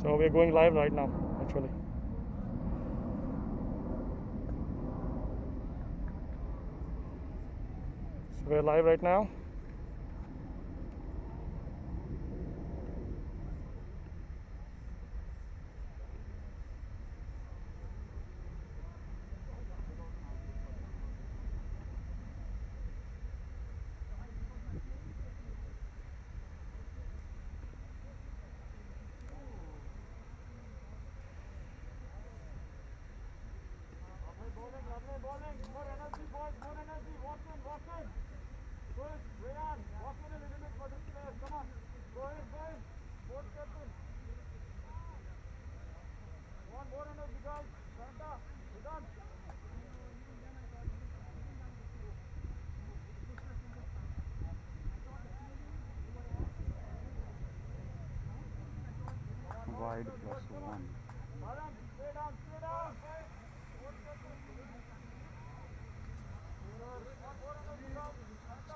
So we're going live right now, actually. So we're live right now. Wide +1.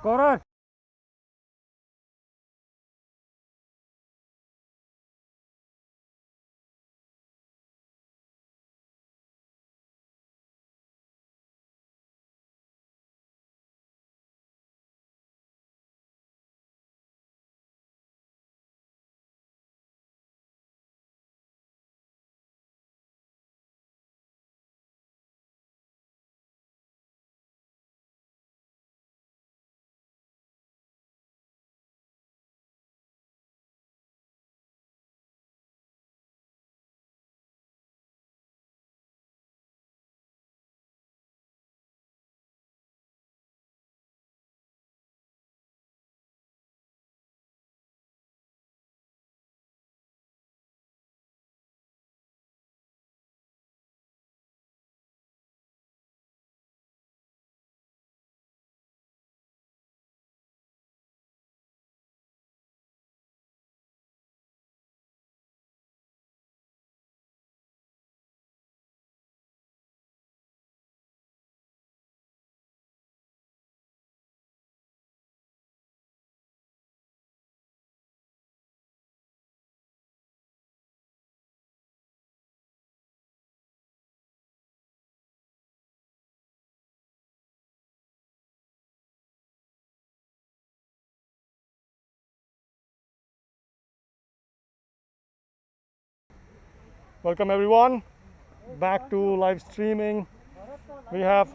Scorer! Welcome everyone back to live streaming. We have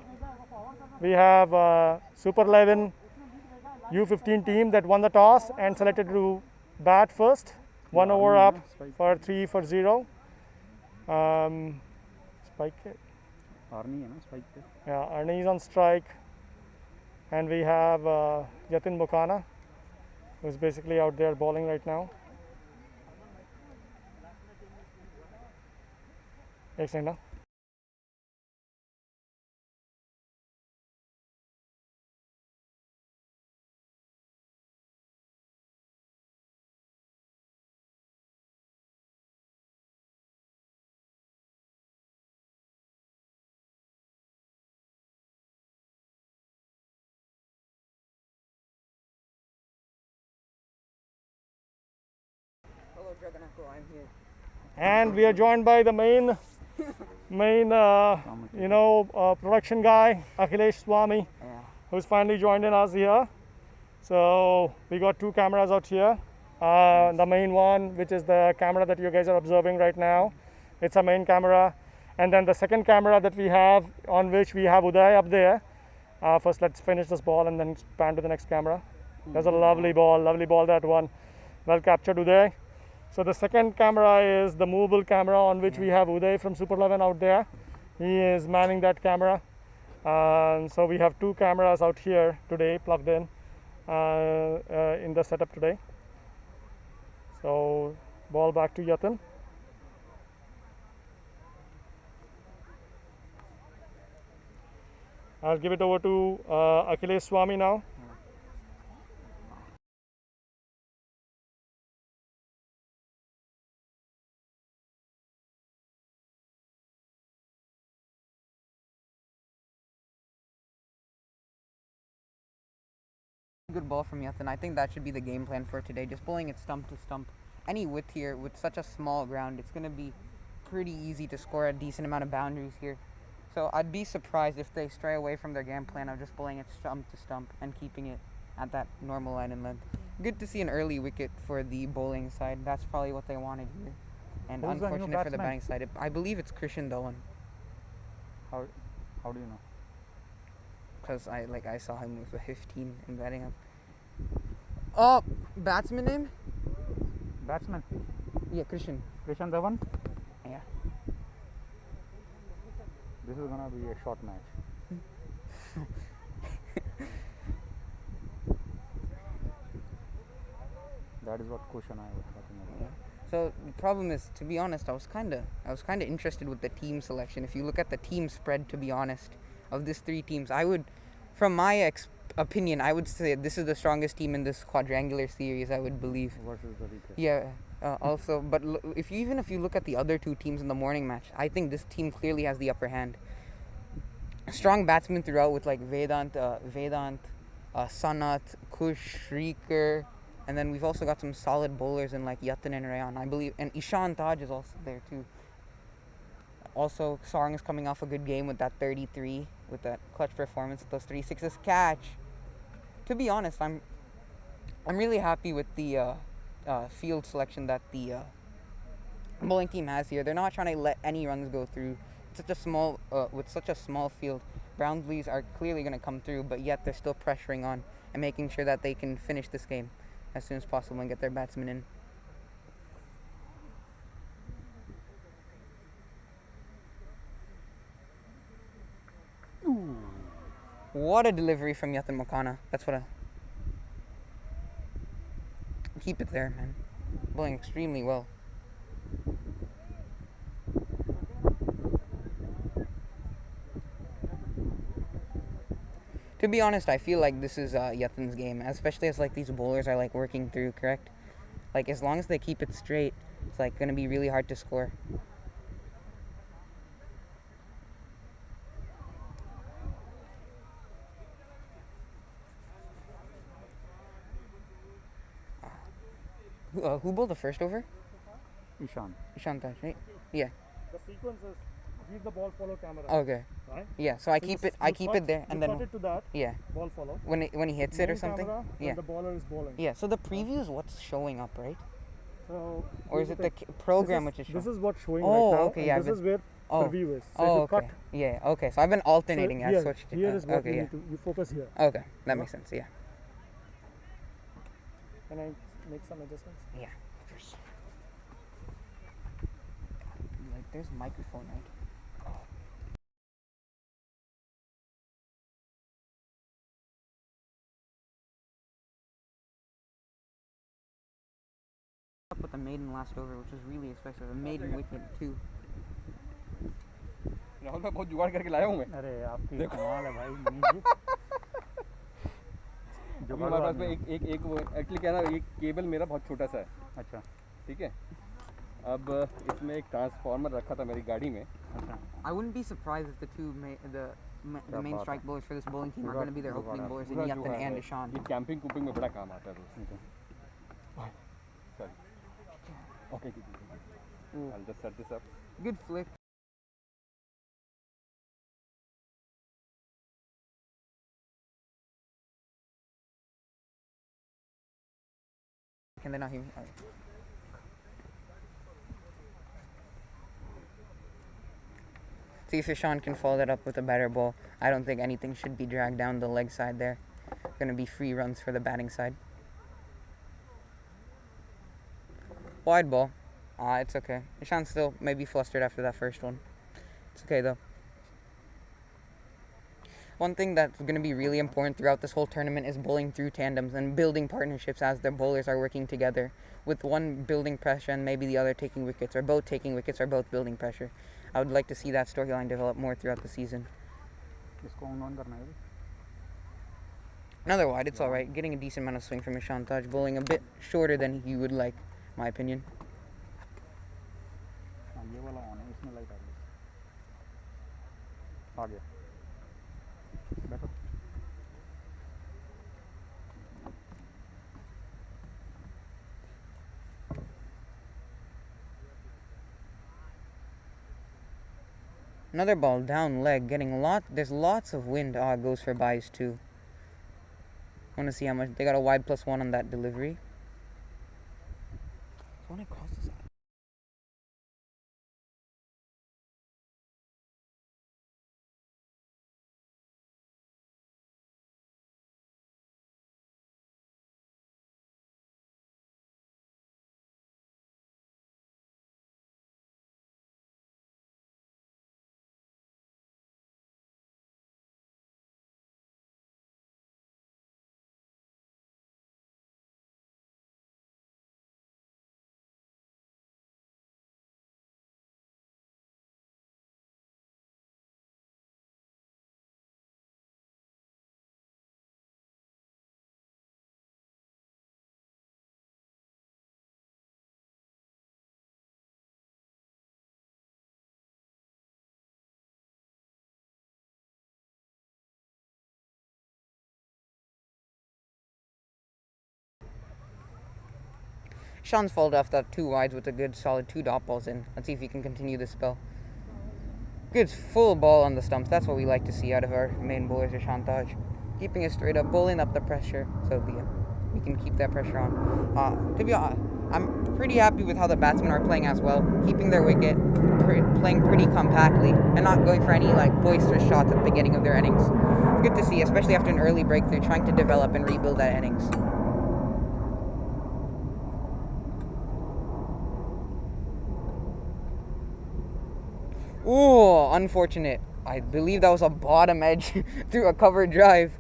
Super 11 U15 team that won the toss and selected to bat first. 1 over up for 3 for 0. Spike. Arnie है ना spike पे. Yeah, Arnie is on strike, and we have Yatin Mukana, who's basically out there bowling right now. एक second ना. Hello, Jagannathan. I'm here. And we are joined by the main production guy, Akhilesh Swami, Yeah. who's finally joined in us here. So we got 2 cameras out here. The main one, which is the camera that you guys are observing right now, it's a main camera. And then the second camera that we have, on which we have Uday up there. First, let's finish this ball and then pan to the next camera. That's a lovely ball that one. Well captured, Uday. So the second camera is the movable camera on which we have Uday from Super 11 out there. He is manning that camera. So we have 2 cameras out here today plugged in the setup today. So ball back to Yatin. I'll give it over to Akhilesh Swami now. Good ball from Yatin. I think that should be the game plan for today. Just bowling it stump to stump any width here with such a small ground, it's going to be pretty easy to score a decent amount of boundaries here. So I'd be surprised if they stray away from their game plan of just bowling it stump to stump and keeping it at that normal line and length. Good to see an early wicket for the bowling side. That's probably what they wanted here. And Who's the new unfortunate for the batsman? batting side. I believe it's Krishan Dhawan, How do you know? because I saw him with a 15 in batting up. Oh, batsman name? Batsman. Yeah, Krishan. Krishan Dhawan. Yeah. This is gonna be a short match. That is what Kush and I were talking about. So the problem is, to be honest, I was kind of interested with the team selection. If you look at the team spread, to be honest, of these three teams, I would, from my opinion, I would say this is the strongest team in this quadrangular series. I would believe. Versus the weakest. Yeah. Also, but if you look at the other two teams in the morning match, I think this team clearly has the upper hand. Strong batsmen throughout with like Vedant, Sanat, Kush, Shrikar, and then we've also got some solid bowlers in like Yatin and Rayan, I believe, and Ishan Taj is also there too. Also, Sarang is coming off a good game with that 33, with that clutch performance, with those 3 sixes catch. To be honest, I'm really happy with the field selection that the bowling team has here. They're not trying to let any runs go through. Such a small with such a small field, Brownleys are clearly going to come through, but yet they're still pressuring on and making sure that they can finish this game as soon as possible and get their batsmen in. Ooh. What a delivery from Yatin Makana. That's what keep it there, man. Bowling extremely well. To be honest, I feel like this is Yatin's game, especially as like these bowlers are like working through, correct? Like as long as they keep it straight, it's like gonna be really hard to score. Who bowled the first over? Ishan. Ishan Taj, right? Yeah. The sequence is leave the ball follow camera. Okay. Right? Yeah. So I So keep you it. I keep it there, and you then cut it to that. yeah, Ball follow. when he hits it or Main something. camera, when Yeah. the bowler is bowling. Yeah. So the preview is what's showing up, right? So Or is it the program which is showing? This is what's showing Oh, right now. okay, and yeah, this but- is where Oh. the view is. So Oh, if you okay. cut, Yeah. Okay. So I've been alternating. so I here, switched it. here is what Okay. you Yeah. need to you focus here. Okay. That Yeah. makes sense. Yeah. Can I make some adjustments? Yeah. Like there's a microphone, right? Up with the maiden last over, which was really expensive. A maiden wicket too. Rahul मैं बहुत जुगाड़ करके लाया हूँ मैं अरे आपकी देखो। कमाल है भाई नीचे अभी हमारे पास में एक वो एक्चुअली क्या है ना, एक केबल मेरा बहुत छोटा सा है, अच्छा ठीक है। अब इसमें एक ट्रांसफार्मर रखा था मेरी गाड़ी में। अच्छा I wouldn't be surprised if the two the main strike bowlers for this bowling team are going to be their opening bowlers in पूरा Yatin जुगाड़ and है। Ishan. ये कैंपिंग कुपिंग में बड़ा काम आता है दोस्त। ठीक है sorry okay Ooh. I'll just set this up. Good flick. Can they not hear me? Alright. See if Ishan can follow that up with a better ball. I don't think anything should be dragged down the leg side there. Gonna be free runs for the batting side. Wide ball. It's okay. Ishan's still maybe flustered after that first one. It's okay though. One thing that's going to be really important throughout this whole tournament is bowling through tandems and building partnerships as the bowlers are working together, with one building pressure and maybe the other taking wickets, or both taking wickets, or both building pressure. I would like to see that storyline develop more throughout the season. इसको on करना है Another wide, it's alright. Getting a decent amount of swing from Ishan Taj, bowling a bit shorter than you would like, my opinion. हाँ ये वाला on है इसमें light आ गया बैठो Another ball down leg, there's lots of wind. Ah, it goes for byes too. I want to see how much, they got a wide +1 on that delivery. When it crosses that. Sean's fouled off that 2 wides with a good solid 2 dot balls in. Let's see if he can continue this spell. Good full ball on the stumps. That's what we like to see out of our main bowlers, Ishan Taj. Keeping it straight up, bowling up the pressure, so we can keep that pressure on. To be honest, I'm pretty happy with how the batsmen are playing as well. Keeping their wicket, playing pretty compactly, and not going for any boisterous shots at the beginning of their innings. Good to see, especially after an early breakthrough, trying to develop and rebuild that innings. Ooh, unfortunate. I believe that was a bottom edge through a cover drive.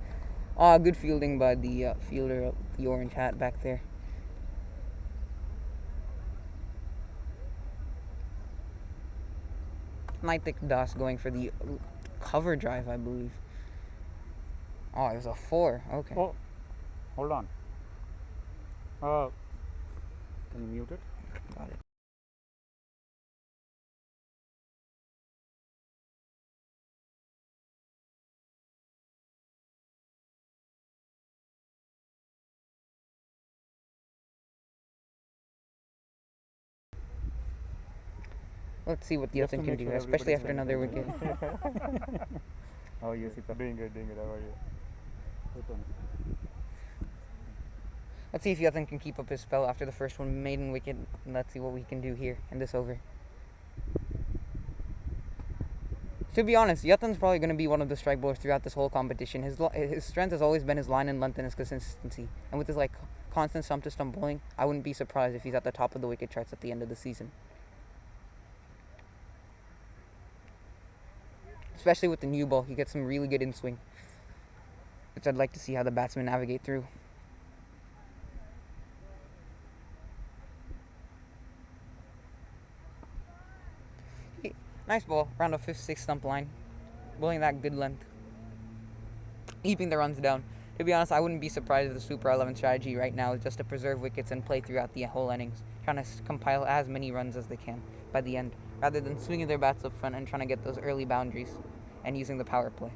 Good fielding by the fielder of the orange hat back there. Naitik Das going for the cover drive, I believe. Oh, it was a 4. Okay. Oh, hold on. Can you mute it? Got it. Let's see what the Just to Yathin can make do, sure especially after everybody's another wicket. Oh, yes, it's doing good. How are you? Good one. Let's see if Yathin can keep up his spell after the first one, maiden wicket, and let's see what we can do here in this over. To be honest, Yathin's probably going to be one of the strike bowlers throughout this whole competition. His strength has always been his line and length and his consistency. And with his constant stump to stump bowling, I wouldn't be surprised if he's at the top of the wicket charts at the end of the season. Especially with the new ball, he gets some really good in-swing, which I'd like to see how the batsmen navigate through. Okay, nice ball, around a 5th, 6th stump line, bowling that good length, keeping the runs down. To be honest, I wouldn't be surprised if the Super 11 strategy right now is just to preserve wickets and play throughout the whole innings, trying to compile as many runs as they can by the end, rather than swinging their bats up front and trying to get those early boundaries and using the power play.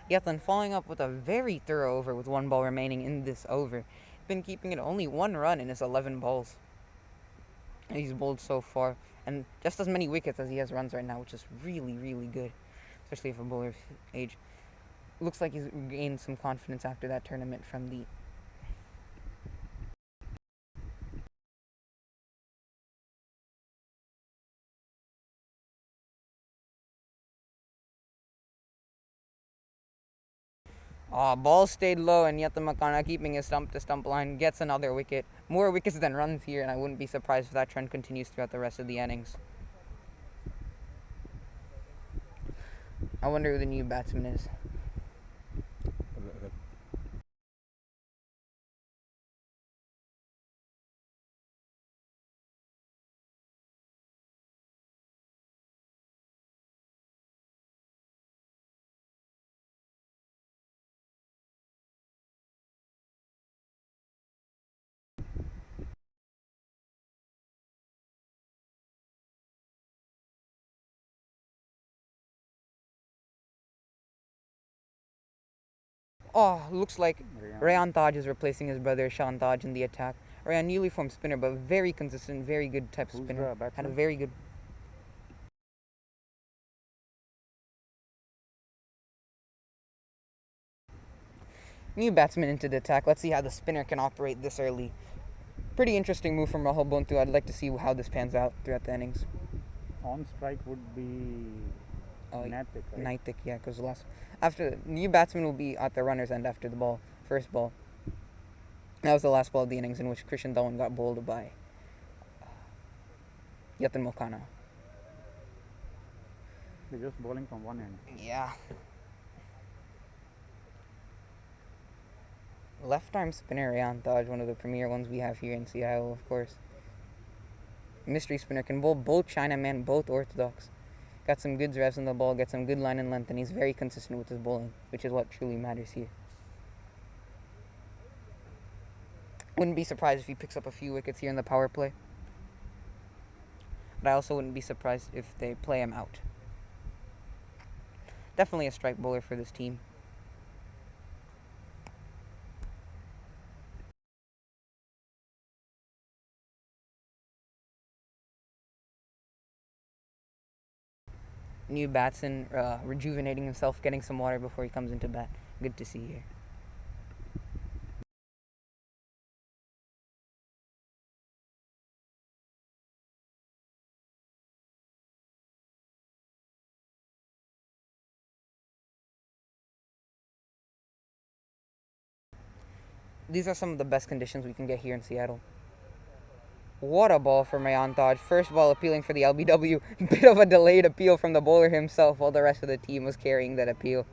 Yethlin following up with a very thorough over with 1 ball remaining in this over. Been keeping it only 1 run in his 11 balls he's bowled so far, and just as many wickets as he has runs right now, which is really, really good, especially for a bowler of his age. Looks like he's gained some confidence after that tournament from the ball stayed low, and yet the Makana, keeping his stump-to-stump line, gets another wicket. More wickets than runs here, and I wouldn't be surprised if that trend continues throughout the rest of the innings. I wonder who the new batsman is. Looks like Rayan Taj is replacing his brother Shan Taj in the attack. Rayan, newly formed spinner, but very consistent, very good type of spinner. Had a very good. New batsman into the attack. Let's see how the spinner can operate this early. Pretty interesting move from Rahul Bontu. I'd like to see how this pans out throughout the innings. On strike would be Naitik, right? Naitik, yeah, because after the new batsman will be at the runner's end after the first ball. That was the last ball of the innings in which Krishan Dhawan got bowled by Yatin Mokana. They're just bowling from one end. Yeah. Left arm spinner Rayan Taj, one of the premier ones we have here in Seattle, of course. Mystery spinner, can bowl both Chinaman, both orthodox. Got some good revs in the ball, got some good line and length, and he's very consistent with his bowling, which is what truly matters here. Wouldn't be surprised if he picks up a few wickets here in the power play. But I also wouldn't be surprised if they play him out. Definitely a strike bowler for this team. New batsman, rejuvenating himself, getting some water before he comes into bat. Good to see here. These are some of the best conditions we can get here in Seattle. What a ball from Rayan Taj. First ball appealing for the LBW. Bit of a delayed appeal from the bowler himself while the rest of the team was carrying that appeal.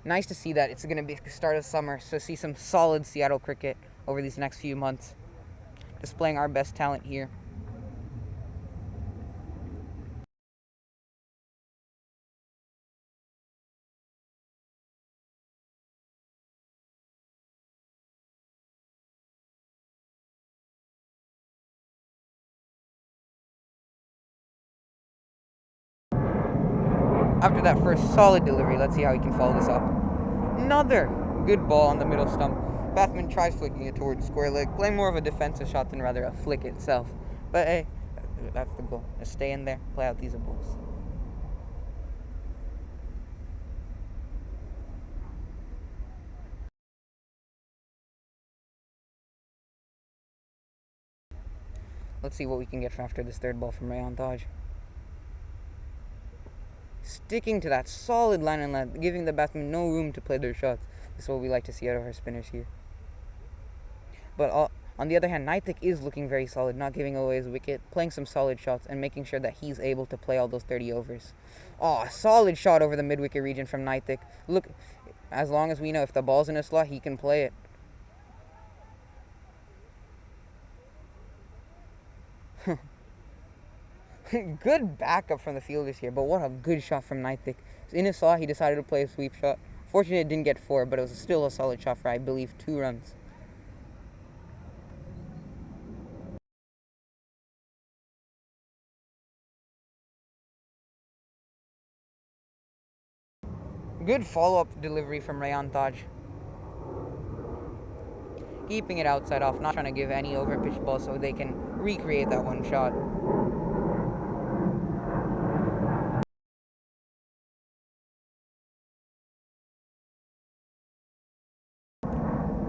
Nice to see that. It's going to be the start of summer, so see some solid Seattle cricket over these next few months. Displaying our best talent here. After that first solid delivery, let's see how he can follow this up. Another good ball on the middle stump. Batsman tries flicking it towards square leg. Play more of a defensive shot than rather a flick itself. But hey, that's the goal. Just stay in there, play out these balls. Let's see what we can get from after this third ball from Rayan Taj. Sticking to that solid line and length, giving the batsmen no room to play their shots. This is what we like to see out of our spinners here. But on the other hand, Naitik is looking very solid, not giving away his wicket, playing some solid shots, and making sure that he's able to play all those 30 overs. Solid shot over the mid-wicket region from Naitik. Look, as long as we know if the ball's in a slot, he can play it. Good backup from the fielders here, but what a good shot from Naitik. In his slot, he decided to play a sweep shot. Fortunately, it didn't get 4, but it was still a solid shot for, I believe, 2 runs. Good follow-up delivery from Rayan Taj. Keeping it outside off, not trying to give any over-pitched ball so they can recreate that one shot.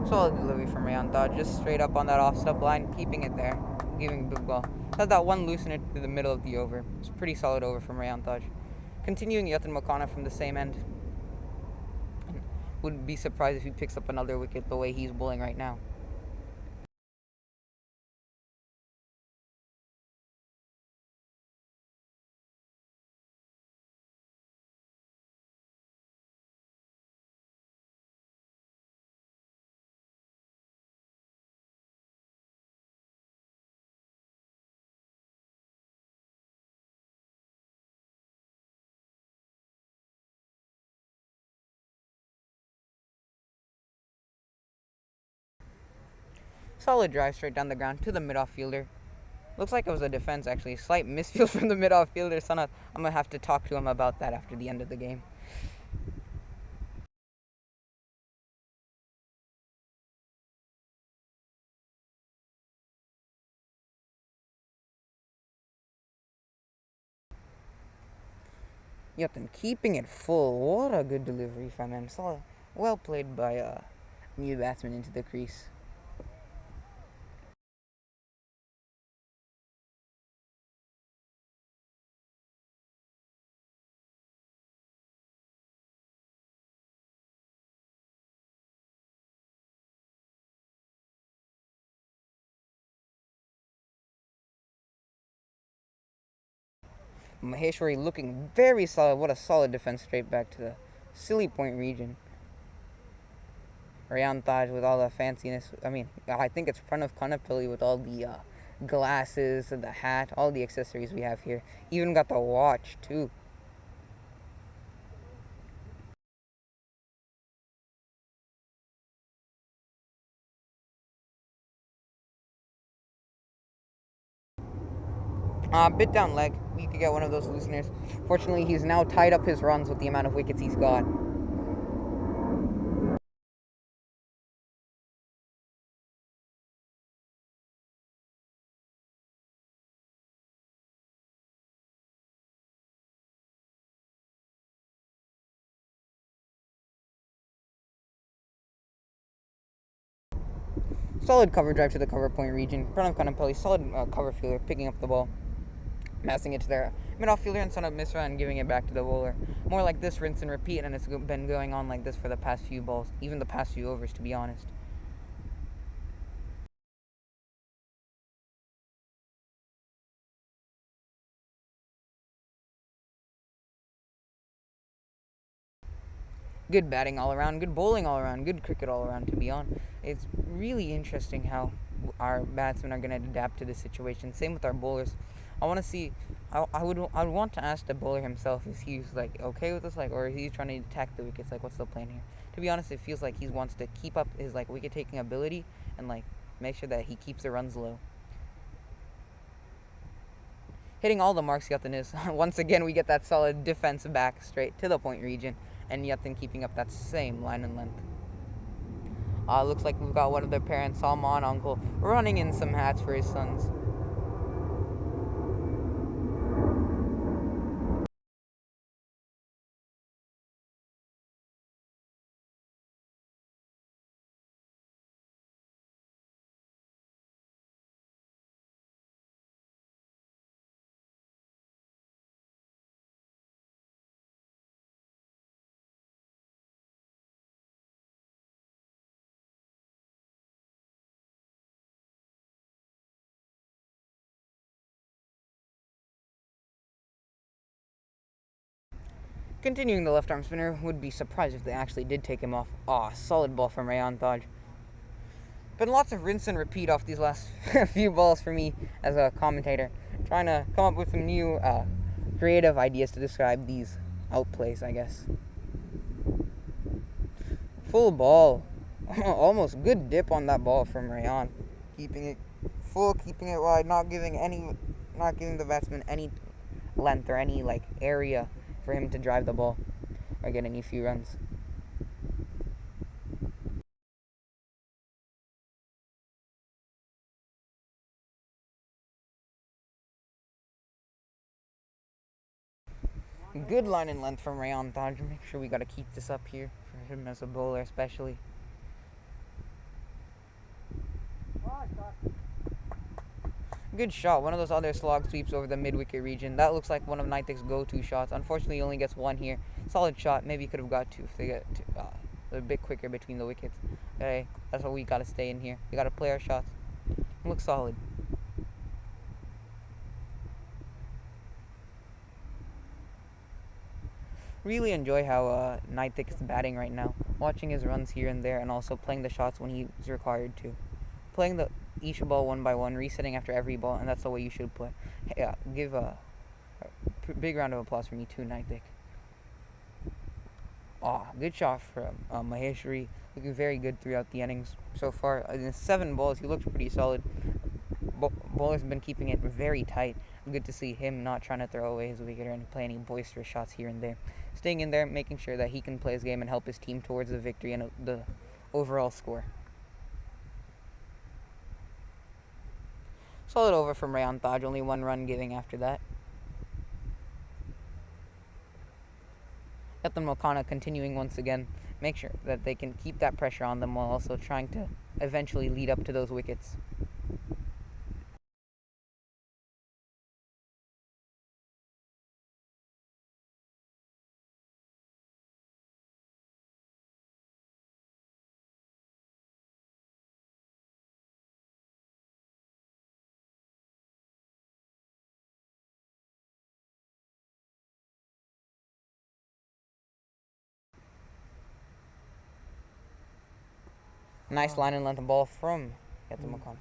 Solid delivery from Rayan Taj, just straight up on that off-step line, keeping it there, giving big ball. Had that one loosen it to the middle of the over. It's a pretty solid over from Rayan Taj. Continuing Yatin Makana from the same end. Wouldn't be surprised if he picks up another wicket the way he's bowling right now. Solid drive straight down the ground to the mid-off fielder. Looks like it was a defense, actually. Slight misfield from the mid-off fielder. Sanat, I'm going to have to talk to him about that after the end of the game. Yatin keeping it full. What a good delivery from him. Solid. Well played by a new batsman into the crease. Maheshwari looking very solid. What a solid defense straight back to the silly point region. Rayan Taj with all the fanciness. I mean, I think it's Pranav Kanapalli with all the glasses and the hat, all the accessories we have here. Even got the watch too. Bit down leg. We could get one of those looseners. Fortunately, he's now tied up his runs with the amount of wickets he's got. Solid cover drive to the cover point region. Pranav Kanapalli, solid cover fielder, picking up the ball, passing it to their mid-off fielder and Sanat Misra and giving it back to the bowler. More like this rinse and repeat, and it's been going on like this for the past few balls, even the past few overs, to be honest. Good batting all around, good bowling all around, good cricket all around, to be honest. It's really interesting how our batsmen are going to adapt to this situation. Same with our bowlers. I want to see. I would want to ask the bowler himself if he's like okay with this, like, or is he trying to attack the wickets? Like, what's the plan here? To be honest, it feels like he wants to keep up his like wicket taking ability and like make sure that he keeps the runs low. Hitting all the marks Yatin is. Once again, we get that solid defense back straight to the point region, and Yatin keeping up that same line and length. Looks like we've got one of their parents, Salman uncle, running in some hats for his sons. Continuing the left arm spinner, would be surprised if they actually did take him off. Solid ball from Rayan Taj. Been lots of rinse and repeat off these last few balls for me as a commentator. Trying to come up with some new creative ideas to describe these outplays, I guess. Full ball. Almost good dip on that ball from Rayan. Keeping it full, keeping it wide, not giving the batsman any length or any like area for him to drive the ball. by getting a few runs. Good line and length from Rayon Taj. Make sure we got to keep this up here for him as a bowler, especially. Good shot. One of those other slog sweeps over the mid-wicket region. That looks like one of Nitek's go-to shots. Unfortunately, he only gets one here. Solid shot. Maybe he could have got two if they get a bit quicker between the wickets. Okay, that's what we got to stay in here. We got to play our shots. Looks solid. Really enjoy how Nitek is batting right now. Watching his runs here and there, and also playing the shots when he's required to. Playing each ball one by one, resetting after every ball, and that's the way you should play. Hey, give a big round of applause for me too, Nitek. Good shot from Maheshwari. Looking very good throughout the innings so far. In the 7 balls, he looks pretty solid. Bowlers have been keeping it very tight. Good to see him not trying to throw away his wicket or play any boisterous shots here and there. Staying in there, making sure that he can play his game and help his team towards the victory and the overall score. Solid over from Rayon Taj, only 1 run giving after that. Yatan Mokana continuing once again. Make sure that they can keep that pressure on them while also trying to eventually lead up to those wickets. Nice line and length ball from Yatan Mokana.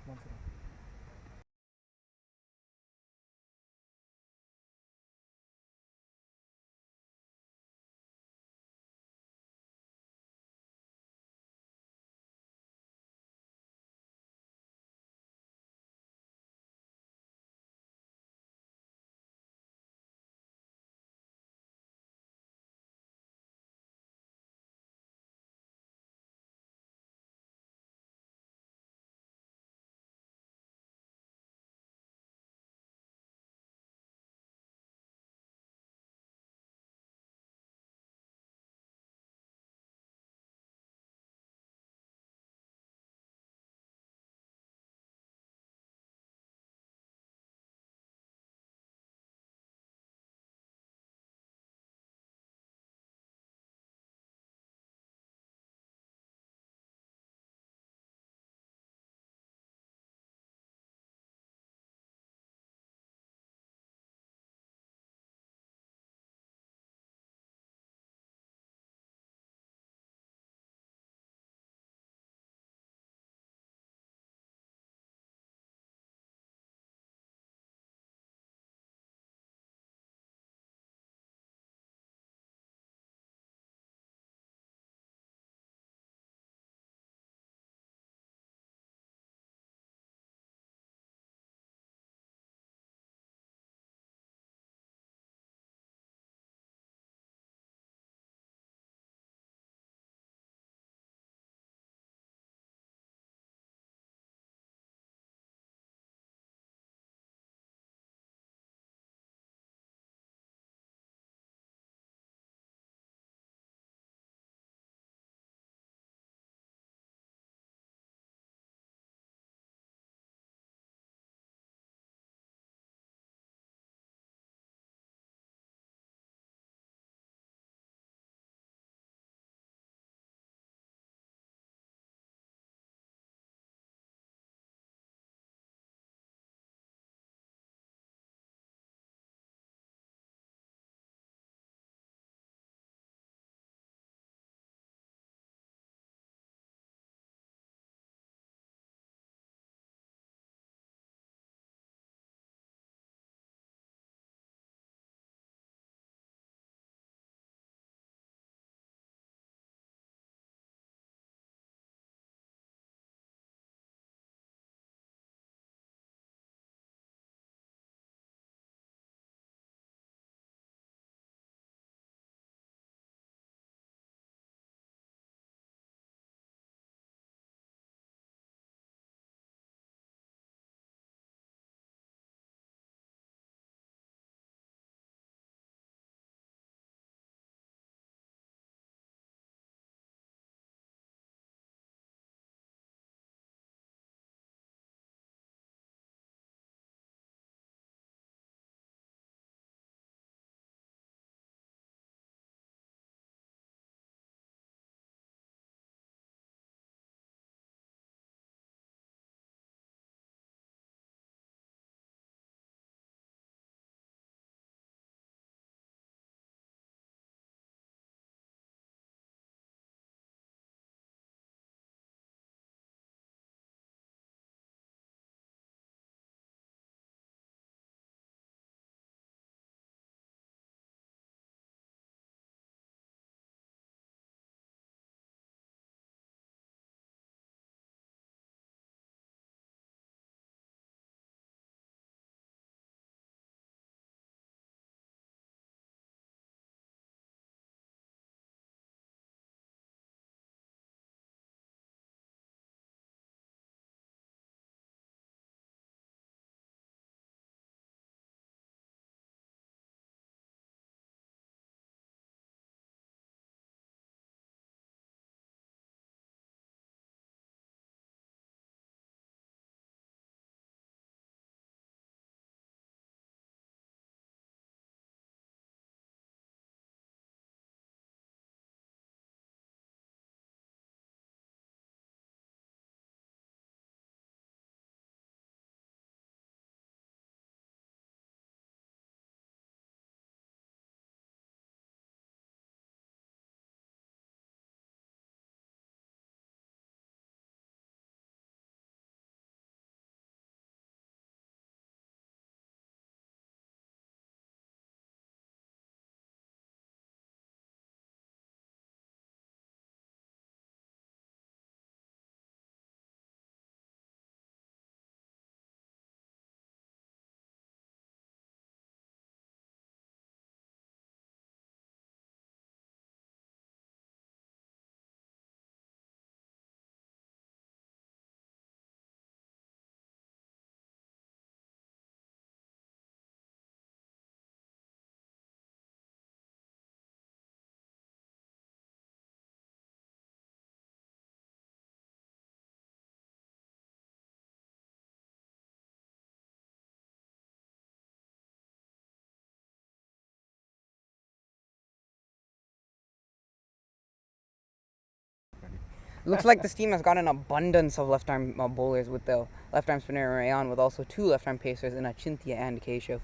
Looks like this team has got an abundance of left-arm bowlers with the left-arm spinner Rayan, with also 2 left-arm pacers in Achintia and Keshav.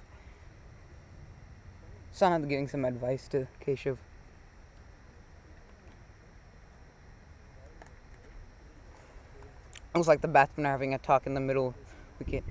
Sanad giving some advice to Keshav. Looks like the batsmen are having a talk in the middle wicket.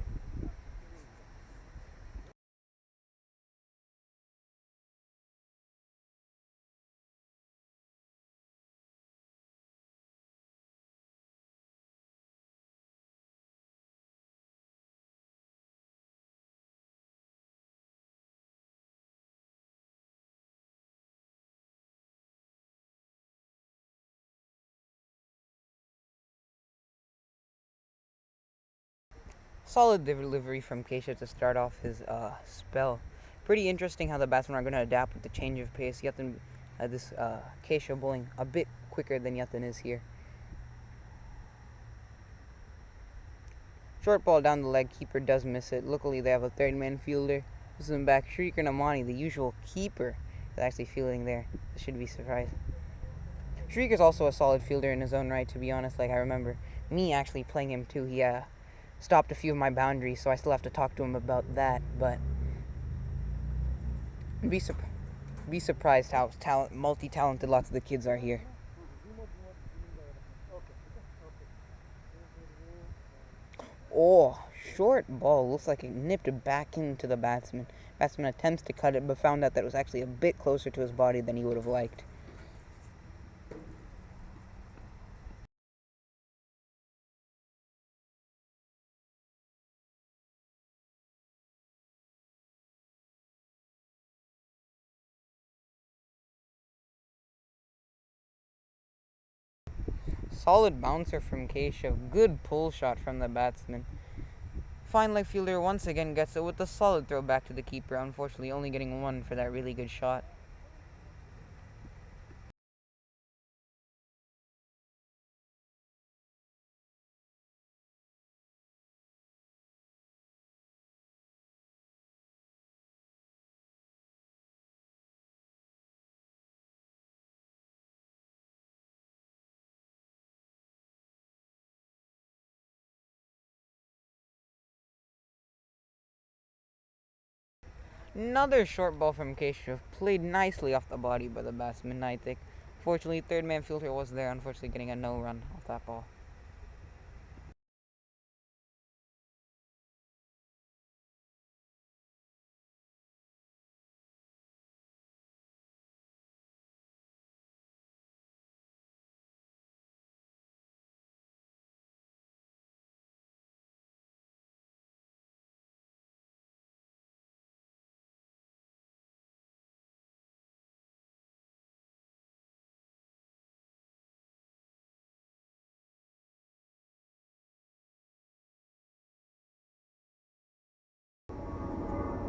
Solid delivery from Keshav to start off his spell. Pretty interesting how the batsmen are going to adapt with the change of pace. Yatin, Keshav bowling a bit quicker than Yatin is here. Short ball down the leg, keeper does miss it. Luckily they have a third man fielder. This is back. Shrikar Namani, the usual keeper, is actually fielding there. This should be surprising. Shrikar's also a solid fielder in his own right, to be honest. Like, I remember me actually playing him too. He stopped a few of my boundaries, so I still have to talk to him about that. But be surprised how multi-talented lots of the kids are here. Oh, short ball. Looks like it nipped back into the batsman. Batsman attempts to cut it, but found out that it was actually a bit closer to his body than he would have liked. Solid bouncer from Keshav. Good pull shot from the batsman. Fine leg fielder once again gets it with a solid throw back to the keeper. Unfortunately, only getting 1 for that really good shot. Another short ball from Keshav, played nicely off the body by the batsman, I think. Fortunately, third man fielder was there, unfortunately getting a no run off that ball.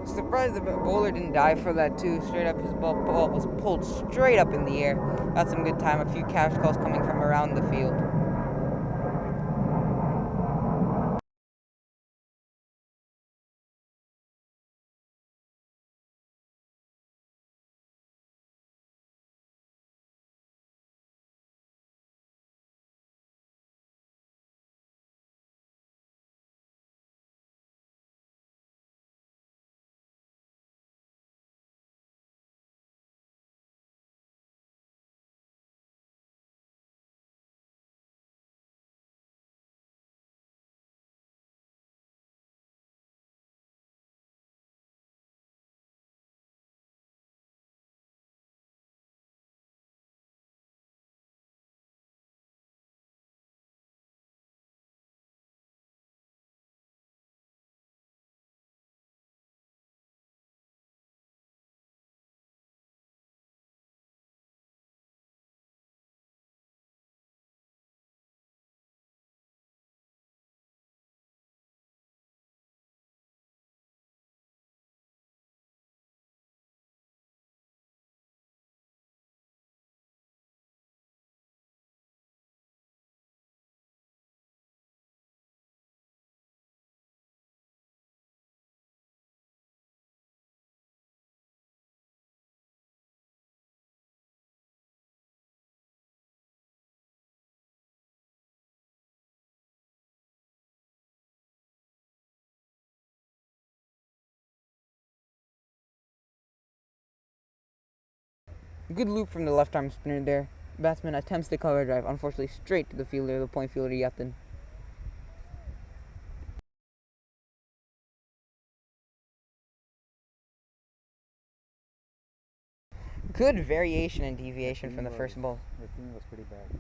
Surprised the bowler didn't dive for that too. Straight up, his ball was pulled straight up in the air. Got some good time. A few catch calls coming from around the field. Good loop from the left-arm spinner there. Batsman attempts the cover drive, unfortunately straight to the fielder, the point fielder Yatin. Good variation and deviation from the first ball. The thing was pretty bad.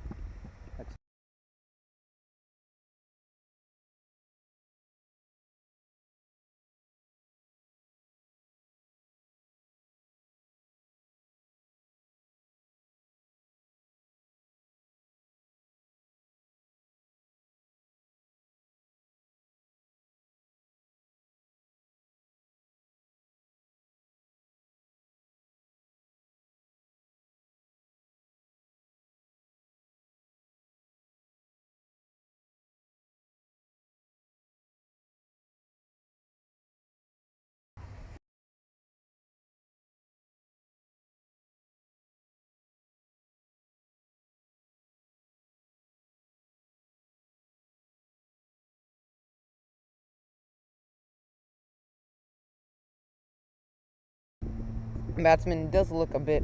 Batsman does look a bit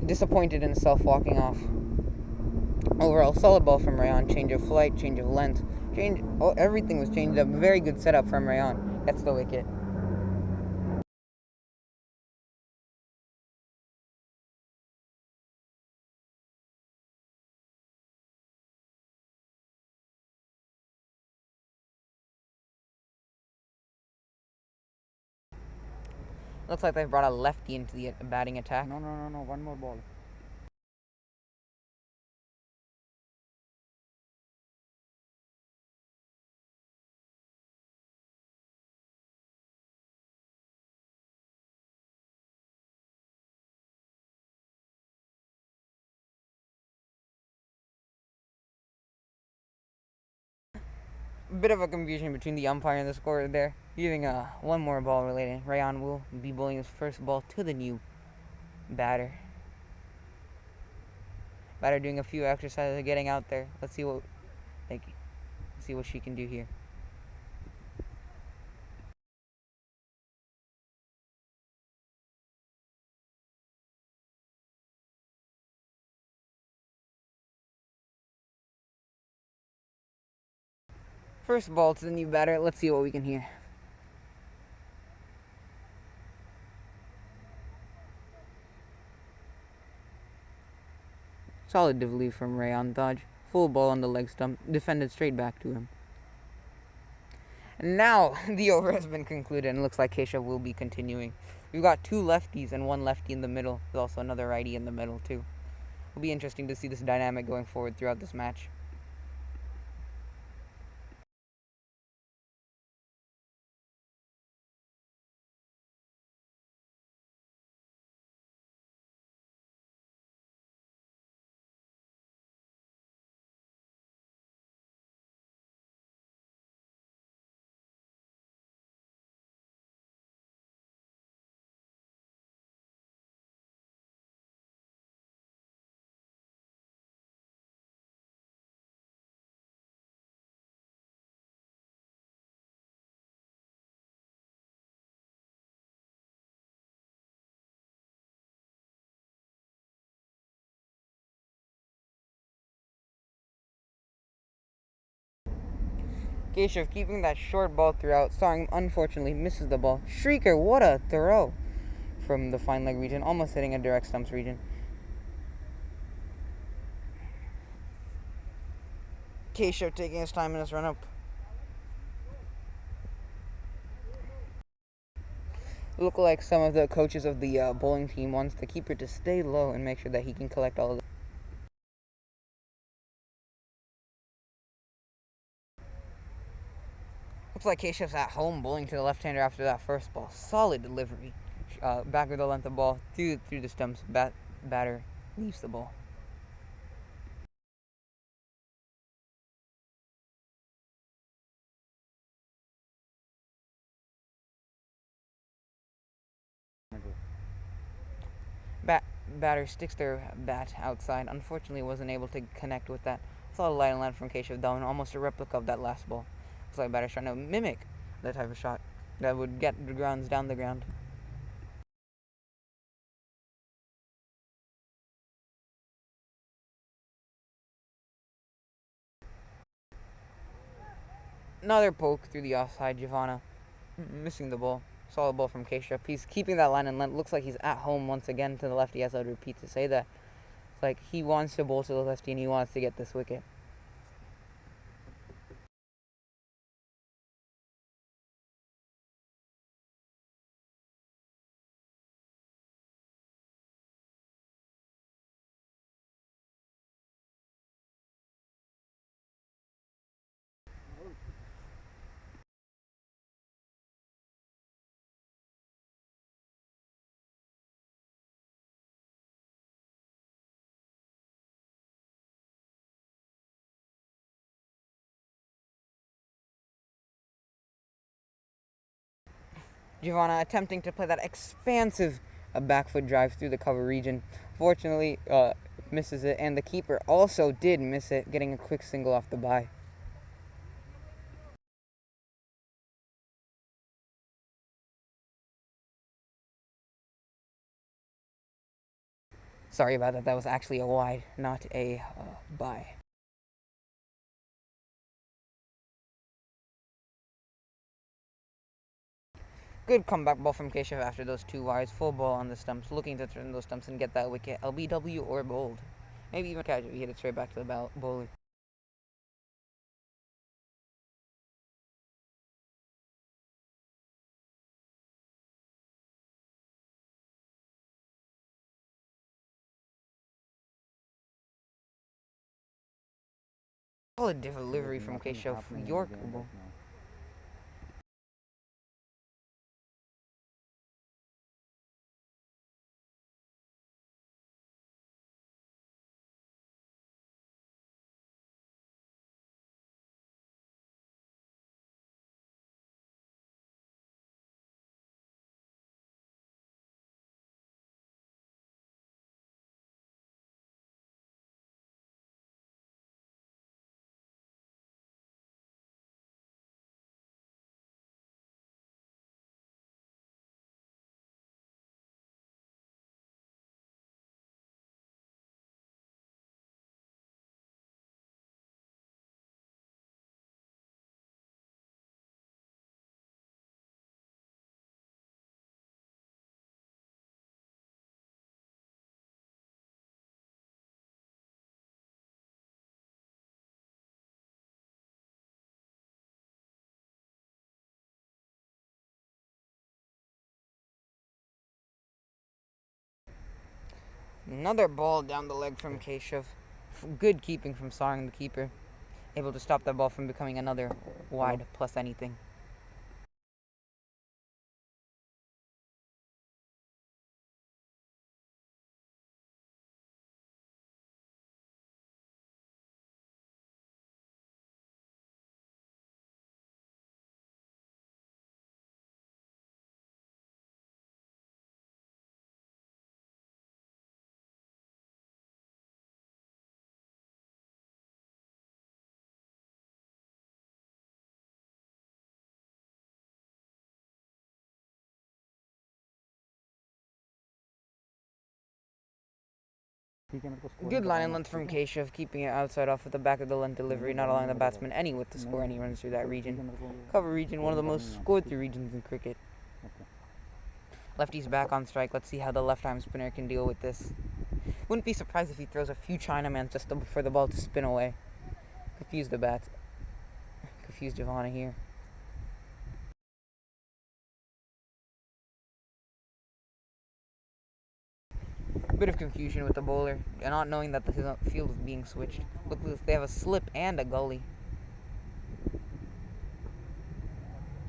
disappointed in himself walking off. Overall, solid ball from Rayan. Change of flight, change of length, everything was changed up. Very good setup from Rayan. That's the wicket. Looks like they've brought a lefty into the batting attack. No. One more ball. Bit of a confusion between the umpire and the scorer there. Giving one more ball related. Rayan will be bowling his first ball to the new batter. Batter doing a few exercises, getting out there. Let's see what she can do here. First ball to the new batter. Let's see what we can hear. Solid delivery from Rayan Taj. Full ball on the leg stump. Defended straight back to him. And now the over has been concluded and it looks like Keshav will be continuing. We've got two lefties and one lefty in the middle. There's also another righty in the middle too. It'll be interesting to see this dynamic going forward throughout this match. Keshav keeping that short ball throughout. Sarng unfortunately misses the ball. Shrieker, what a throw from the fine leg region, almost hitting a direct stumps region. Keshav taking his time in his run up. Look like some of the coaches of the bowling team wants the keeper to stay low and make sure that he can collect all of the Looks like Keshav's at home bowling to the left-hander after that first ball. Solid delivery. Back with the length of ball through the stumps. Batter leaves the ball. Batter sticks their bat outside. Unfortunately, wasn't able to connect with that. Saw a line and land from Keshav down, almost a replica of that last ball. Looks like batter's trying to mimic that type of shot that would get the grounds down the ground. Another poke through the offside. Giovanna missing the ball. Solid ball from Keshav. He's keeping that line and looks like he's at home once again to the lefty, as I would repeat to say that. It's like he wants to bowl to the lefty and he wants to get this wicket. Giovanna attempting to play that expansive back foot drive through the cover region. Fortunately, misses it, and the keeper also did miss it, getting a quick single off the bye. Sorry about that. That was actually a wide, not a bye. Good comeback ball from Keshav after those 2 wides. Full ball on the stumps, looking to turn those stumps and get that wicket. LBW or bowled. Maybe even catch it. He hit it straight back to the bowler. Solid delivery from Keshav. Yorker ball. Another ball down the leg from Keshav. Good keeping from Sarang, the keeper. Able to stop that ball from becoming another wide plus anything. Good line and length from Keshav, keeping it outside off with the back of the length delivery, not allowing the batsman any width to score any runs through that region. Cover region, one of the most scored through regions in cricket. Lefty's back on strike. Let's see how the left-arm spinner can deal with this. Wouldn't be surprised if he throws a few Chinaman just for the ball to spin away. Confuse the bats. Confuse Giovanna here. Bit of confusion with the bowler, and not knowing that the field is being switched. Look, they have a slip and a gully.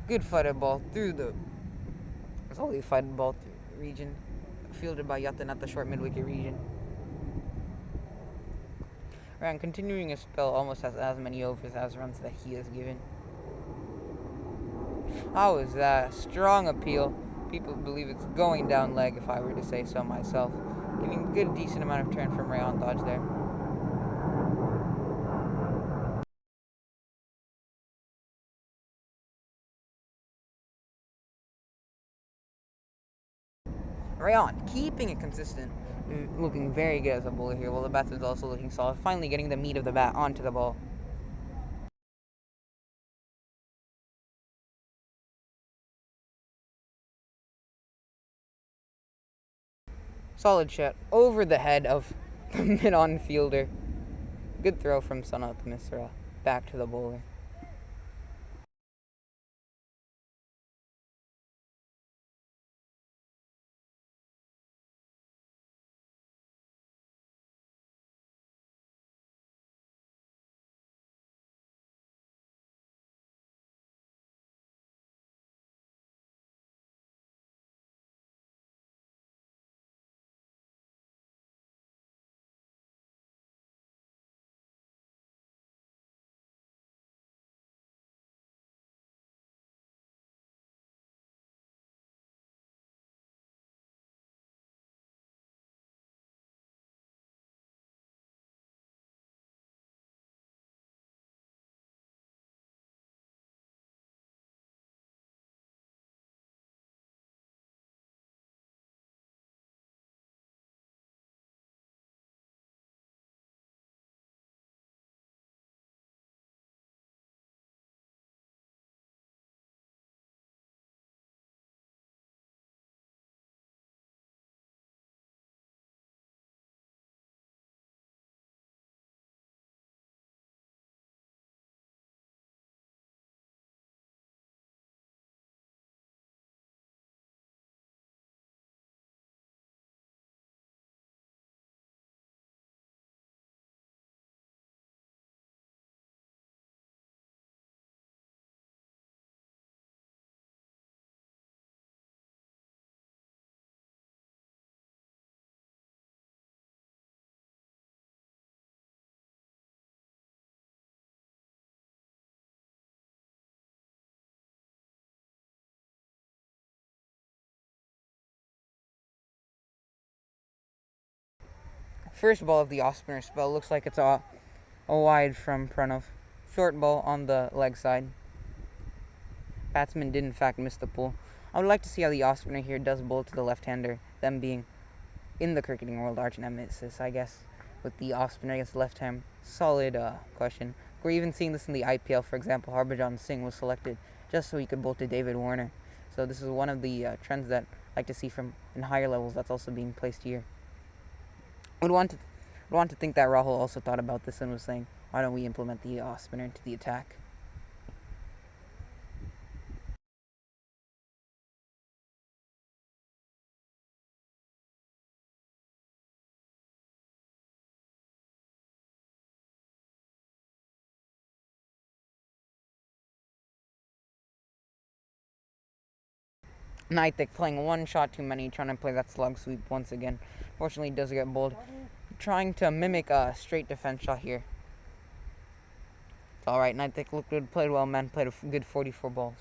Good flighted ball through the... It's only a flighted ball through the region. Fielded by Yatan at the short mid-wicket region. Ryan continuing his spell almost has as many overs as runs that he has given. How is that? Strong appeal. People believe it's going down leg, if I were to say so myself. Giving a good, decent amount of turn from Rayon Dodge there. Rayon keeping it consistent, looking very good as a bowler here, while the batsman's also looking solid, finally getting the meat of the bat onto the ball. Solid shot over the head of the mid-on fielder. Good throw from Sanat Misra back to the bowler. First ball of the off-spinner spell looks like it's a wide from Pranav. Short ball on the leg side. Batsman did in fact miss the pull. I would like to see how the off-spinner here does bowl to the left-hander, them being in the cricketing world arch nemesis, I guess, with the off-spinner against the left hand. Solid question. We're even seeing this in the IPL, for example. Harbhajan Singh was selected just so he could bowl to David Warner. So this is one of the trends that I like to see from in higher levels that's also being placed here. Would want to think that Rahul also thought about this and was saying, why don't we implement the off-spinner into the attack? Naitik playing one shot too many, trying to play that slug sweep once again. Fortunately, does get bowled. Trying to mimic a straight defense shot here. It's alright, Naitik looked good, played well, man. Played a good 44 balls.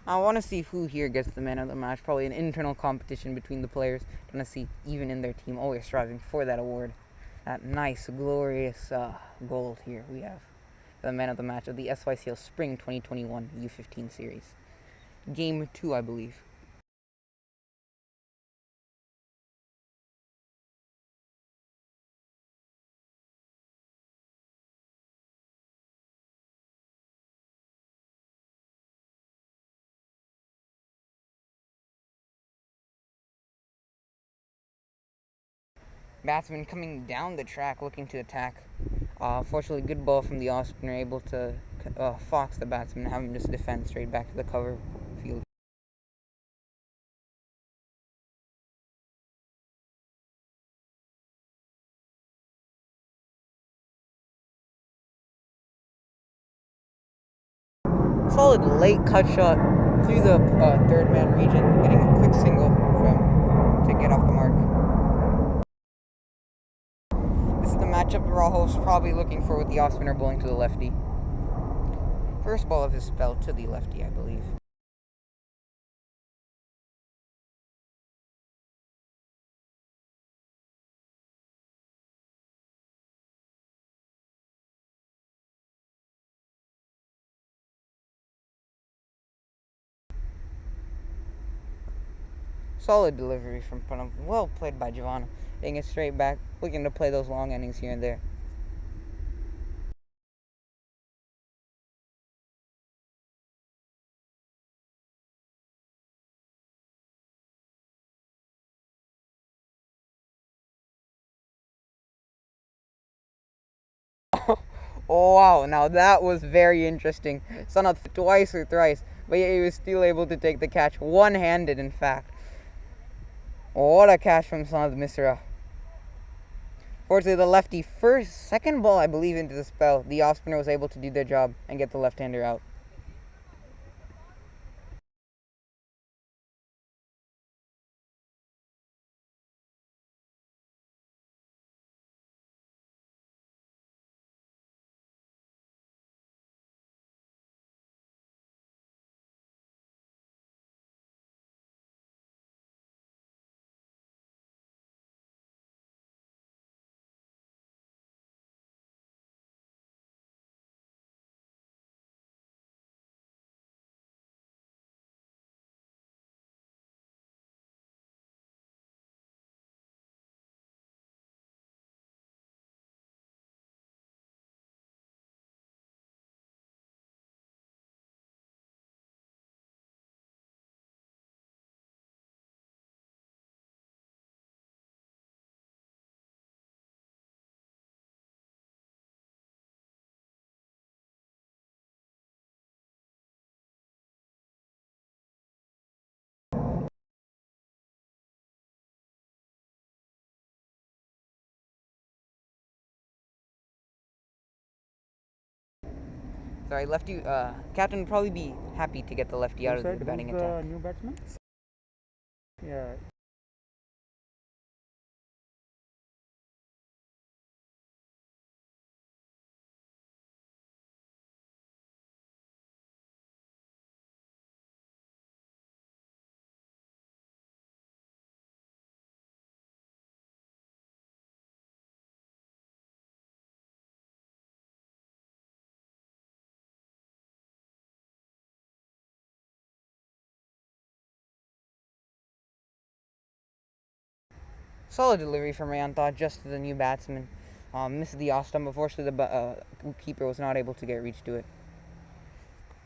I want to see who here gets the man of the match. Probably an internal competition between the players. Trying to see, even in their team, always striving for that award. That nice, glorious gold here we have. The man of the match of the SYCL Spring 2021 U15 series. Game 2, I believe. Batsman coming down the track looking to attack. Fortunately, good ball from the off-spinner, able to fox the batsman and have him just defend straight back to the cover field. Solid late cut shot through the third man region, getting a quick single to get off the mark. This is the matchup Rahul's probably looking for with the off spinner bowling to the lefty. First ball of his spell to the lefty, I believe. Solid delivery from Pranam. Well played by Giovanna. Hitting it straight back, looking to play those long innings here and there. Oh wow, now that was very interesting. Saw not twice or thrice, but yet he was still able to take the catch one-handed, in fact. What a catch from Sanad Misra. Fortunately, the lefty second ball, I believe, into the spell, the off-spinner was able to do their job and get the left-hander out. Sorry, lefty. Captain would probably be happy to get the lefty out of the batting attack. New batsman? Yeah. Solid delivery from Rayantha just to the new batsman. Missed the off stump. Unfortunately, the keeper was not able to get reach to it.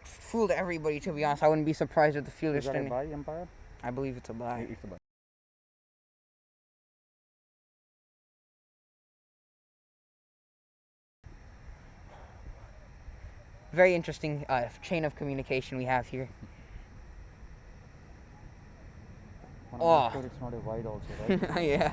Fooled everybody, to be honest. I wouldn't be surprised if the fielder Is that a bye, umpire? I believe it's a bye. It's a bye. Very interesting chain of communication we have here. Oh. Sure it's not a wide also, right? Yeah.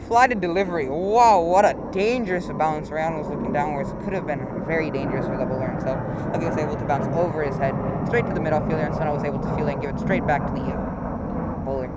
Flighted delivery. Wow, what a dangerous bounce. Ryan was looking downwards. Could have been very dangerous for the bowler himself. Luckily, he was able to bounce over his head, straight to the mid-off fielder, and Sana was able to feel it and give it straight back to the bowler.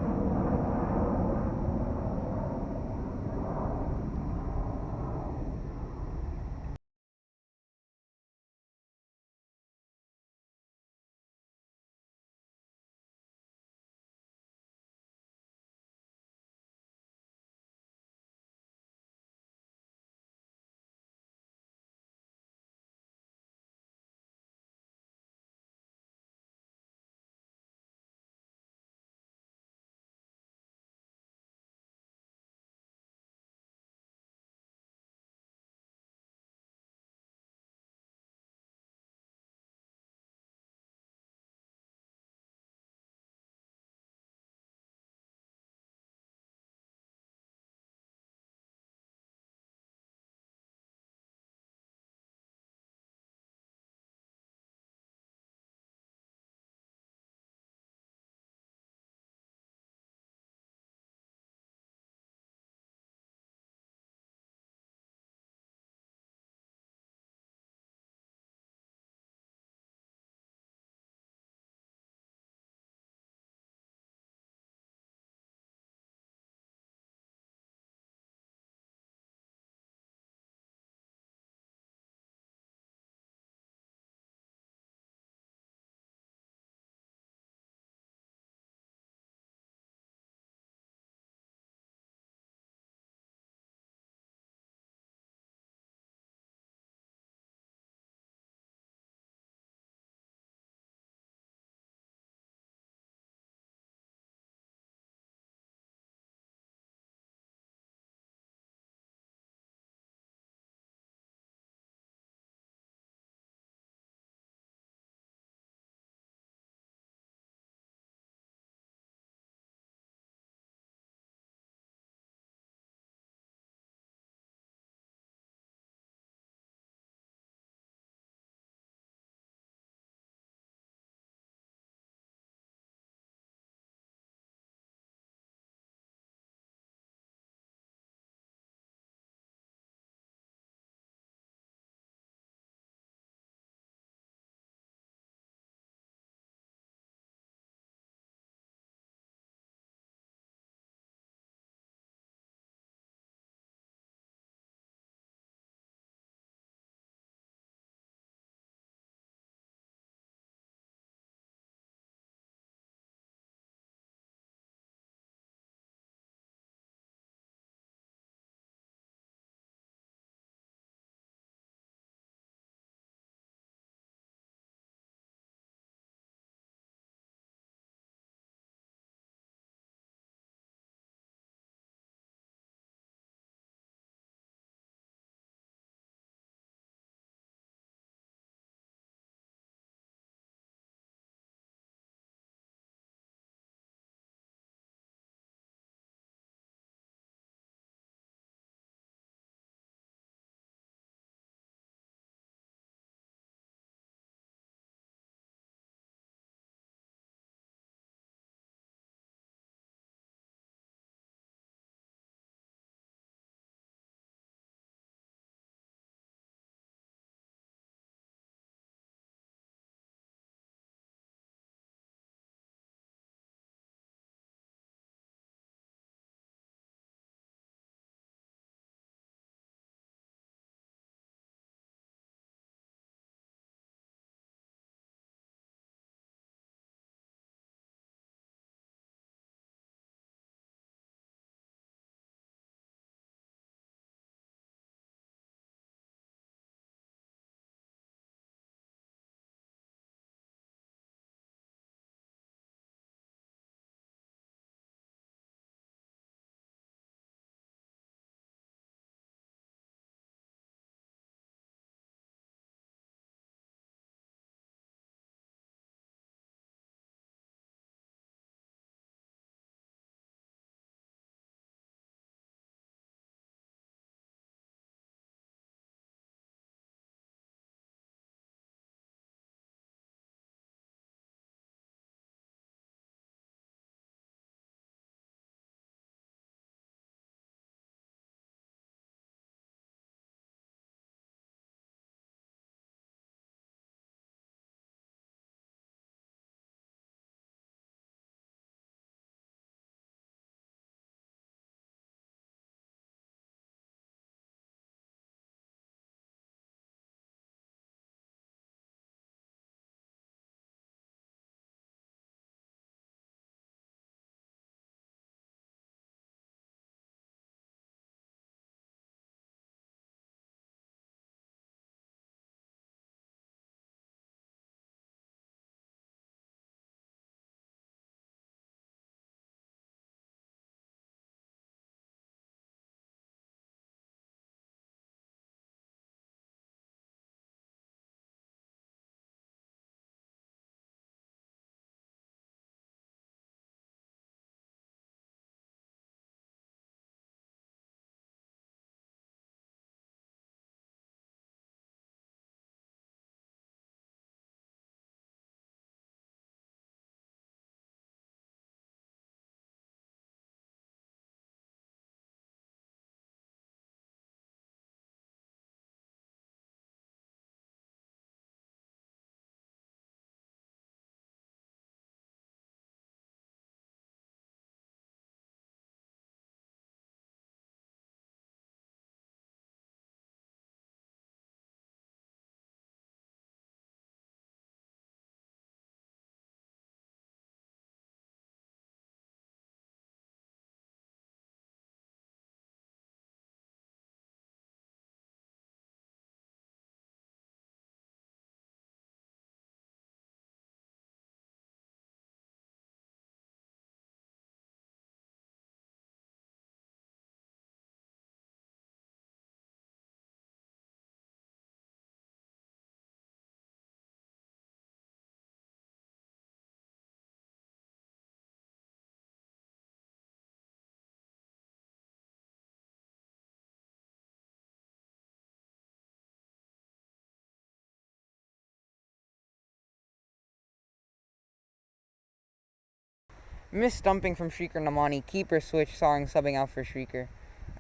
Missed stumping from Shrieker Namani. Keeper switch. Sarang subbing out for Shrieker.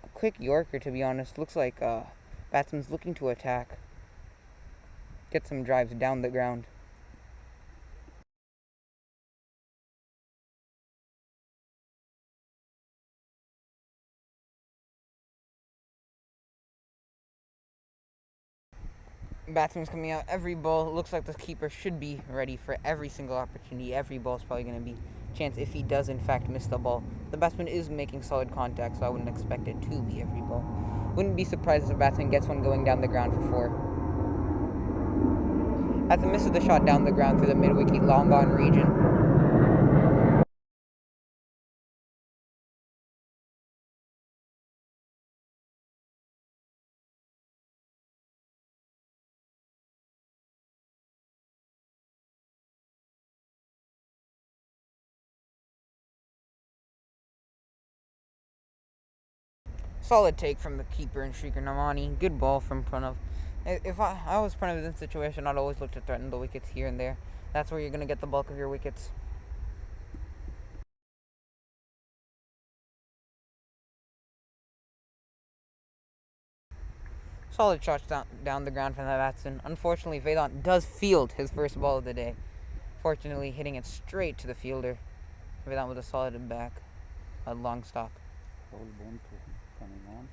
A quick Yorker, to be honest. Looks like batsman's looking to attack. Get some drives down the ground. Batsman's coming out every ball. Looks like the keeper should be ready for every single opportunity. Every ball's probably going to be a chance if he does in fact miss the ball. The batsman is making solid contact, so I wouldn't expect it to be every ball. Wouldn't be surprised if the batsman gets one going down the ground for 4. Batsman misses the shot down the ground through the mid-wicket long on region. Solid take from the keeper and Shrieker Namani. Good ball from Pranav. If I was Pranav in this situation, I'd always look to threaten the wickets here and there. That's where you're going to get the bulk of your wickets. Solid shots down the ground from the batsman. Unfortunately, Vedant does field his first ball of the day. Fortunately, hitting it straight to the fielder. Vedant with a solid back. A long stop. Whole bone coming on.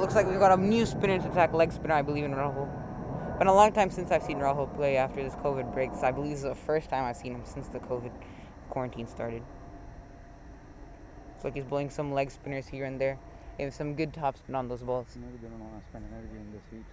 Looks like we've got a new spinner to attack, leg spinner, I believe, in Rahul. Been a long time since I've seen Rahul play after this COVID break, so I believe this is the first time I've seen him since the COVID quarantine started. Looks like he's blowing some leg spinners here and there. He has some good top spin on those balls. Maybe they don't want to spend energy in this heat.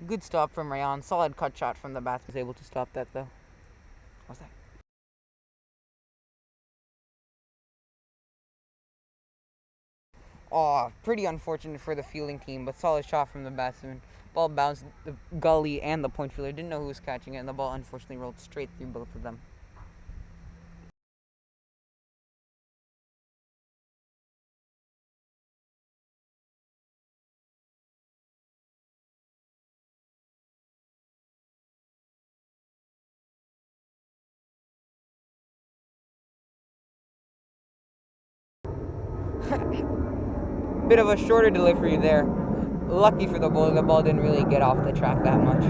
Good stop from Rayan. Solid cut shot from the batsman. Was able to stop that though. What's that? Pretty unfortunate for the fielding team, but solid shot from the batsman. Ball bounced the gully and the point fielder. Didn't know who was catching it, and the ball unfortunately rolled straight through both of them. Bit of a shorter delivery there. Lucky for the ball didn't really get off the track that much.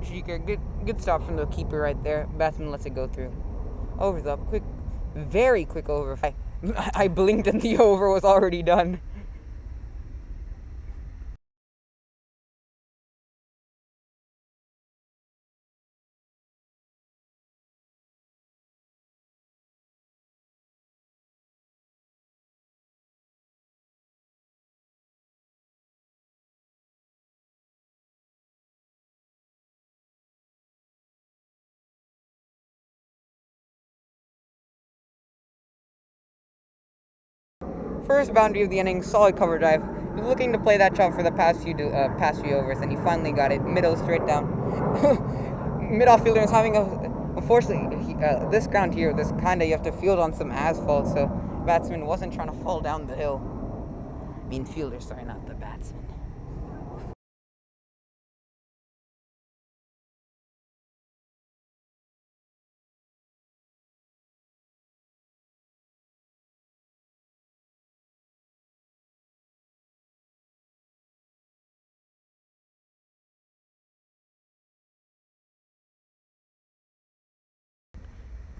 Shrieker, good stop from the keeper right there. Batsman lets it go through. Over's up. Quick, very quick over. I blinked and the over was already done. First boundary of the inning, solid cover drive. He was looking to play that shot for the past few overs, and he finally got it. Middle straight down. Mid-off fielder is having unfortunately, this ground here, you have to field on some asphalt, so batsman wasn't trying to fall down the hill. I mean fielder, sorry, not the batsman.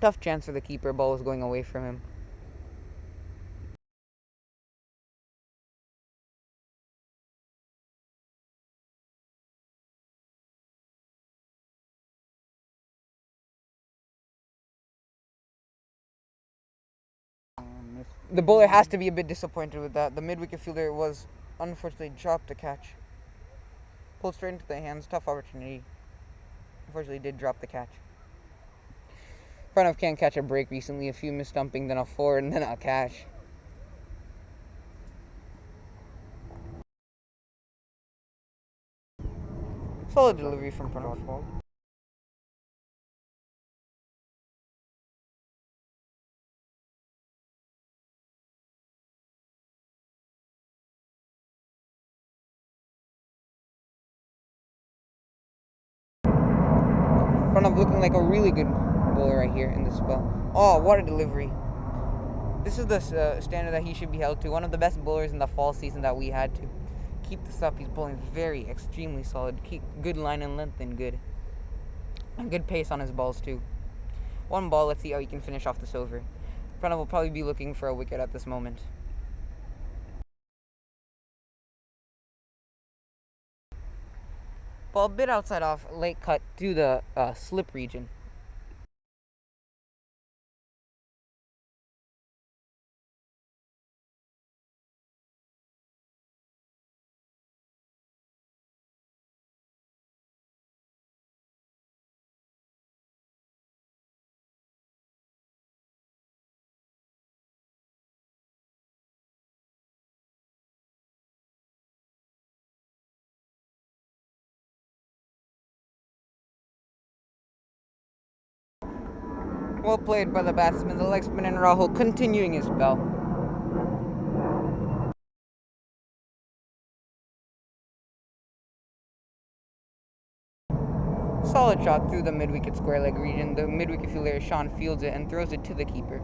Tough chance for the keeper. Ball was going away from him. The bowler has to be a bit disappointed with that. The mid-wicket fielder was unfortunately dropped the catch. Pulled straight into the hands. Tough opportunity. Unfortunately did drop the catch. Pranav can't catch a break recently. A few mis-stumping, then a 4, and then a catch. Solid delivery from Pranav. Pranav looking like a really good bowler right here in this spell. Oh, what a delivery. This is the standard that he should be held to. One of the best bowlers in the fall season that we had to. Keep this up. He's bowling very, extremely solid. Keep good line and length and good pace on his balls too. One ball. Let's see how he can finish off this over. Pranav will probably be looking for a wicket at this moment. Ball a bit outside off, late cut to the slip region. Well played by the batsman. The leg spin and Rahul continuing his spell. Solid shot through the mid-wicket square leg region. The mid-wicket fielder Sean fields it and throws it to the keeper.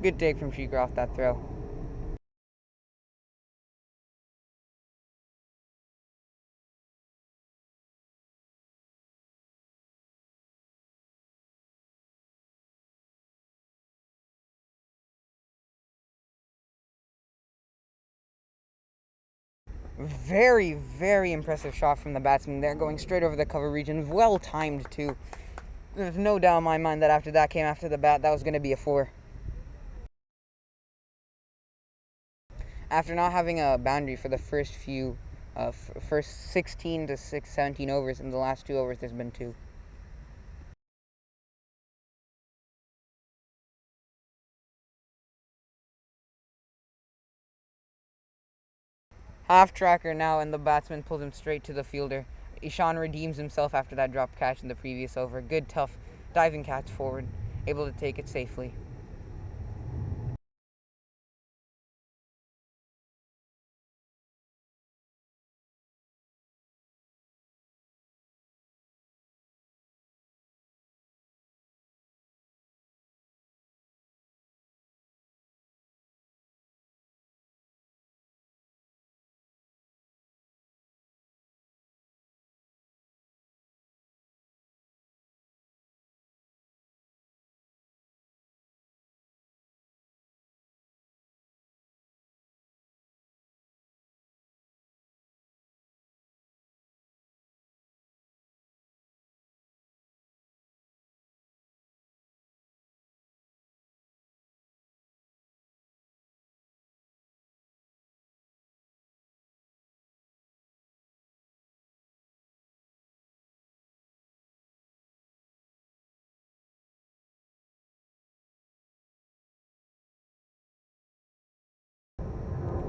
Good take from Sheeker off that throw. Very, very impressive shot from the batsman there, going straight over the cover region. Well timed too. There's no doubt in my mind that after that came after the bat, that was going to be a 4. After not having a boundary for the first 16 to 17 overs, in the last 2 overs there's been 2. Half tracker now, and the batsman pulls him straight to the fielder. Ishan redeems himself after that dropped catch in the previous over. Good, tough diving catch forward, able to take it safely.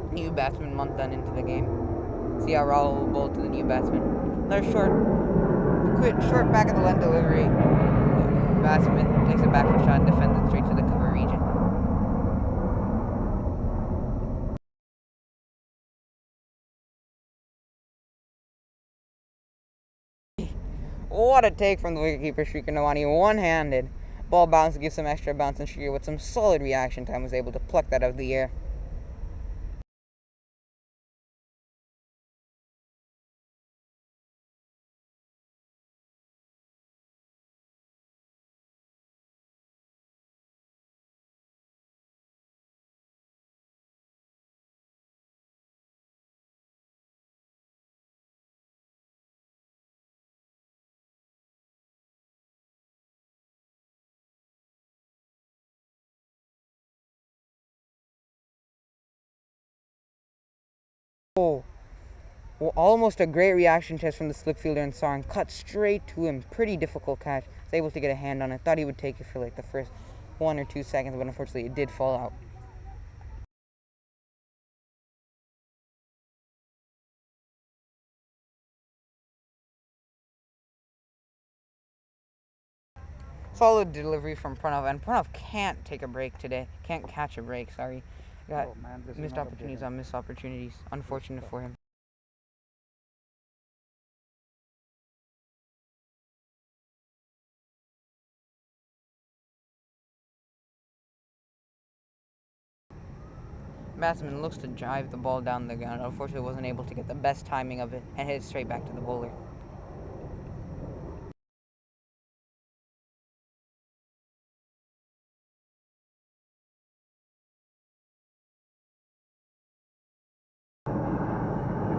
New batsman Montan into the game. See how Rahul will bowl to the new batsman. Another short back of the length delivery. Batsman takes a backward shot and defends it straight to the cover region. What a take from the wicketkeeper Shrikar Nawani, one-handed. Ball bounced, gives some extra bounce, and Shrikar with some solid reaction time was able to pluck that out of the air. Oh, well, almost a great reaction test from the slip fielder and Sarn. Cut straight to him. Pretty difficult catch. Was able to get a hand on it. Thought he would take it for like the first 1 or 2 seconds, but unfortunately it did fall out. Solid delivery from Pranav, and Pranav can't take a break today. Can't catch a break, sorry. Got missed opportunities on missed opportunities. Unfortunate for him. Batsman looks to drive the ball down the ground. Unfortunately, wasn't able to get the best timing of it and hit it straight back to the bowler.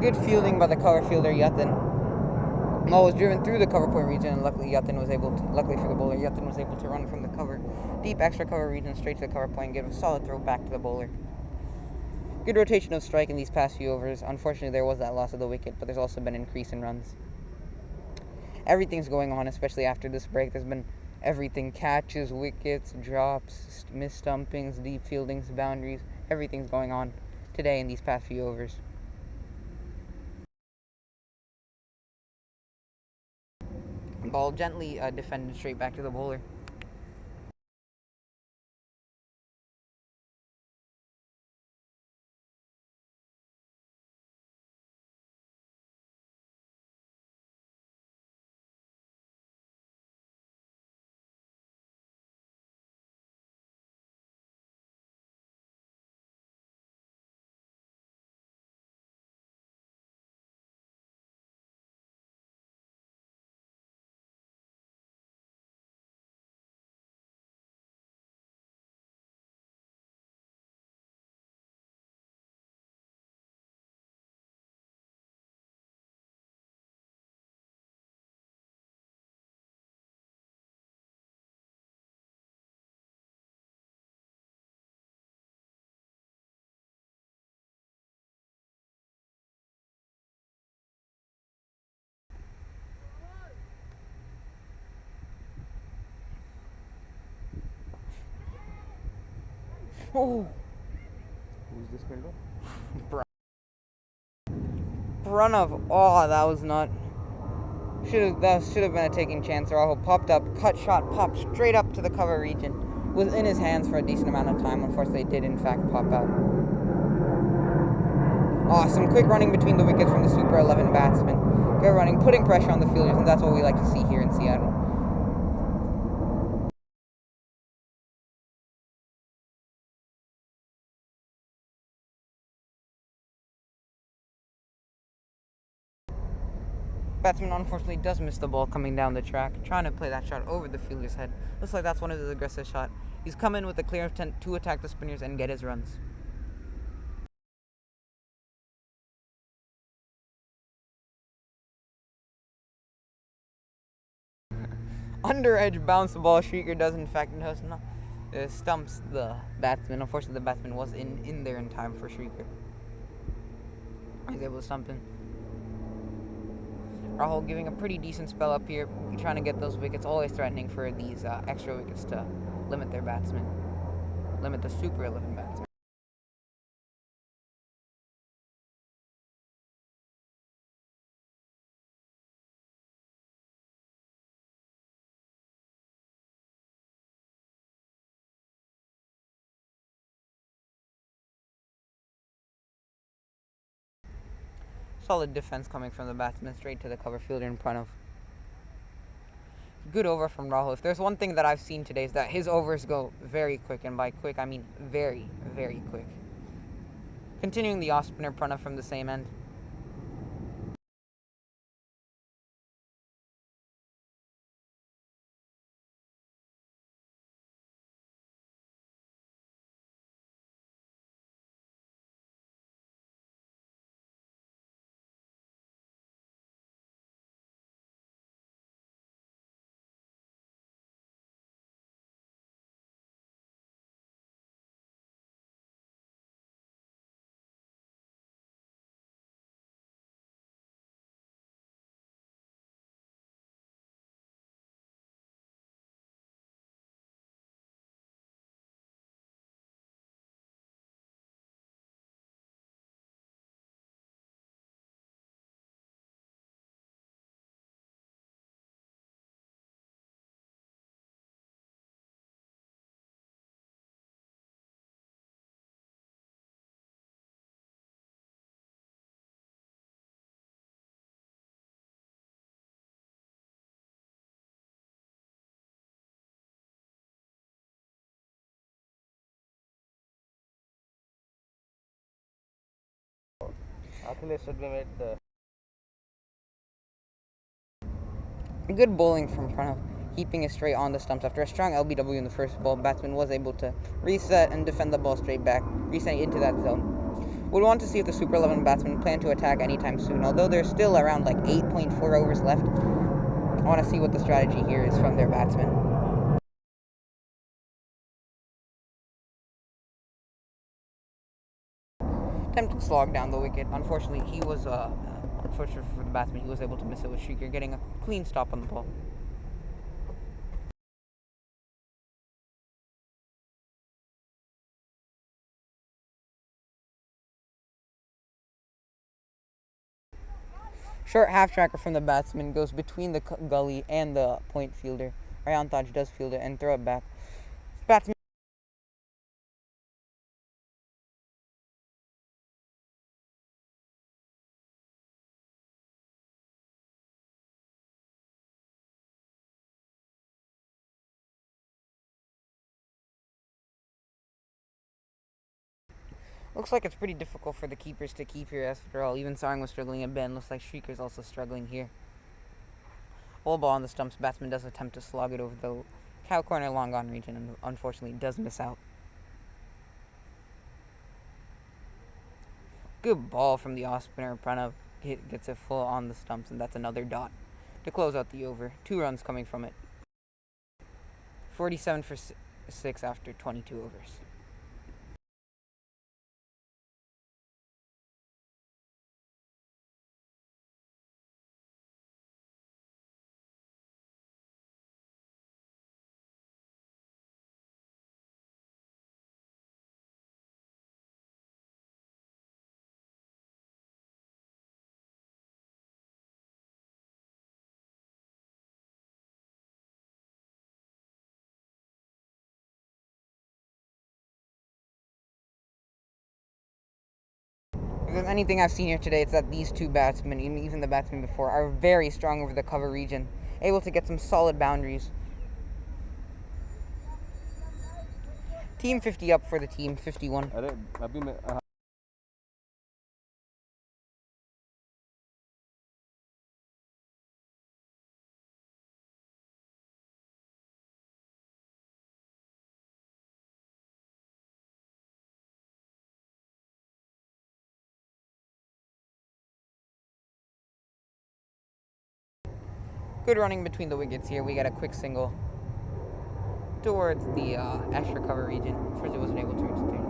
Good fielding by the cover fielder Yatin. Ball was driven through the cover point region, and luckily for the bowler, Yatin was able to run from the cover, deep extra cover region straight to the cover point and give a solid throw back to the bowler. Good rotation of strike in these past few overs. Unfortunately, there was that loss of the wicket, but there's also been an increase in runs. Everything's going on, especially after this break. There's been everything: catches, wickets, drops, missed stumpings, deep fieldings, boundaries. Everything's going on today in these past few overs. Ball gently defended straight back to the bowler. Oh, Who's this fielder? Pranav. Oh, that was not. That should have been a taking chance. Rahul popped up, cut shot, popped straight up to the cover region. Was in his hands for a decent amount of time. Unfortunately, it did in fact pop out. Oh, some quick running between the wickets from the Super 11 batsman. Good running, putting pressure on the fielders, and that's what we like to see here in Seattle. Batsman unfortunately does miss the ball coming down the track, trying to play that shot over the fielder's head. Looks like that's one of his aggressive shots. He's come in with a clear intent to attack the spinners and get his runs. Under edge bounce the ball. Shrieker does not stumps the batsman. Unfortunately, the batsman was in there in time for Shrieker. He's able to stump him. Rahul giving a pretty decent spell up here, trying to get those wickets, always threatening for these extra wickets to limit their batsmen, limit the Super 11 batsmen. Solid defense coming from the batsman straight to the cover fielder in front of. Good over from Rahul. If there's one thing that I've seen today is that his overs go very quick, and by quick I mean very, very quick. Continuing the off spinner Pranav from the same end. Achilles should be made Good bowling from Pranav, keeping it straight on the stumps. After a strong LBW in the first ball, batsman was able to reset and defend the ball straight back, resetting into that zone. We'll want to see if the Super 11 batsmen plan to attack anytime soon. Although there's still around like 8.4 overs left, I want to see what the strategy here is from their batsmen. Attempted slog down the wicket. Unfortunately, he was unfortunate for the batsman. He was able to miss it with Shrieker, getting a clean stop on the ball. Short half tracker from the batsman goes between the gully and the point fielder. Ryan Taj does field it and throw it back. Batsman looks like it's pretty difficult for the keepers to keep here after all. Even Sarang was struggling and Ben looks like Shrieker's also struggling here. Full ball on the stumps. Batsman does attempt to slog it over the cow corner long on region and unfortunately does miss out. Good ball from the off spinner. Pranav gets it full on the stumps, and that's another dot to close out the over. 2 runs coming from it. 47 for 6 after 22 overs. If there's anything I've seen here today, it's that these two batsmen, even the batsmen before, are very strong over the cover region, able to get some solid boundaries. Team 50 up for the team 51. Good running between the wickets here. We got a quick single towards the extra cover region. First, it wasn't able to reach the third.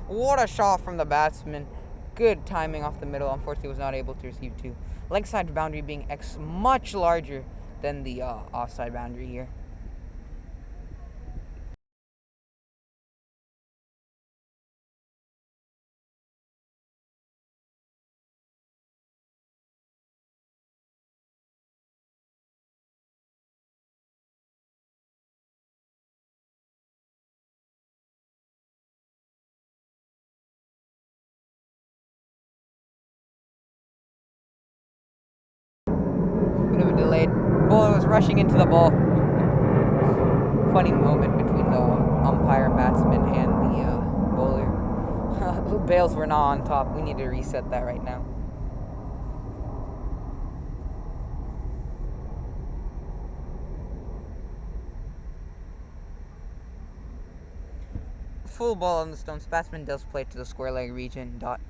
What a shot from the batsman. Good timing off the middle. Unfortunately, was not able to receive 2. Leg side boundary being much larger than the offside boundary here. Bit of a delayed. Bowler was rushing into the ball. Funny moment between the umpire, batsman, and the bowler. Bales were not on top. We need to reset that right now. Full ball on the stumps. Batsman does play to the square leg region. Dot.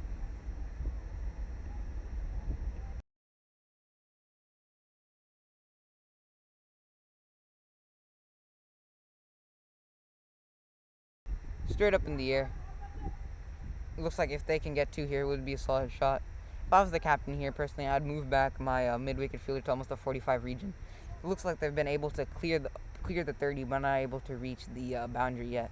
Straight up in the air. It looks like if they can get 2 here, it would be a solid shot. If I was the captain here, personally, I'd move back my mid-wicket fielder to almost the 45 region. It looks like they've been able to clear the 30, but not able to reach the boundary yet.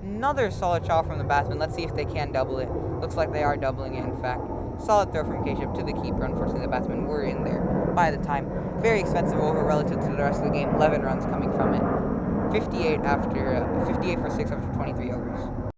Another solid shot from the batsman. Let's see if they can double it. Looks like they are doubling it, in fact. Solid throw from Keshav to the keeper. Unfortunately, the batsmen were in there by the time. Very expensive over relative to the rest of the game. 11 runs coming from it. 58 for 6 after 23 overs.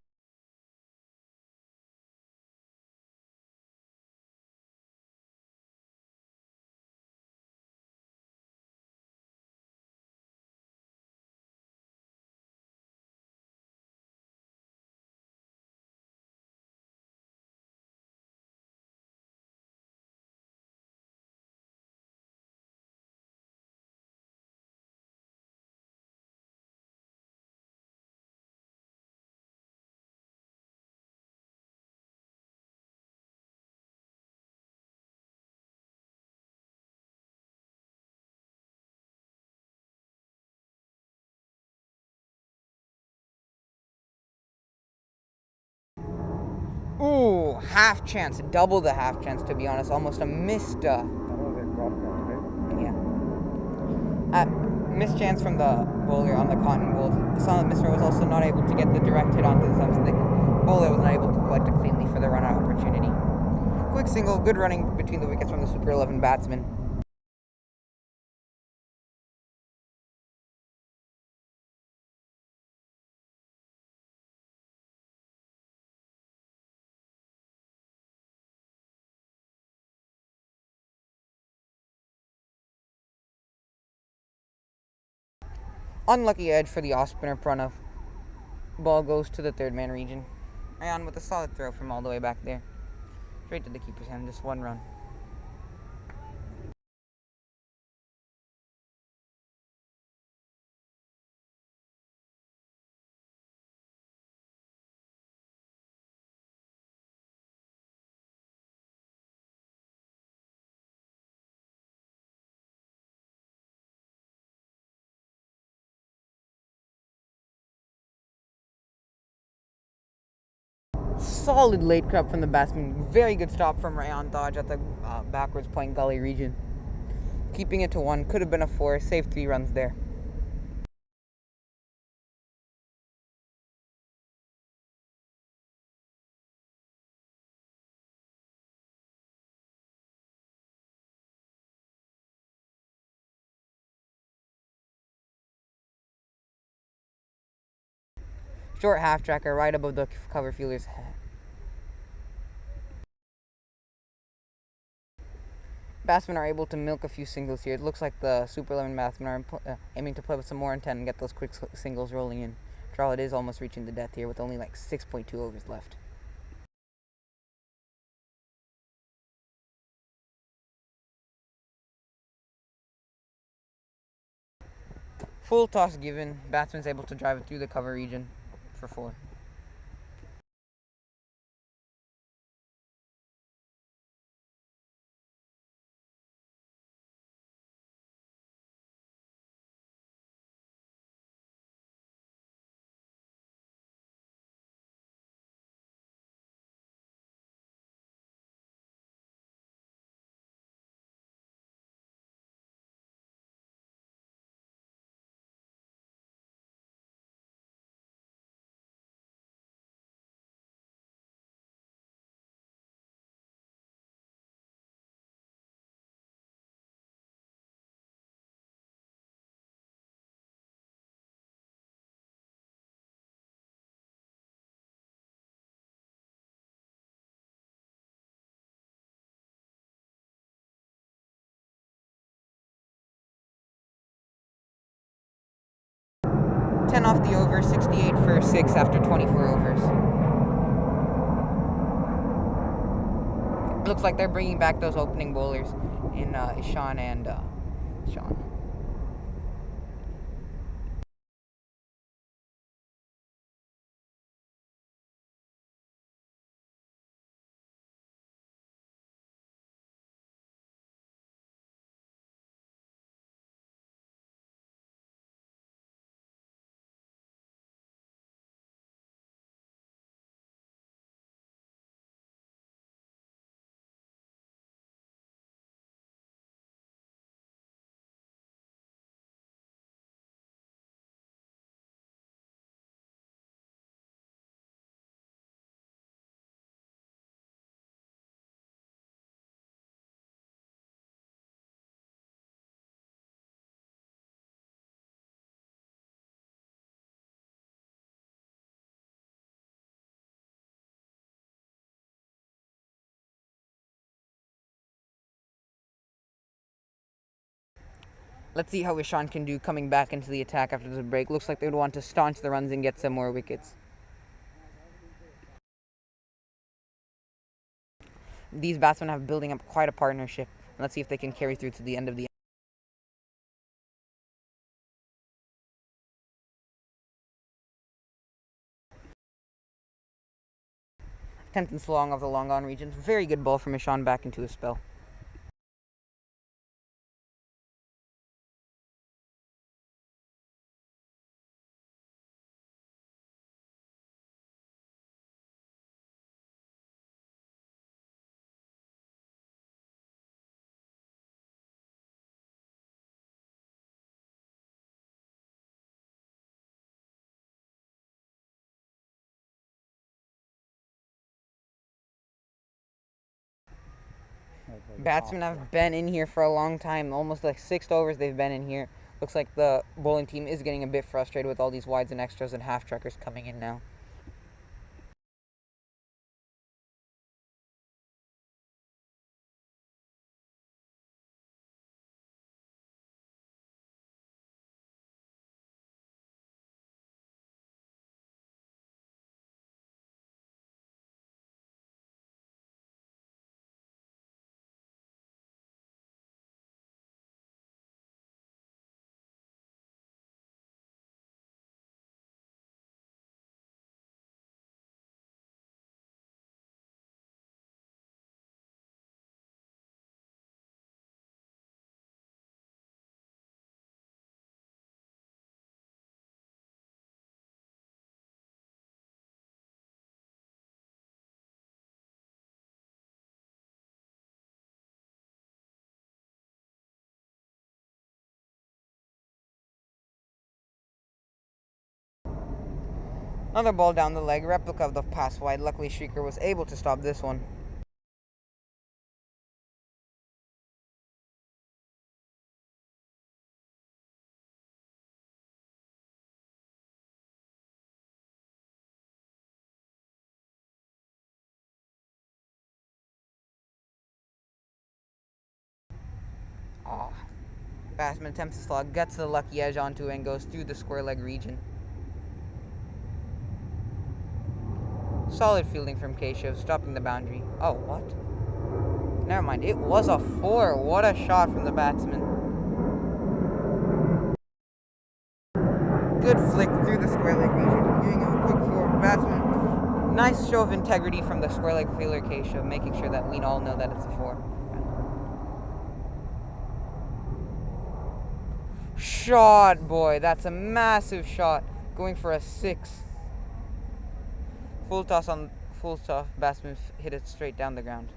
Ooh, half chance. Double the half chance, to be honest. Almost a missed... That was a drop catch, right? Yeah. Missed chance from the bowler on the cotton bolt. The silent misthrow was also not able to get the direct hit onto the stumps. The bowler was not able to collect it cleanly for the run-out opportunity. Quick single, good running between the wickets from the Super 11 batsman. Unlucky edge for the off-spinner Pranav. Ball goes to the third man region. Ayan with a solid throw from all the way back there. Straight to the keeper's hand, just 1 run. Solid late cut from the batsman. Very good stop from Rayan Dodge at the backwards point gully region. Keeping it to 1. Could have been a 4. Saved 3 runs there. Short half tracker right above the cover fielder's head. Batsmen are able to milk a few singles here. It looks like the Super 11 batsmen are aiming to play with some more intent and get those quick singles rolling in. After all, it is almost reaching the death here with only like 6.2 overs left. Full toss given. Batsman's able to drive it through the cover region for 4. Ten off the over, 68 for 6 after 24 overs. Looks like they're bringing back those opening bowlers in Ishan and Sean. Let's see how Ishan can do coming back into the attack after the break. Looks like they would want to staunch the runs and get some more wickets. These batsmen have building up quite a partnership. Let's see if they can carry through to the end of the 10th and long of the long on region. Very good ball from Ishan back into a spell. Batsmen have been in here for a long time, almost like 6 overs they've been in here. Looks like the bowling team is getting a bit frustrated with all these wides and extras and half trackers coming in now. Another ball down the leg, replica of the pass wide. Luckily, SYCL was able to stop this one. Batsman attempts to slog, gets the lucky edge onto it, and goes through the square leg region. Solid fielding from Keshav, stopping the boundary. Oh, what? Never mind, it was a 4. What a shot from the batsman. Good flick through the square leg region, giving him a quick 4. Batsman, nice show of integrity from the square leg fielder Keshav, making sure that we all know that it's a 4. Shot, boy, that's a massive shot. Going for a 6. Full toss, batsman hit it straight down the ground.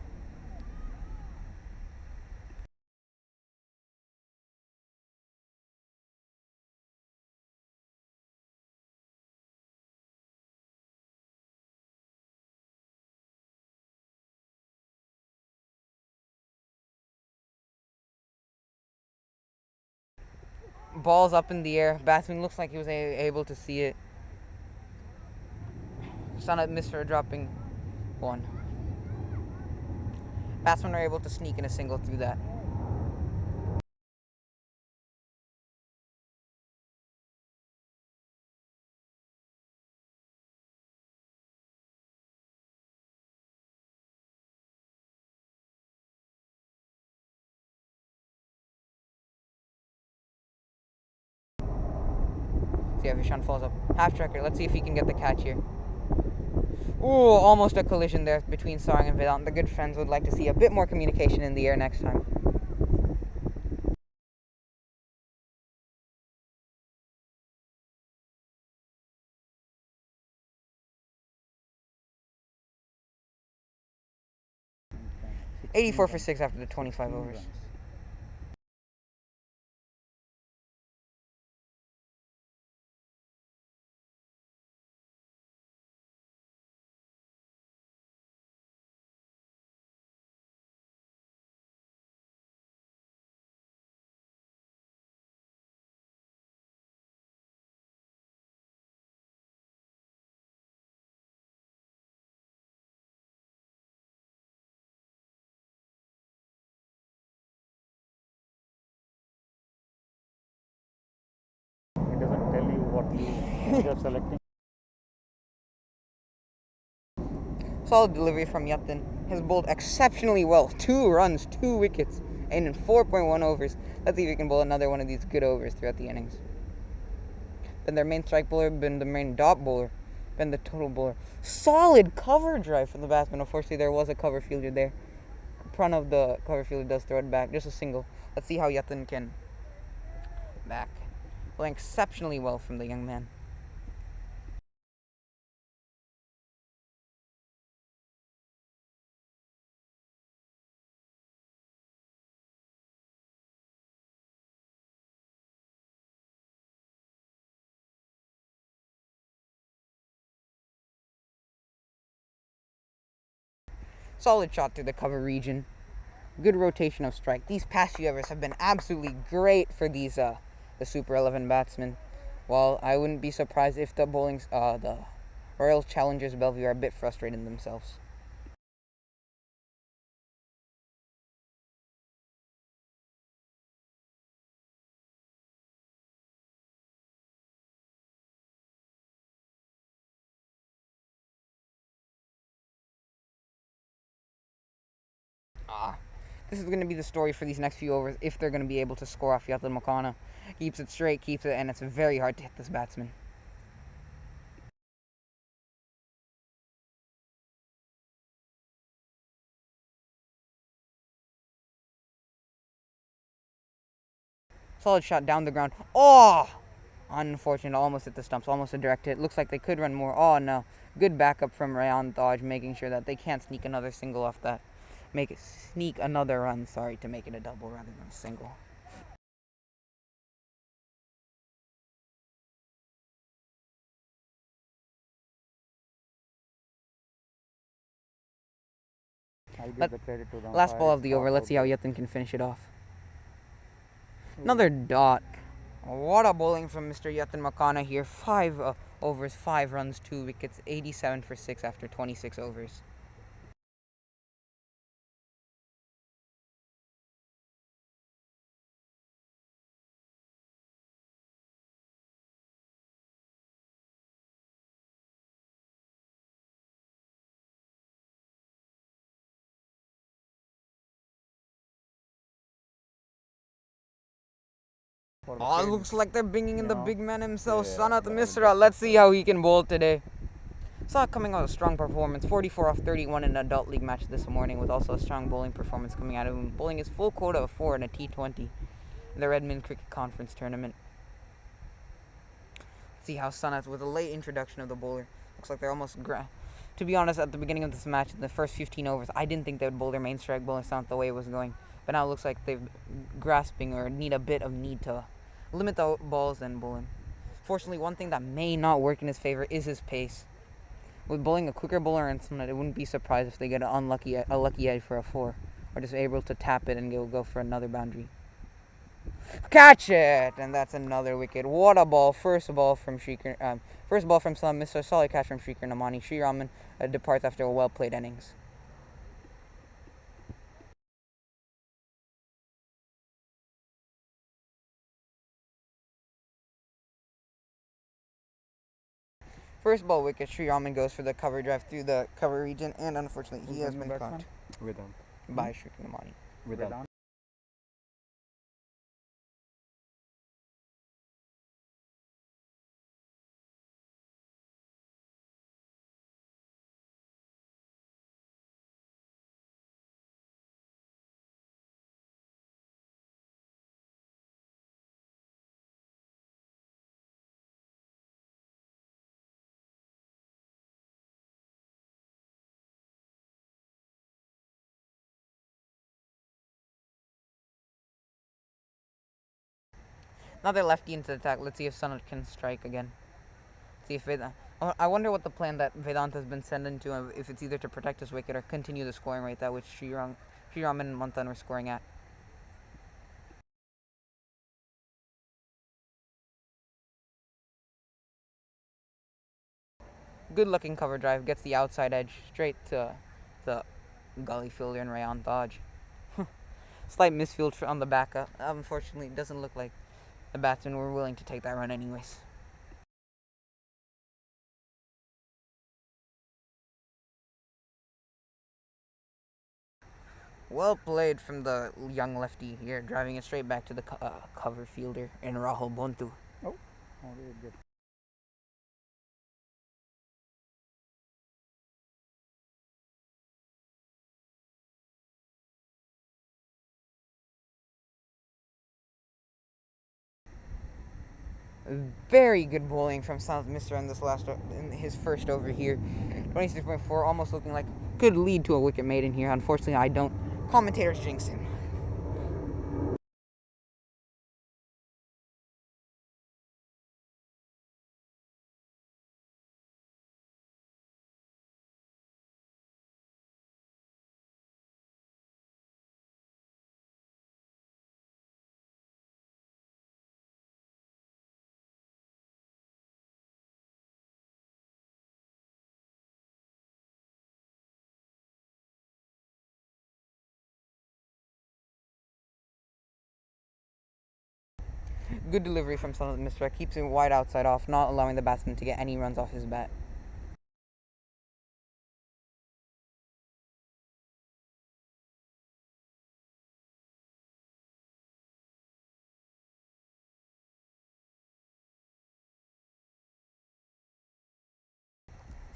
Ball's up in the air. Batsman looks like he was able to see it. Sanat missed for a dropping 1. Batsmen are able to sneak in a single through that. See if Ishan falls up. Half tracker. Let's see if he can get the catch here. Ooh, almost a collision there between Sarang and Vedant. The good friends would like to see a bit more communication in the air next time. .84 for 6 after the 25 overs. you're selecting. Solid delivery from Yatin. Has bowled exceptionally well. 2 runs, 2 wickets, and in 4.1 overs. Let's see if he can bowl another one of these good overs throughout the innings. Been their main strike bowler, been the main dot bowler, been the total bowler. Solid cover drive from the batsman. Unfortunately, there was a cover fielder there. Front of the cover fielder does throw it back. Just a single. Let's see how Yatin can back. Playing exceptionally well from the young man. Solid shot through the cover region. Good rotation of strike. These past few overs have been absolutely great for these the Super 11 batsmen. While I wouldn't be surprised if the the Royal Challengers Bellevue are a bit frustrated themselves. This is going to be the story for these next few overs if they're going to be able to score off Yatin Makana. Keeps it straight, keeps it, and it's very hard to hit this batsman. Solid shot down the ground. Oh! Unfortunate, almost hit the stumps, almost a direct hit. Looks like they could run more. Oh no. Good backup from Rayan Dodge, making sure that they can't sneak another single off that. Sneak another run, to make it a double rather than a single. I'll give the credit to the Last ball umpire. of the over. Let's see how Yatin can finish it off. Another dot. What a bowling from Mr. Yatin Makana here. 5 overs, 5 runs, 2 wickets, 87 for 6 after 26 overs. Oh, looks like they're bringing in the big man himself, Sanat Misra. Let's see how he can bowl today. Saw coming out a strong performance, 44 off 31 in an adult league match this morning, with also a strong bowling performance coming out of him, bowling his full quota of 4 in a T20 in the Redmond Cricket Conference Tournament. Let's see how Sanat, with a late introduction of the bowler, looks like they're almost to be honest, at the beginning of this match, in the first 15 overs, I didn't think they would bowl their main strike bowling Sanat the way it was going. But now it looks like they're grasping or need to limit the balls and bowling. Fortunately, one thing that may not work in his favor is his pace. With bowling a quicker bowler and Sanat, it wouldn't be surprised if they get a lucky edge for a 4, or just able to tap it and go for another boundary. Catch it, and that's another wicket. What a ball! First ball from Mr. Solid catch from Shrikar Namani. Sri Raman departs after a well-played innings. First ball wicket, Sri Raman goes for the cover drive through the cover region, and unfortunately he has been caught by Shrikar Namani. Vedant. Another lefty into the attack. Let's see if Sanat can strike again. See if I wonder what the plan that Vedant has been sent into, if it's either to protect his wicket or continue the scoring rate at which Sri Raman and Manthan were scoring at. Good looking cover drive, gets the outside edge straight to the gully fielder and Rayan Dodge. Slight misfield on the backup. Unfortunately, it doesn't look like the batsmen were willing to take that run anyways. Well played from the young lefty here, driving it straight back to the cover fielder in Rahul Bontu. How did it get? Very good bowling from South Mister in this in his first over here. 26.4, almost looking like good lead to a wicket maiden here. Unfortunately, I don't. Commentators jinx him. Good delivery from South Mister. Keeps him wide outside off, not allowing the batsman to get any runs off his bat.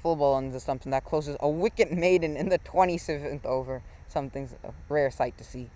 Full ball on the stumps, and that closes a wicket maiden in the 27th over. Something's a rare sight to see.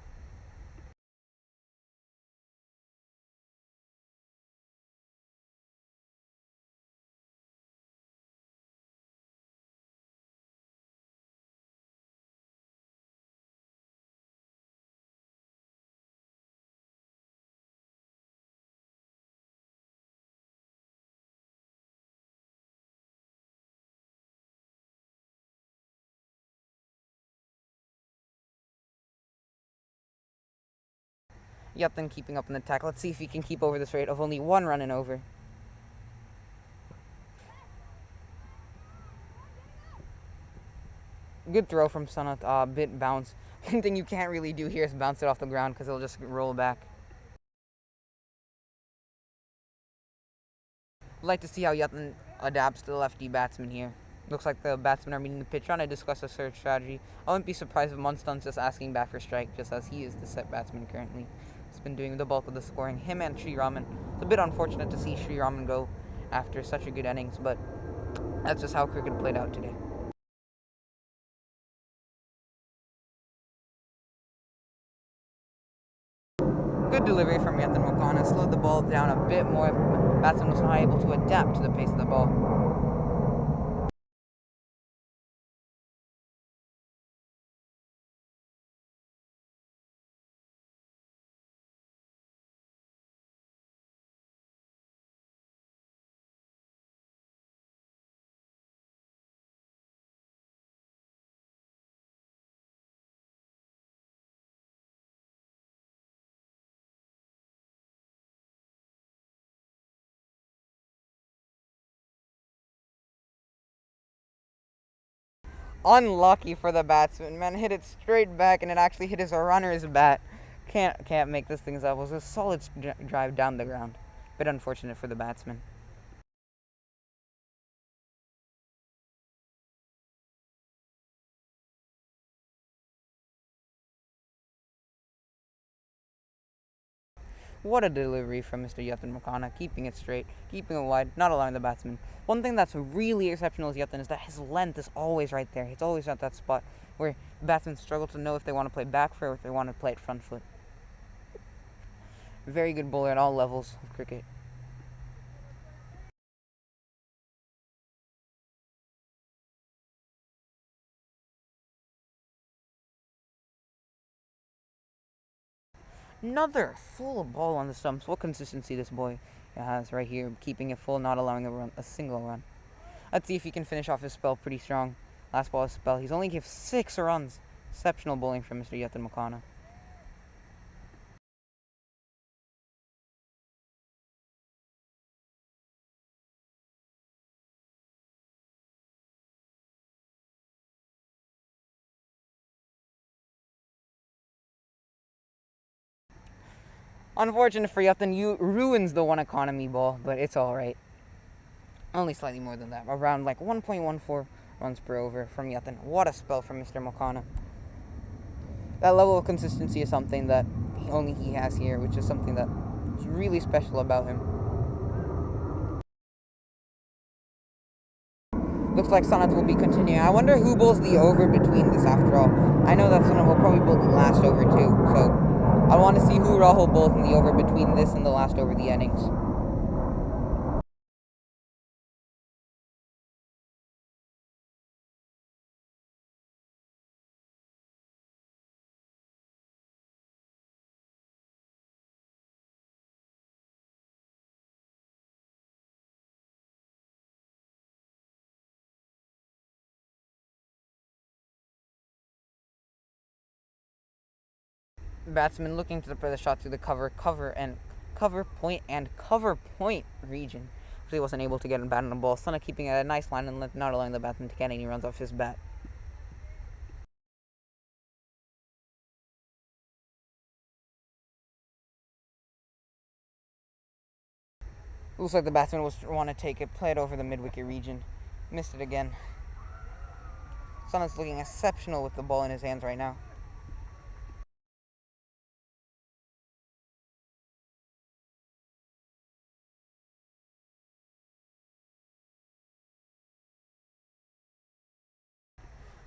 Yathan keeping up in the attack. Let's see if he can keep over this rate of only 1 run and over. Good throw from Sanat. Bit bounce. One thing you can't really do here is bounce it off the ground because it'll just roll back. I'd like to see how Yathan adapts to the lefty batsman here. Looks like the batsmen are meeting the pitch, trying to discuss a search strategy. I wouldn't be surprised if Munston's just asking back for strike, just as he is the set batsman currently. He's been doing the bulk of the scoring, him and Sri Raman. It's a bit unfortunate to see Sri Raman go after such a good innings, but that's just how cricket played out today. Good delivery from Yathan Mokana, slowed the ball down a bit more. Batsman was not able to adapt to the pace of the ball. Unlucky for the batsman, man. Hit it straight back, and it actually hit his runner's bat. Can't make this things up. It was a solid drive down the ground. Bit unfortunate for the batsman. What a delivery from Mr. Yathan Mokana, keeping it straight, keeping it wide, not allowing the batsman. One thing that's really exceptional with Yathan is that his length is always right there. It's always at that spot where batsmen struggle to know if they want to play back foot or if they want to play it front foot. Very good bowler at all levels of cricket. Another full ball on the stumps. What consistency this boy has right here, keeping it full, not allowing a single run. Let's see if he can finish off his spell pretty strong. Last ball of spell. He's only given 6 runs. Exceptional bowling from Mr. Yathan Mokana. Unfortunate for Yathan, you ruins the 1 economy ball, but it's alright. Only slightly more than that. Around like 1.14 runs per over from Yathan. What a spell from Mr. Mokana. that level of consistency is something that only he has here, which is something that is really special about him. Looks like Sanat will be continuing. I wonder who bowls the over between this after all. I know that Sanat will probably bowl the last over too, so I want to see who Rahul bowls in the over between this and the last over the innings. Batsman looking to play the shot through the cover point region. But he wasn't able to get him bat on the ball. Sana keeping it at a nice line and not allowing the batsman to get any runs off his bat. Looks like the batsman was want to take it, play it over the mid-wicket region. Missed it again. Sana's looking exceptional with the ball in his hands right now.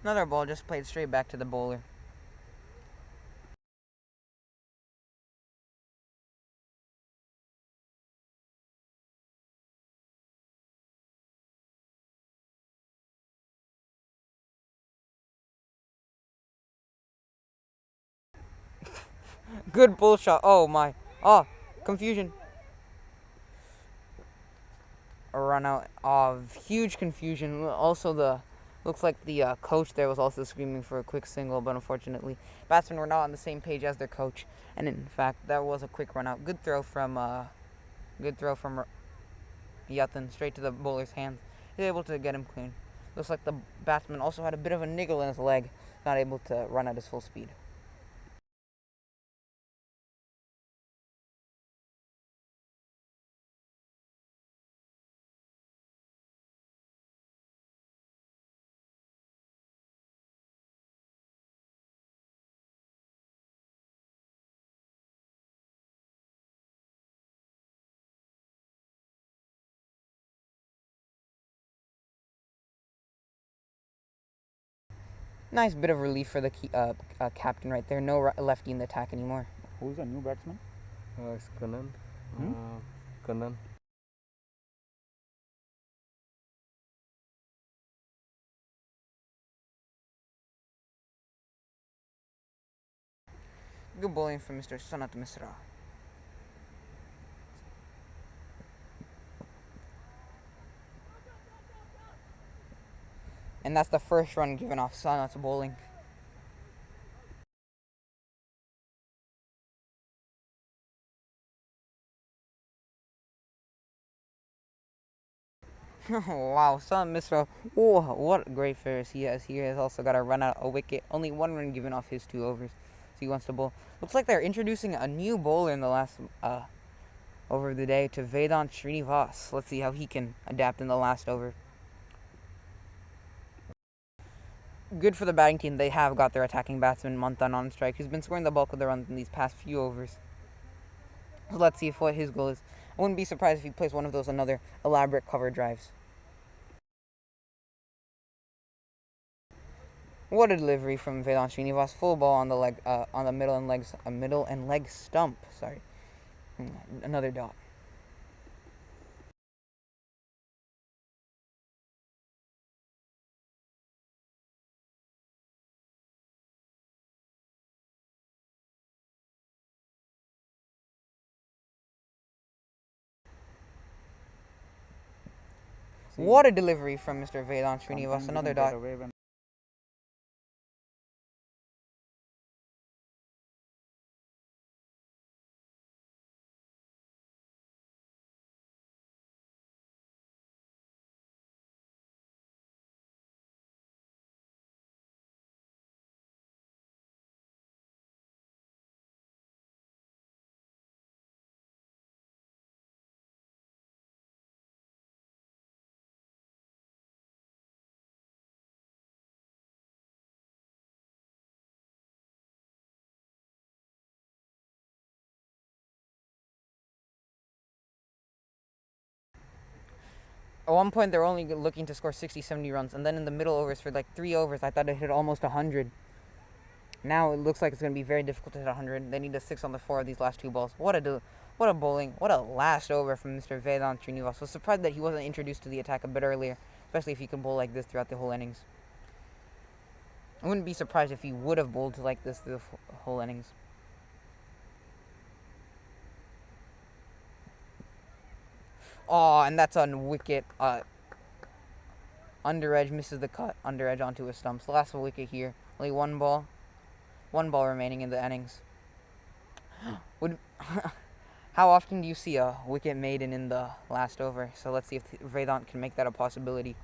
Another ball just played straight back to the bowler. Good bull shot. Oh my. Oh, confusion. A run out of huge confusion. Also, looks like the coach there was also screaming for a quick single, but unfortunately, batsmen were not on the same page as their coach. And in fact, that was a quick run out. Good throw from Yathan straight to the bowler's hands. He's able to get him clean. Looks like the batsman also had a bit of a niggle in his leg, not able to run at his full speed. Nice bit of relief for the captain right there. No lefty in the attack anymore. Who's the new batsman? It's Kanan. Kanan. Good bowling from Mr. Sanat Misra. And that's the first run given off Sanat's bowling. Wow, Sanat Misra. Oh, what great fares he has. He has also got a run out a wicket. Only one run given off his 2 overs. So he wants to bowl. Looks like they're introducing a new bowler in the last over of the day to Vedant Srinivas. Let's see how he can adapt in the last over. Good for the batting team. They have got their attacking batsman Manthan on strike, who's been scoring the bulk of the runs in these past few overs. So let's see what his goal is. I wouldn't be surprised if he plays one of those another elaborate cover drives. What a delivery from Vedant Srinivas. Full ball on the leg, on the middle and leg stump. Sorry, another dot. What a delivery from Mr. Vedant Srinivas. Another dot. At one point, they were only looking to score 60, 70 runs. And then in the middle overs, for like 3 overs, I thought it hit almost 100. Now it looks like it's going to be very difficult to hit 100. They need a 6 on the 4 of these last 2 balls. What a bowling. What a last over from Mr. Vedant Srinivas. I was surprised that he wasn't introduced to the attack a bit earlier, especially if he could bowl like this throughout the whole innings. I wouldn't be surprised if he would have bowled like this through the whole innings. Oh, and that's on wicket. Under edge misses the cut. Under edge onto his stumps. Last wicket here. Only 1 ball. 1 ball remaining in the innings. How often do you see a wicket maiden in the last over? So let's see if Vedant can make that a possibility.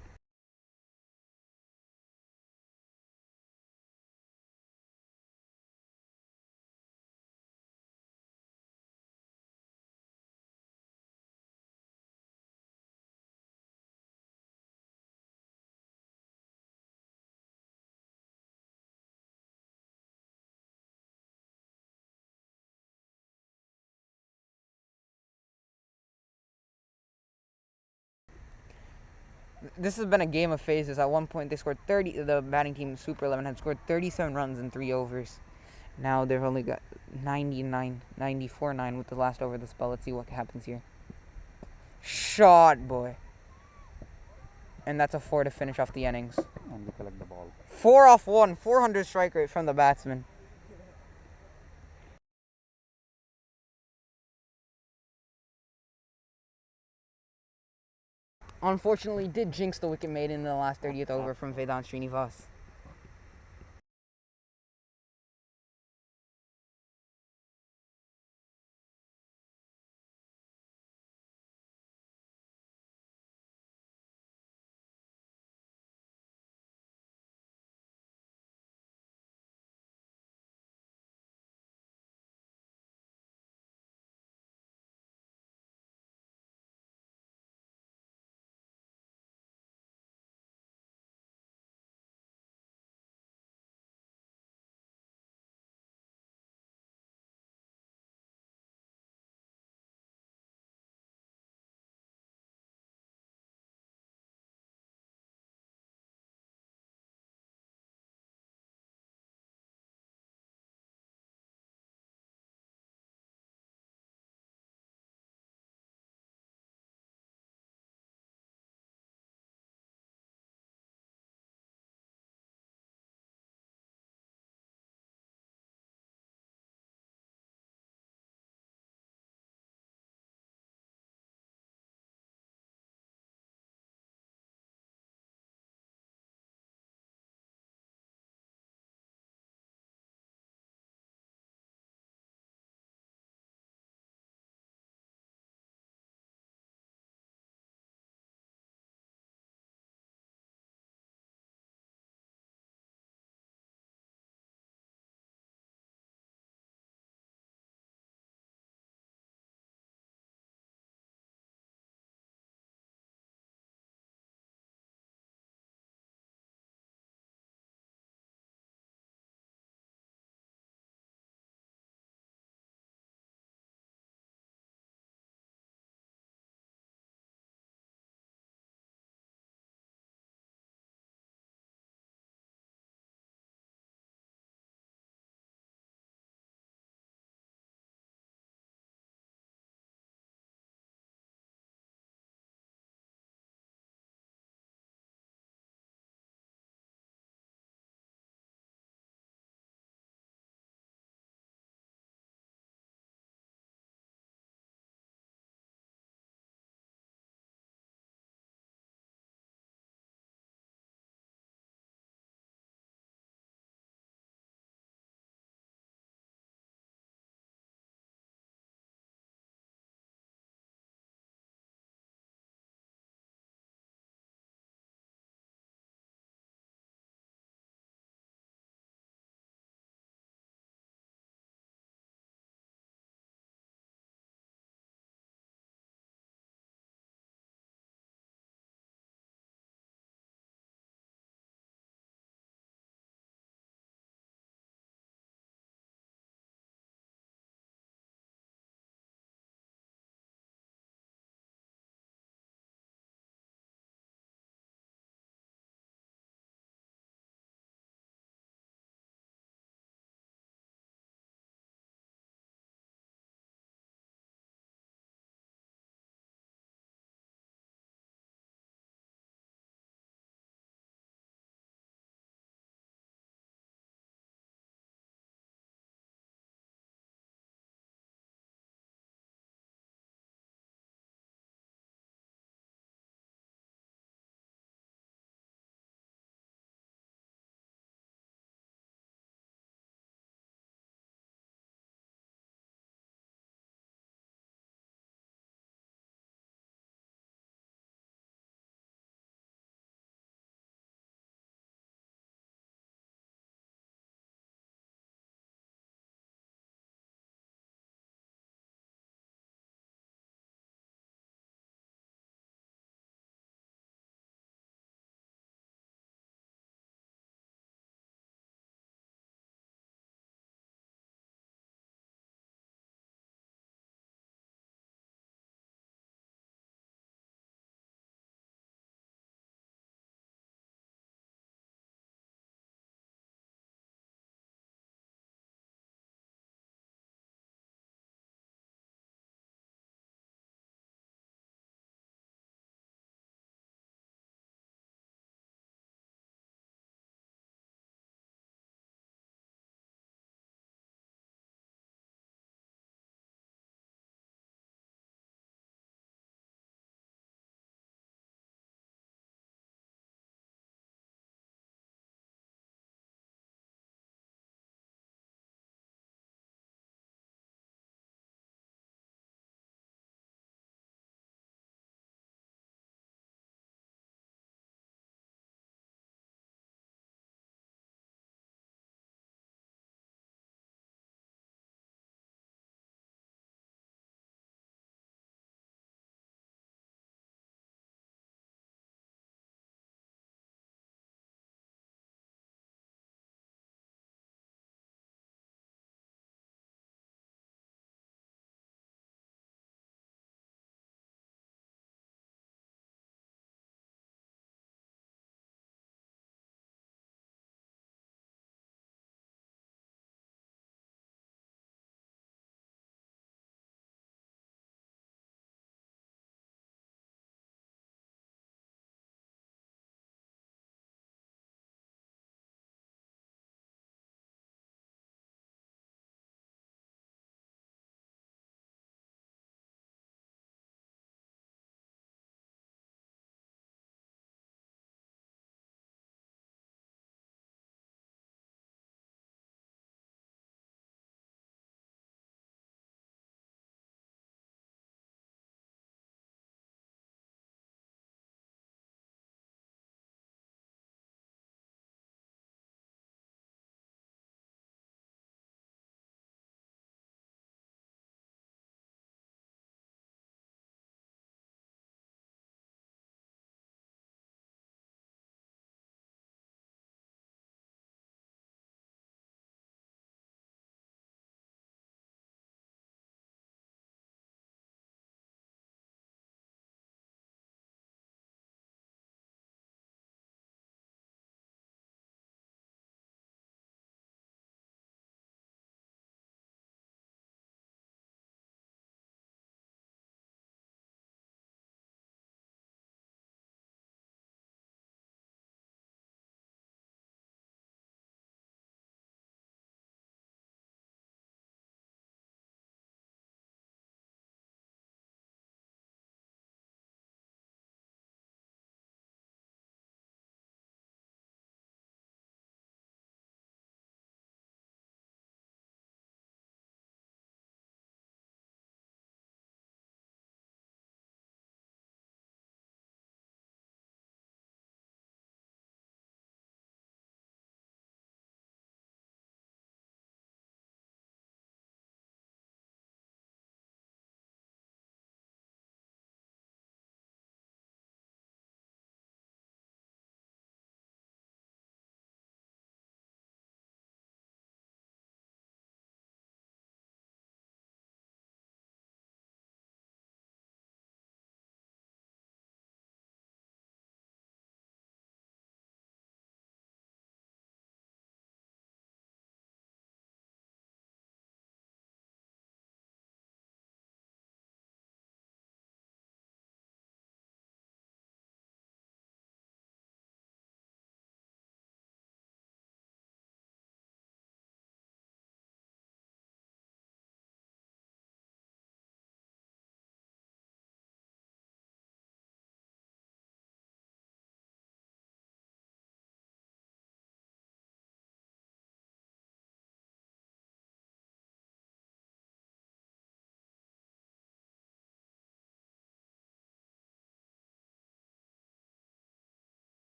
This has been a game of phases. At one point, they scored 30. The batting team, Super 11, had scored 37 runs in 3 overs. Now they've only got 94-9 with the last over of the spell. Let's see what happens here. Shot, boy. And that's a 4 to finish off the innings. And we collect the ball. 4 off 1, 400 strike rate from the batsman. Unfortunately, did jinx the wicket made in the last 30th over from Vedant Srinivas.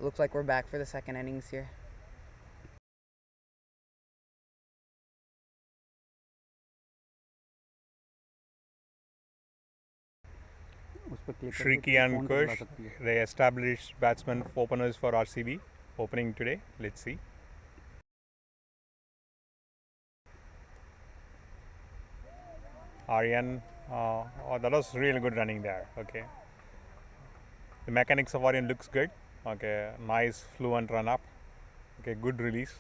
looks like we're back for the second innings here. Shriki and Kush, they established batsmen openers for RCB opening today. Let's see. Aryan, that was really good running there. Okay. The mechanics of Aryan looks good. Okay, nice fluent run up. Okay, good release.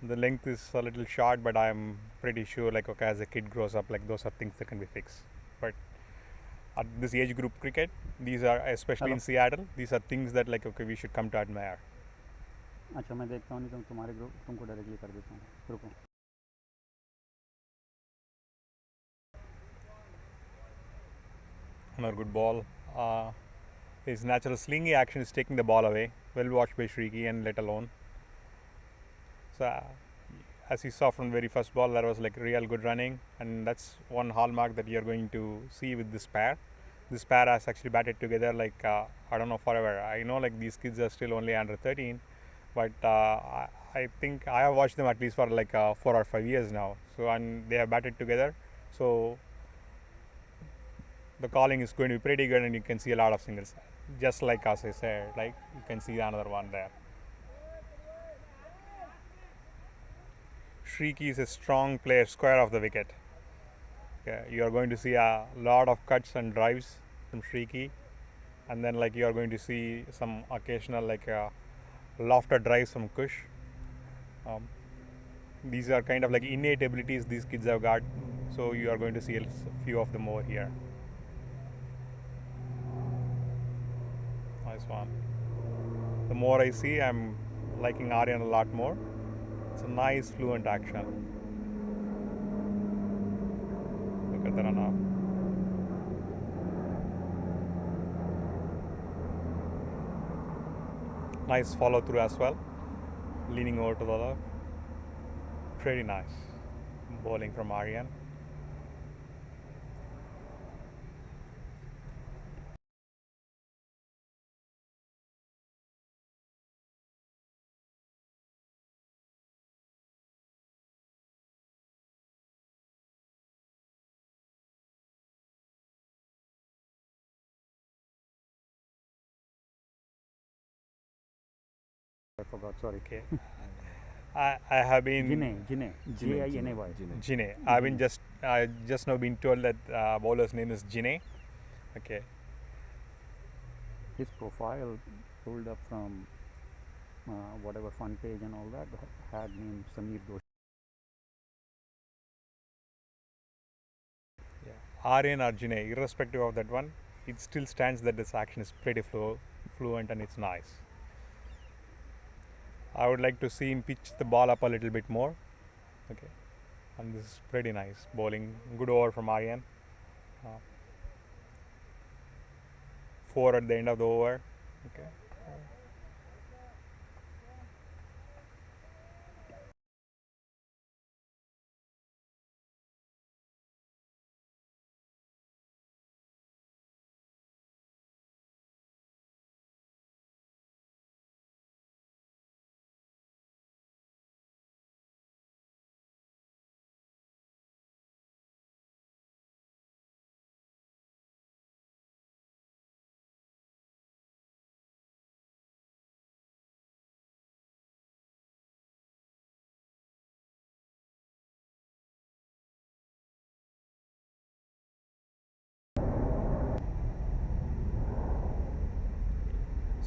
The length is a little short, but I'm pretty sure like okay, as a kid grows up, like those are things that can be fixed. But at this age group cricket, these are especially in Seattle, these are things that like okay we should come to admire. अच्छा मैं देखता हूँ नहीं तो तुम्हारे group तुमको directly कर देता हूँ रुको. Another good ball. His natural slingy action is taking the ball away. Well watched by Shriki and let alone. So as you saw from the very first ball, that was like real good running, and that's one hallmark that you're going to see with this pair. This pair has actually batted together like I don't know forever. I know like these kids are still only under 13, but I think I have watched them at least for like 4 or 5 years now. So and they have batted together. So the calling is going to be pretty good, and you can see a lot of singles. Just like as I said, like you can see another one there. Shriki is a strong player, square of the wicket. Okay, you are going to see a lot of cuts and drives from Shriki, and then like you are going to see some occasional like lofter drives from Kush. These are kind of like innate abilities these kids have got, so you are going to see a few of them over here. Nice one. The more I see, I'm liking Aryan a lot more. It's a nice fluent action. Look at the run up. Nice follow through as well. Leaning over to the left. Pretty nice. Bowling from Aryan. I forgot, sorry. Okay. I have been Jine. Jine. I've been just now been told that bowler's name is Jine. Okay. His profile pulled up from whatever fun page and all that had name Samir Doshi. Yeah. Aryan or Jine, irrespective of that one, it still stands that this action is pretty fluent and it's nice. I would like to see him pitch the ball up a little bit more. Okay. And this is pretty nice. Bowling. Good over from Aryan. 4 at the end of the over. Okay.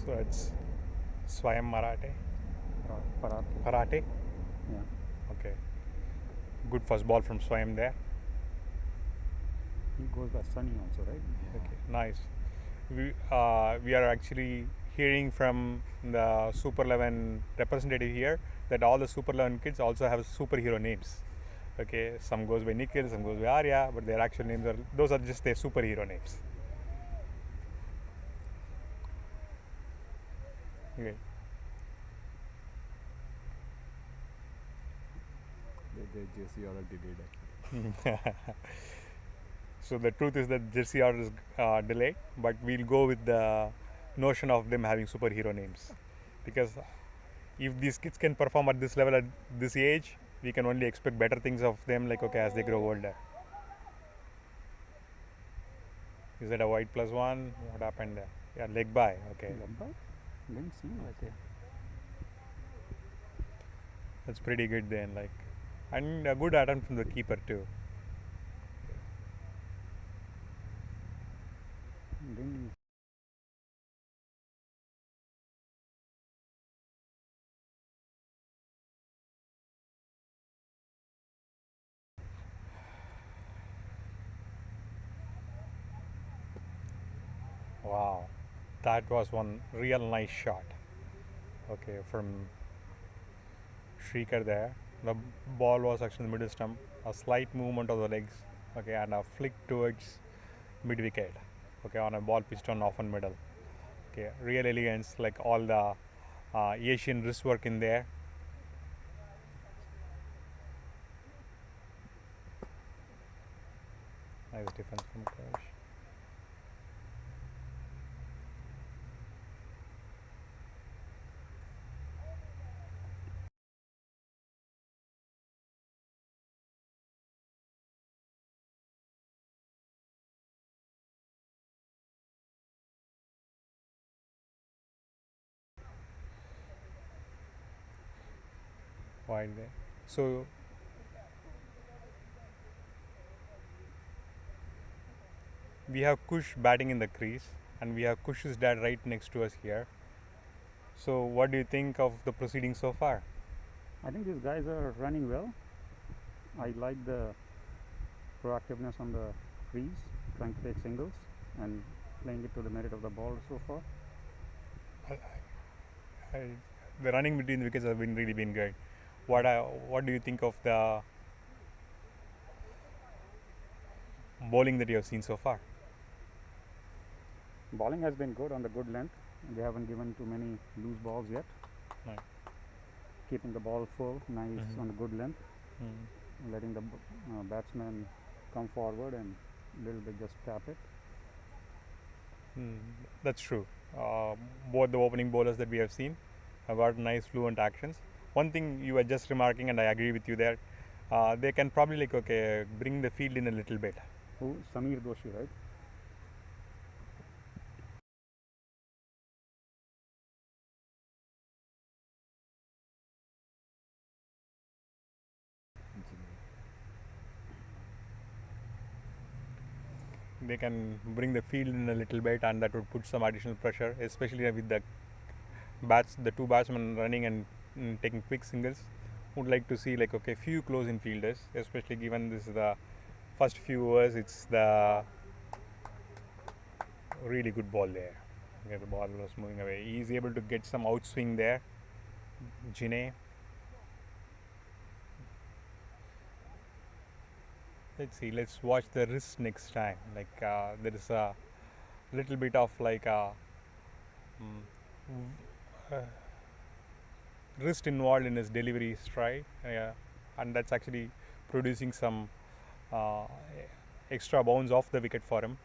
So it's Swayam Parate. Yeah. Okay. Good first ball from Swayam there. He goes by Sunny also, right? Okay, nice. We are actually hearing from the Super 11 representative here that all the Super 11 kids also have superhero names. Okay, some goes by Nikhil, some goes by Arya, but their actual names are just their superhero names. Okay. The jersey order delayed actually. So the truth is that jersey order is delayed, but we'll go with the notion of them having superhero names. because if these kids can perform at this level at this age, we can only expect better things of them, like okay, as they grow older. Is that a white +1? What happened there? Yeah, leg by. Okay, Gabba? Didn't see that. okay, that's pretty good then. Like, and a good attempt from the keeper too. Didn't. Wow, that was one real nice shot. Okay, from Shrikar there. The ball was actually in the middle stump. A slight movement of the legs. Okay, and a flick towards mid wicket. Okay, on a ball pitched on off and middle. Okay, real elegance, like all the Asian wrist work in there. Nice defense from Kosh. Wide there. So we have Kush batting in the crease, and we have Kush's dad right next to us here. So what do you think of the proceedings so far? I think these guys are running well. I like the proactiveness on the crease, trying to take singles and playing it to the merit of the ball so far. The running between the wickets have been really been good. What do you think of the bowling that you have seen so far? Bowling has been good on the good length. They haven't given too many loose balls yet. Right. Keeping the ball full, nice Mhm. on the good length, letting the batsman come forward and a little bit just tap it. That's true. Both the opening bowlers that we have seen have got nice fluent actions. One thing you were just remarking, and I agree with you there, they can probably like okay bring the field in a little bit. Who? Samir Doshi, right? They can bring the field in a little bit, and that would put some additional pressure, especially with the two batsmen running and taking quick singles. Would like to see like okay few close in fielders, especially given this is the first few overs. It's the really good ball there. Okay, the ball was moving away. He's able to get some outswing there. Jine. Let's see. Let's watch the wrist next time. Like there is a little bit of like a wrist involved in his delivery stride, and that's actually producing some uh, extra bounce off the wicket for him.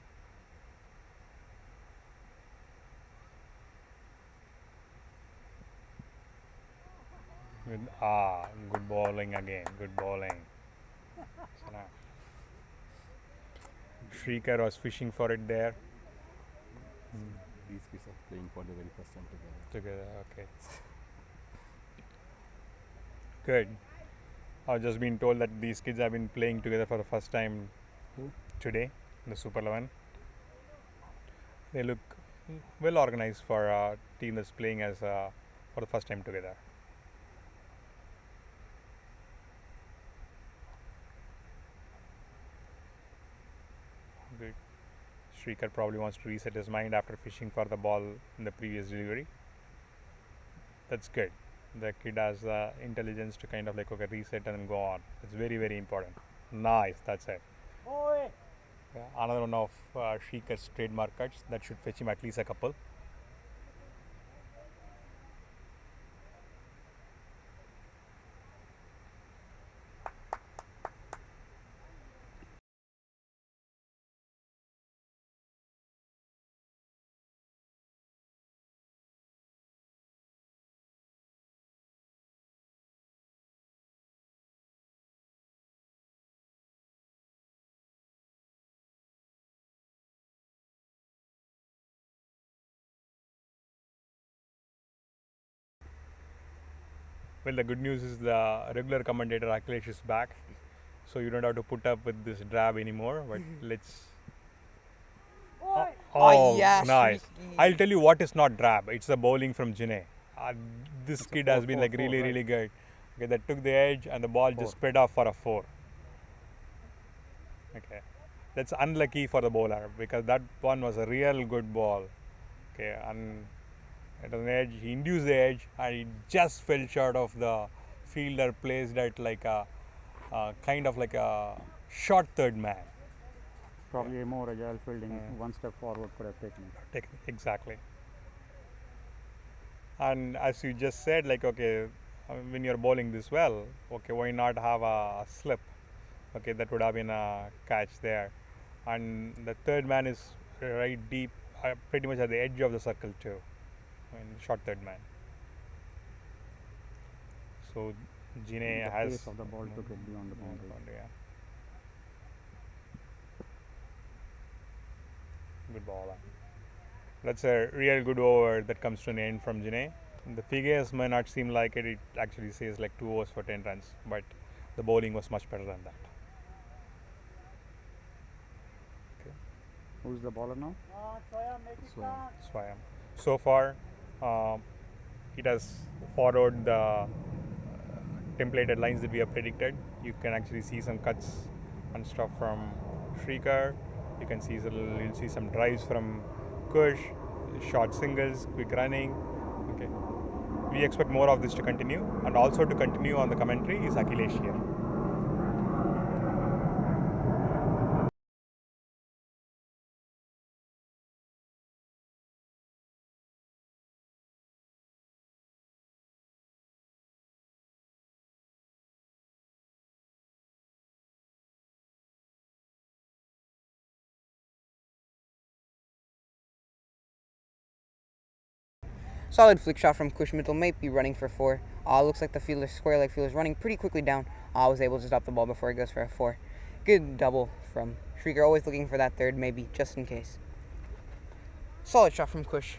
Good bowling again. Good bowling. Shrikar was fishing for it there. These kids are playing for the very first time together. Okay. Good. I've just been told that these kids have been playing together for the first time today in the Super 11. They look well organized for a team that's playing as for the first time together. Good. Shrikar probably wants to reset his mind after fishing for the ball in the previous delivery. That's good. The kid has the intelligence to kind of like okay reset and then go on. It's very very important. Nice. That's it. Another one of Shrikar's trademark cuts that should fetch him at least a couple. well, the good news is the regular commentator Akhilesh is back, so you don't have to put up with this drab anymore. But let's. Oh, yeah, nice! Shriki. I'll tell you what is not drab. It's the bowling from Jine. This It's a kid has four, been four, like four, really, right? really good. Okay, that took the edge and the ball Four. just sped off for a 4. Okay, that's unlucky for the bowler because that one was a real good ball. Okay, and at an edge, he induced the edge and he just fell short of the fielder placed at like a kind of like a short third man. Probably a more agile fielding, Mm. one step forward could have taken it. Exactly. And as you just said, like, okay, when you're bowling this well, okay, why not have a slip? Okay, that would have been a catch there. And the third man is right deep, pretty much at the edge of the circle too. I mean, short third man. So Jine The has pace of the ball took it beyond the boundary. Yeah. Good ball. That's a real good over that comes to an end from Jine. The figures may not seem like it. It actually says like 2 overs for 10 runs, but the bowling was much better than that. Who's the bowler now? Swayam. So far, it has followed the templated lines that we have predicted. You can actually see some cuts and stuff from Shrikar. You can see you'll see some drives from Kush, short singles, quick running. Okay, we expect more of this to continue, and also to continue on the commentary is Akhilesh here. Solid flick shot from Kush Mittal, might be running for 4. Looks like the fielder, square leg fielder, is running pretty quickly down. Was able to stop the ball before it goes for a 4. Good double from Shrieker, always looking for that third, maybe, just in case. Solid shot from Kush.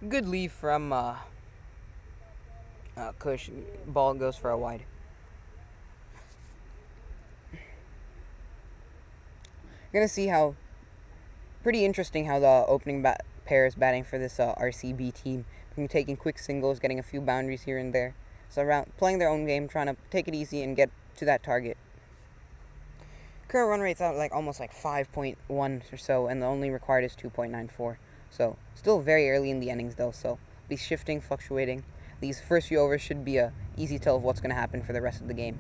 Good leave from Kush. Ball goes for a wide. Gonna see how pretty interesting how the opening pair is batting for this RCB team. Taking quick singles, getting a few boundaries here and there. So around playing their own game, trying to take it easy and get to that target. Current run rate's out like almost like 5.1 or so, and the only required is 2.94. So still very early in the innings though, so be shifting, fluctuating. These first few overs should be a easy tell of what's going to happen for the rest of the game.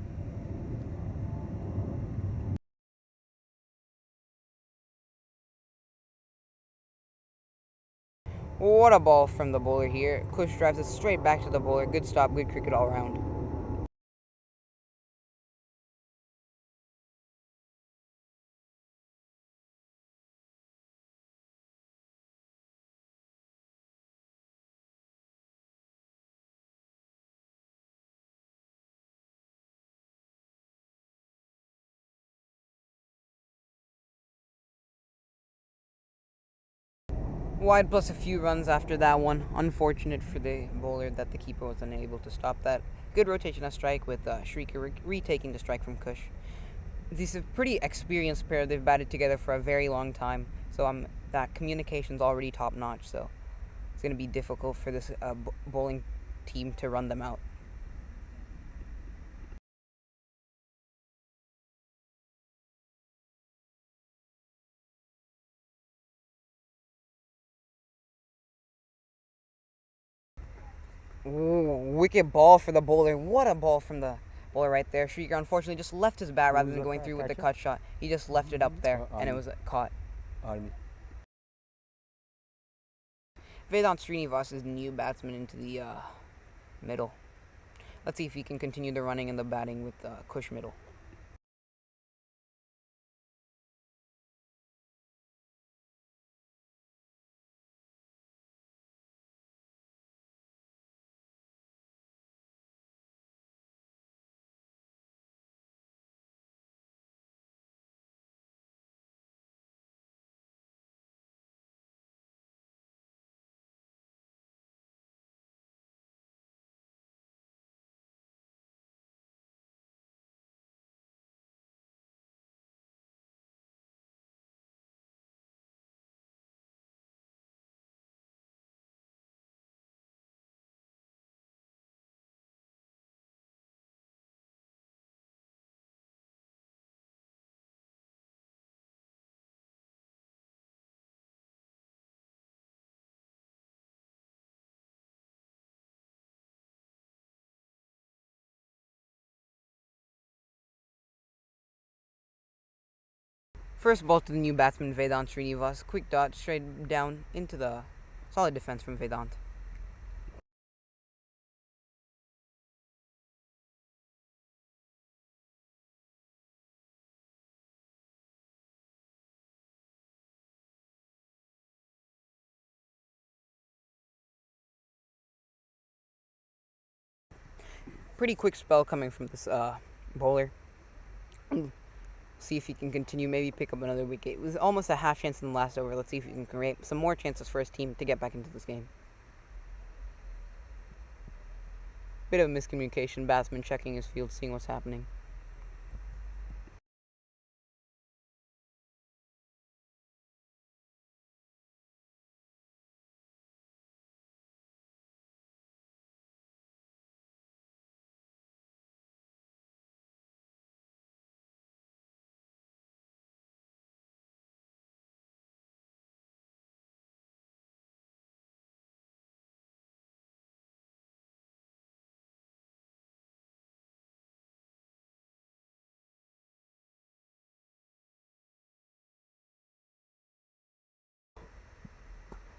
What a ball from the bowler here. Kush drives it straight back to the bowler. Good stop, good cricket all around. Wide plus a few runs after that one. Unfortunate for the bowler that the keeper was unable to stop that. Good rotation of strike with Shrieker retaking the strike from Kush. These are a pretty experienced pair. They've batted together for a very long time. So that communication's already top notch. So it's going to be difficult for this bowling team to run them out. Ooh, wicked ball for the bowler. What a ball from the bowler right there. Shrieker unfortunately just left his bat rather than going through with the cut shot. He just left it up there and it was caught. Army. Vedant Srinivas is the new batsman into the middle. Let's see if he can continue the running and the batting with Kush Middle. First ball to the new batsman Vedant Srinivas. Quick dot straight down into the solid defense from Vedant. Pretty quick spell coming from this bowler. See if he can continue, maybe pick up another wicket. It was almost a half chance in the last over. Let's see if he can create some more chances for his team to get back into this game. Bit of miscommunication, batsman checking his field, seeing what's happening.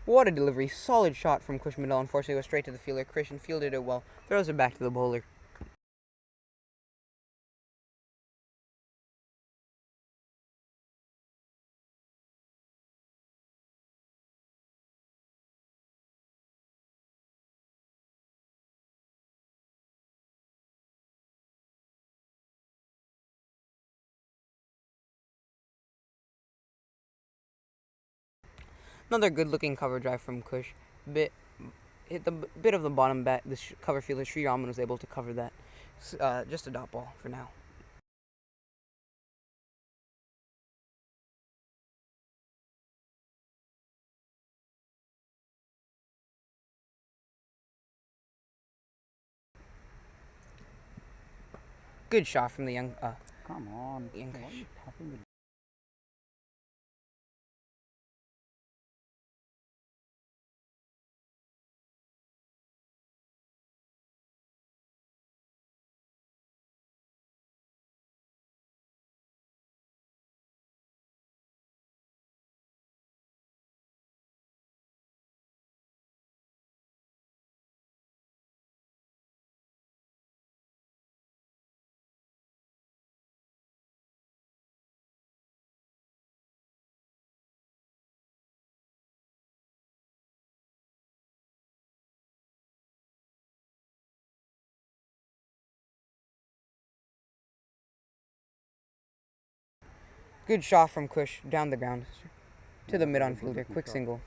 What a delivery. Solid shot from Kush Middle. Unfortunately, it was straight to the fielder. Christian fielded it well. Throws it back to the bowler. Another good-looking cover drive from Kush. Hit the bit of the bottom bat. The cover fielder Sri Raman was able to cover that. Just a dot ball for now. Good shot from the young. Come on. Young What Kush. happened with Good shot from Kush down the ground to the that was mid-on a good fielder. looking Quick shot. single.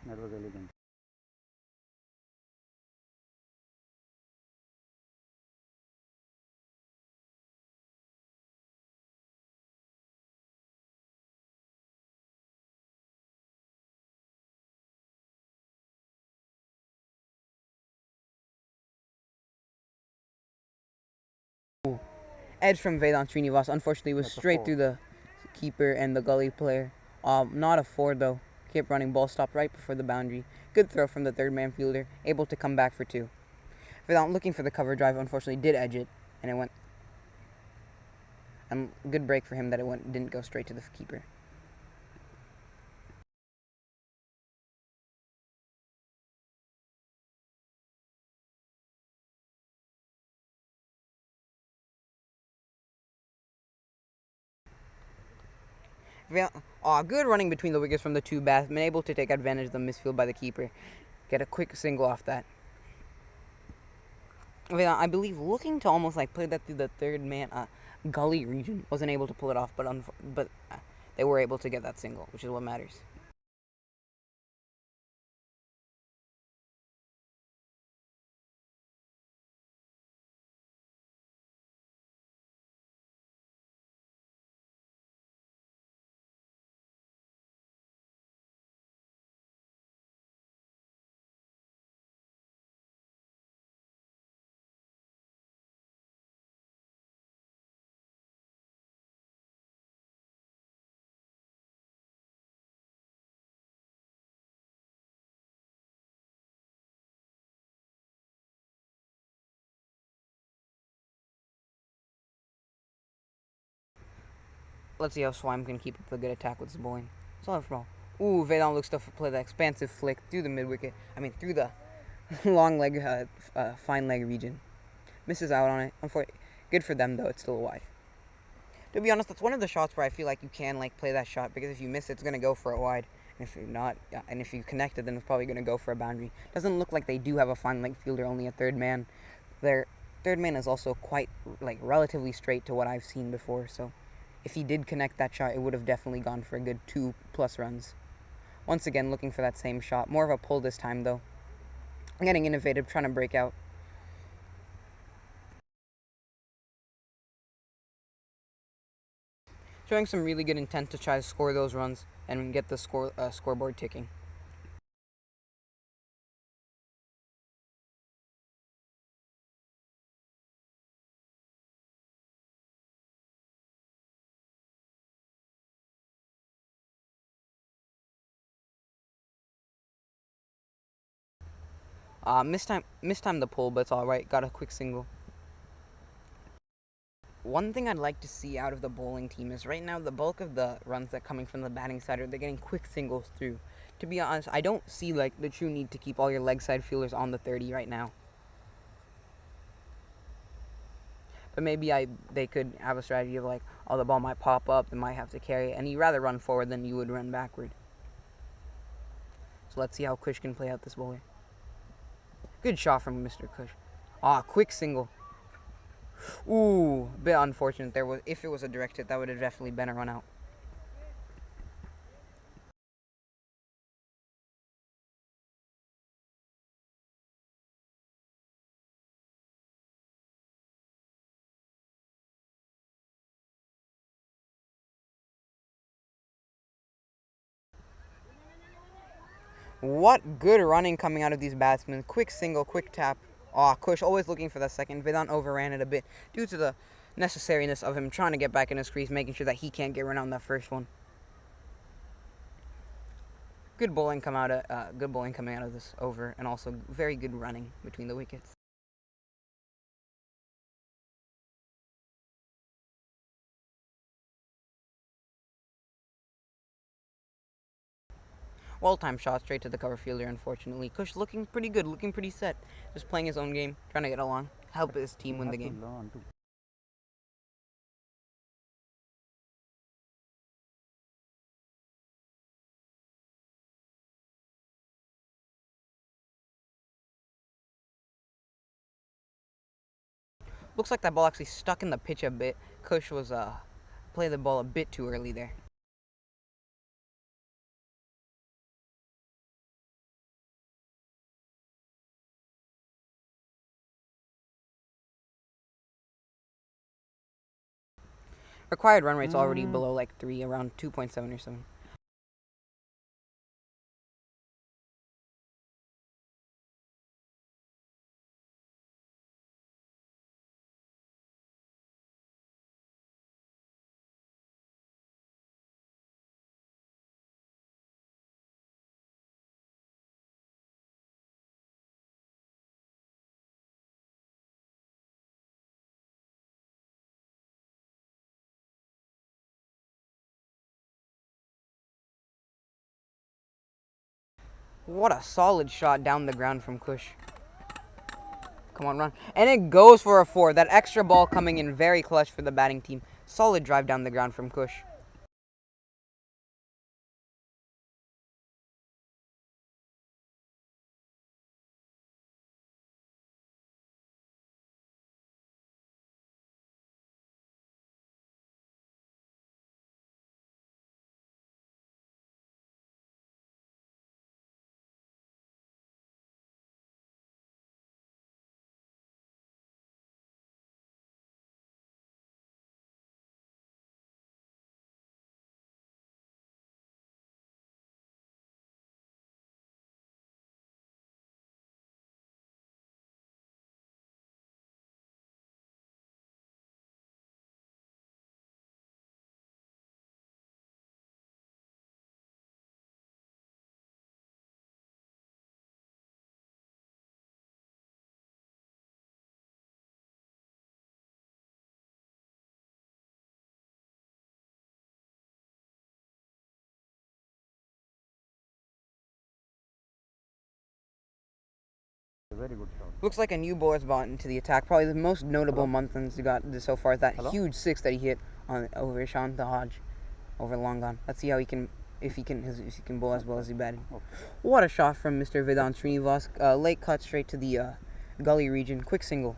That was elegant. Edge from Vedant Srinivas. Unfortunately, was That's a straight four. through the keeper and the gully player. Not a 4 though. Kept running. Ball stopped right before the boundary. Good throw from the third man fielder. Able to come back for 2. Vedant looking for the cover drive. Unfortunately, did edge it, and it went. And good break for him that it didn't go straight to the keeper. Good running between the wickets from the two batsmen, able to take advantage of the misfield by the keeper. Get a quick single off that. I believe looking to almost like play that through the third man gully region. Wasn't able to pull it off, but they were able to get that single, which is what matters. Let's see how Swime can keep up the good attack with his bowling. Solid ball. Ooh, Vedant looks to play the expansive flick through the mid wicket. Through the long leg, fine leg region. Misses out on it. Unfortunately, good for them though. It's still wide. To be honest, that's one of the shots where I feel like you can play that shot, because if you miss it, it's gonna go for a wide. And if you're not, and if you connect it, then it's probably gonna go for a boundary. Doesn't look like they do have a fine leg fielder, only a third man. Their third man is also quite relatively straight to what I've seen before. So if he did connect that shot, it would have definitely gone for a good 2+ runs. Once again, looking for that same shot. More of a pull this time, though. Getting innovative, trying to break out. Showing some really good intent to try to score those runs and get the scoreboard ticking. Missed time the pull, but it's alright. Got a quick single. One thing I'd like to see out of the bowling team is right now the bulk of the runs that are coming from the batting side they're getting quick singles through. To be honest, I don't see the true need to keep all your leg side fielders on the 30 right now. But maybe they could have a strategy of oh, the ball might pop up, they might have to carry it, and you rather run forward than you would run backward. So let's see how Kush can play out this bowler. Good shot from Mr. Kush. Quick single. Ooh, bit unfortunate there. If it was a direct hit, that would have definitely been a run out. What good running coming out of these batsmen. Quick single, quick tap. Kush always looking for that second. Vedant overran it a bit due to the necessariness of him trying to get back in his crease, making sure that he can't get run out on that first one. Good bowling coming out of this over, and also very good running between the wickets. Well-timed shot straight to the cover fielder, unfortunately. Kush looking pretty good, looking pretty set. Just playing his own game, trying to get along, help his team win the game. Looks like that ball actually stuck in the pitch a bit. Kush was played the ball a bit too early there. Required run rate's already below 3, around 2.7 or something. What a solid shot down the ground from Kush. Come on, run. And it goes for a 4. That extra ball coming in very clutch for the batting team. Solid drive down the ground from Kush. A very good shot. Looks like a new bowler's brought into the attack. Probably the most notable month-ins he got so far is that Hello? huge six that he hit on over Ishant Hodge over long on. Let's see how he can if he can bowl as well as he batted. Okay. What a shot from Mr. Vedant Srinivas. Late cut straight to the gully region. Quick single.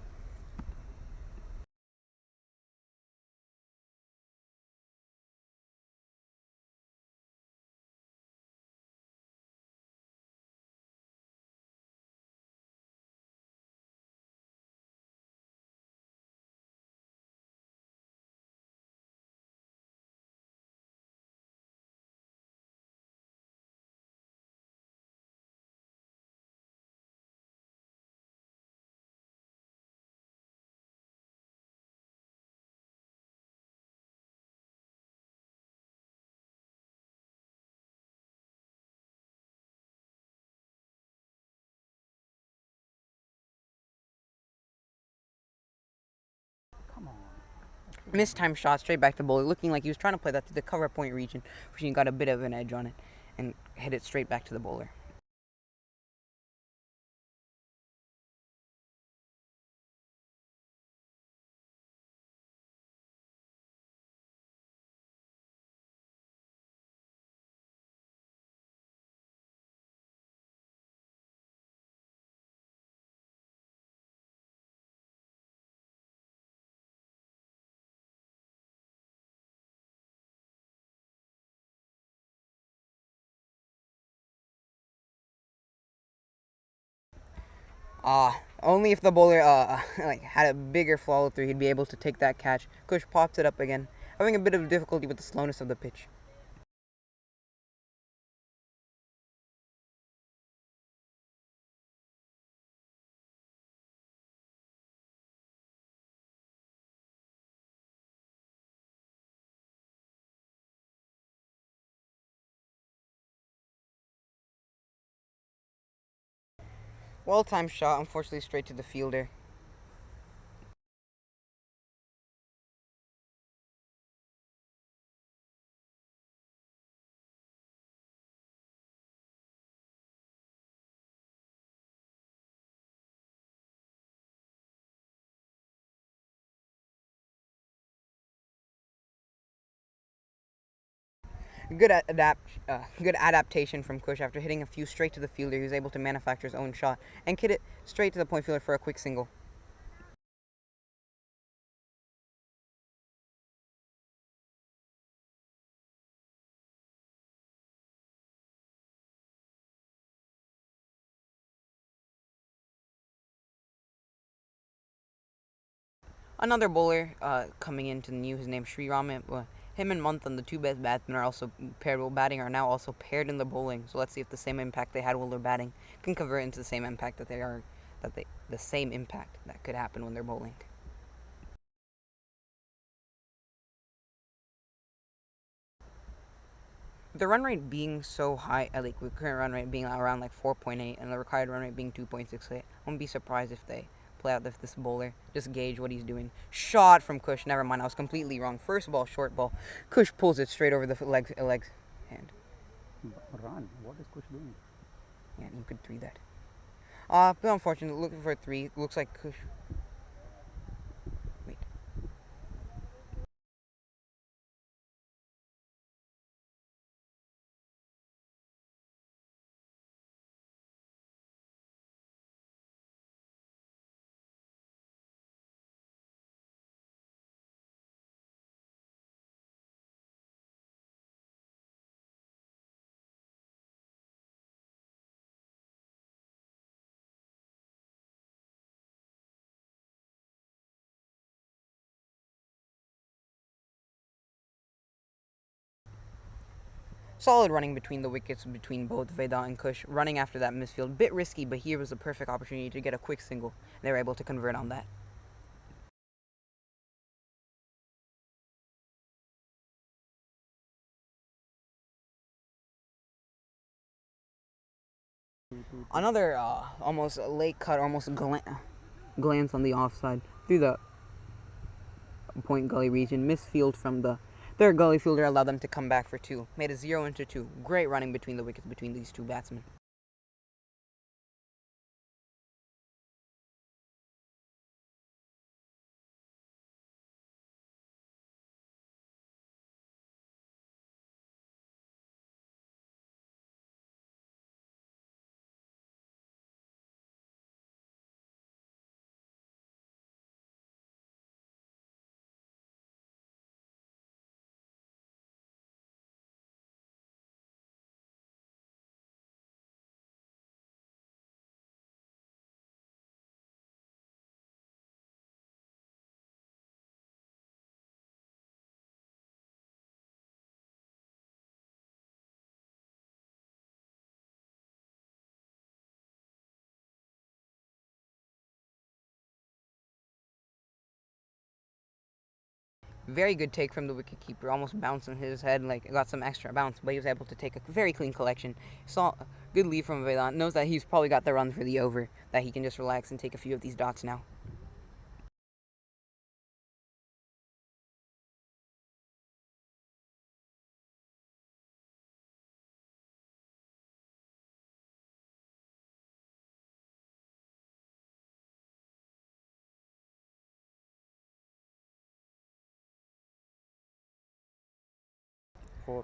Come on. Mistimed shot straight back to bowler, looking like he was trying to play that to the cover point region, which he got a bit of an edge on it, and hit it straight back to the bowler. Only if the bowler had a bigger follow through, he'd be able to take that catch. Kush pops it up again, having a bit of difficulty with the slowness of the pitch. Well-timed shot, unfortunately straight to the fielder. Good adaptation from Kush after hitting a few straight to the fielder. He was able to manufacture his own shot and hit it straight to the point fielder for a quick single. Another bowler coming into the new, his name's Sri Ram. Him and Manthan, the two best batsmen, are also paired while batting, are now also paired in the bowling. So let's see if the same impact they had while they're batting can convert into the same impact the same impact that could happen when they're bowling. The run rate being so high, like with current run rate being around like 4.8 and the required run rate being 2.68, I wouldn't be surprised if they play out this bowler. Just gauge what he's doing. Shot from Kush. Never mind, I was completely wrong. First ball, short ball. Kush pulls it straight over the legs hand. Run. What is Kush doing? Yeah, you could three that. But unfortunately, looking for a three. Looks like Kush. Wait. Solid running between the wickets between both Vedant and Kush. Running after that misfield. Bit risky, but here was a perfect opportunity to get a quick single. They were able to convert on that. Another almost late cut, almost glance on the offside through the point gully region. Misfield from the third gully fielder allowed them to come back for two. Made a 0 into 2. Great running between the wickets between these two batsmen. Very good take from the wicketkeeper, almost bouncing his head, like got some extra bounce, but he was able to take a very clean collection. Saw a good lead from Vedant, knows that he's probably got the run for the over, that he can just relax and take a few of these dots now.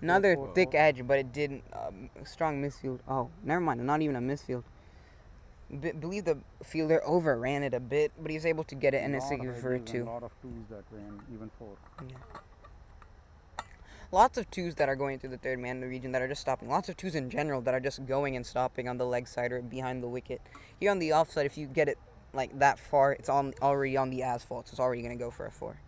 Another thick edge, but it didn't. Strong misfield. Oh, never mind. Not even a misfield. Believe the fielder overran it a bit, but he was able to get it, and it's for a 2. A lot of twos that way, and even 4. Yeah. Lots of 2s that are going through the third man in the region that are just stopping. Lots of 2s in general that are just going and stopping on the leg side or behind the wicket. Here on the offside, if you get it like that far, it's already on the asphalt, so it's already going to go for a 4.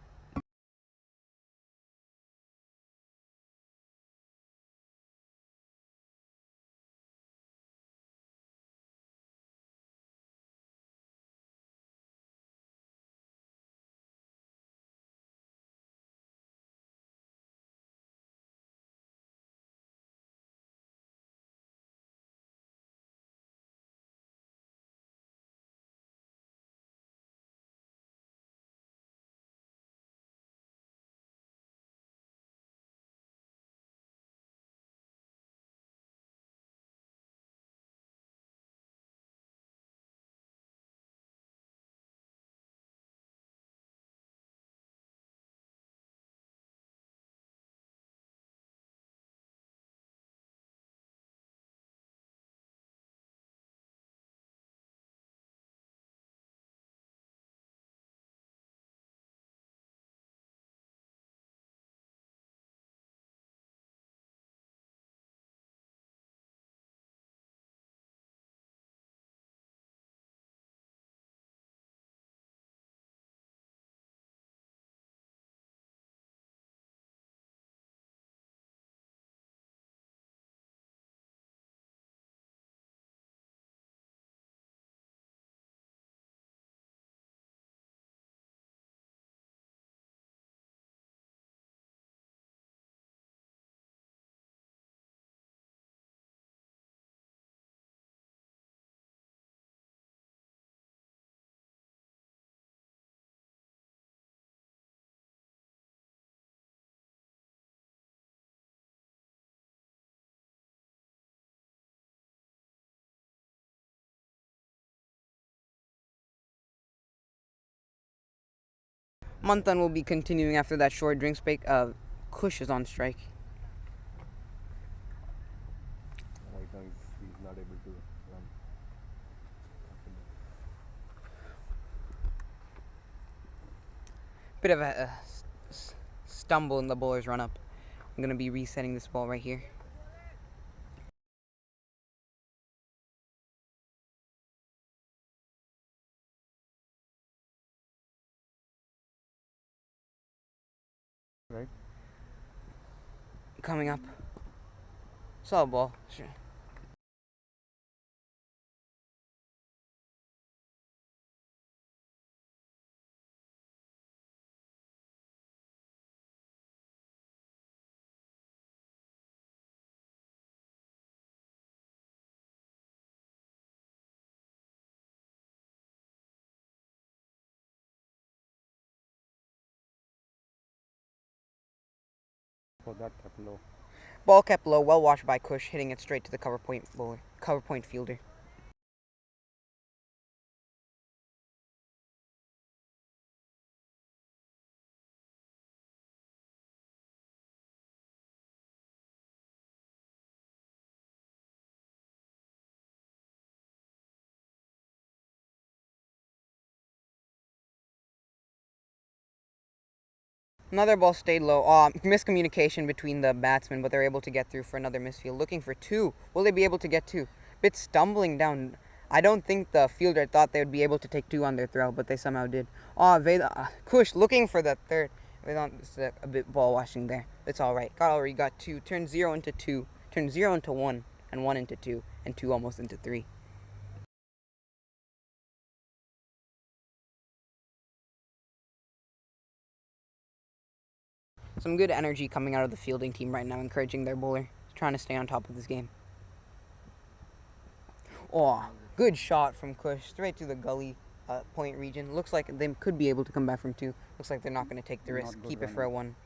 Manthan will be continuing after that short drinks break. Kush is on strike. Right now he's not able to run. Bit of a stumble in the bowler's run up. I'm going to be resetting this ball right here. Right. Coming up. Solid ball. Sure. So that kept low. Ball kept low, well watched by Kush, hitting it straight to the cover point bowler, cover point fielder. Another ball stayed low. Miscommunication between the batsmen, but they're able to get through for another misfield. Looking for 2. Will they be able to get 2? Bit stumbling down. I don't think the fielder thought they would be able to take 2 on their throw, but they somehow did. Kush looking for the 3rd. Vedant a bit ball washing there. It's all right. Already got 2. Turned 0 into 2. Turned 0 into 1, and 1 into 2, and 2 almost into 3. Some good energy coming out of the fielding team right now, encouraging their bowler, trying to stay on top of this game. Oh, good shot from Kush, straight to the gully point region. Looks like they could be able to come back from 2. Looks like they're not going to take the risk. Not good Keep it for a running. 1.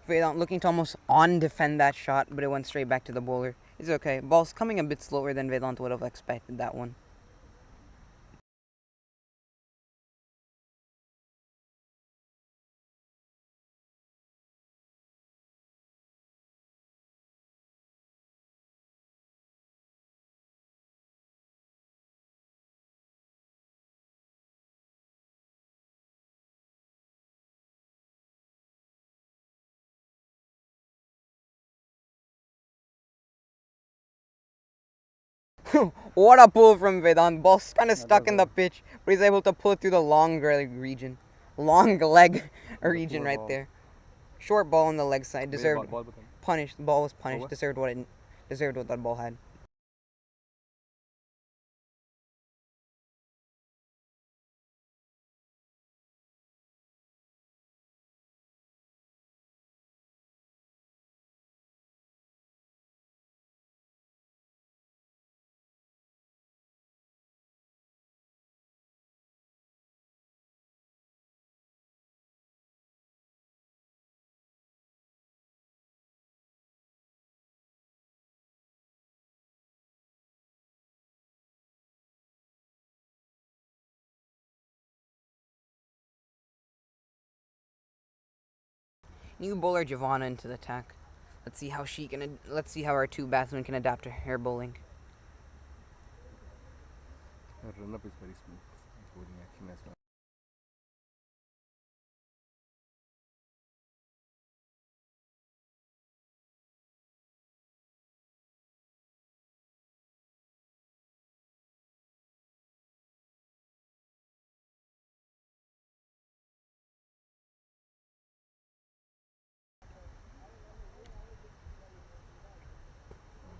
Vedant looking to almost on-defend that shot, but it went straight back to the bowler. It's okay. Ball's coming a bit slower than Vedant would have expected that one. What a pull from Vedant. Ball's kind of stuck in the pitch, but he's able to pull it through the long leg region. Long leg region right there. Short ball on the leg side. Deserved. Punished. The ball was punished. Deserved what that ball had. New bowler Giovanna into the attack. Let's see how our 2 batsmen can adapt to her bowling. Her run up is very smooth. Bowling action as well.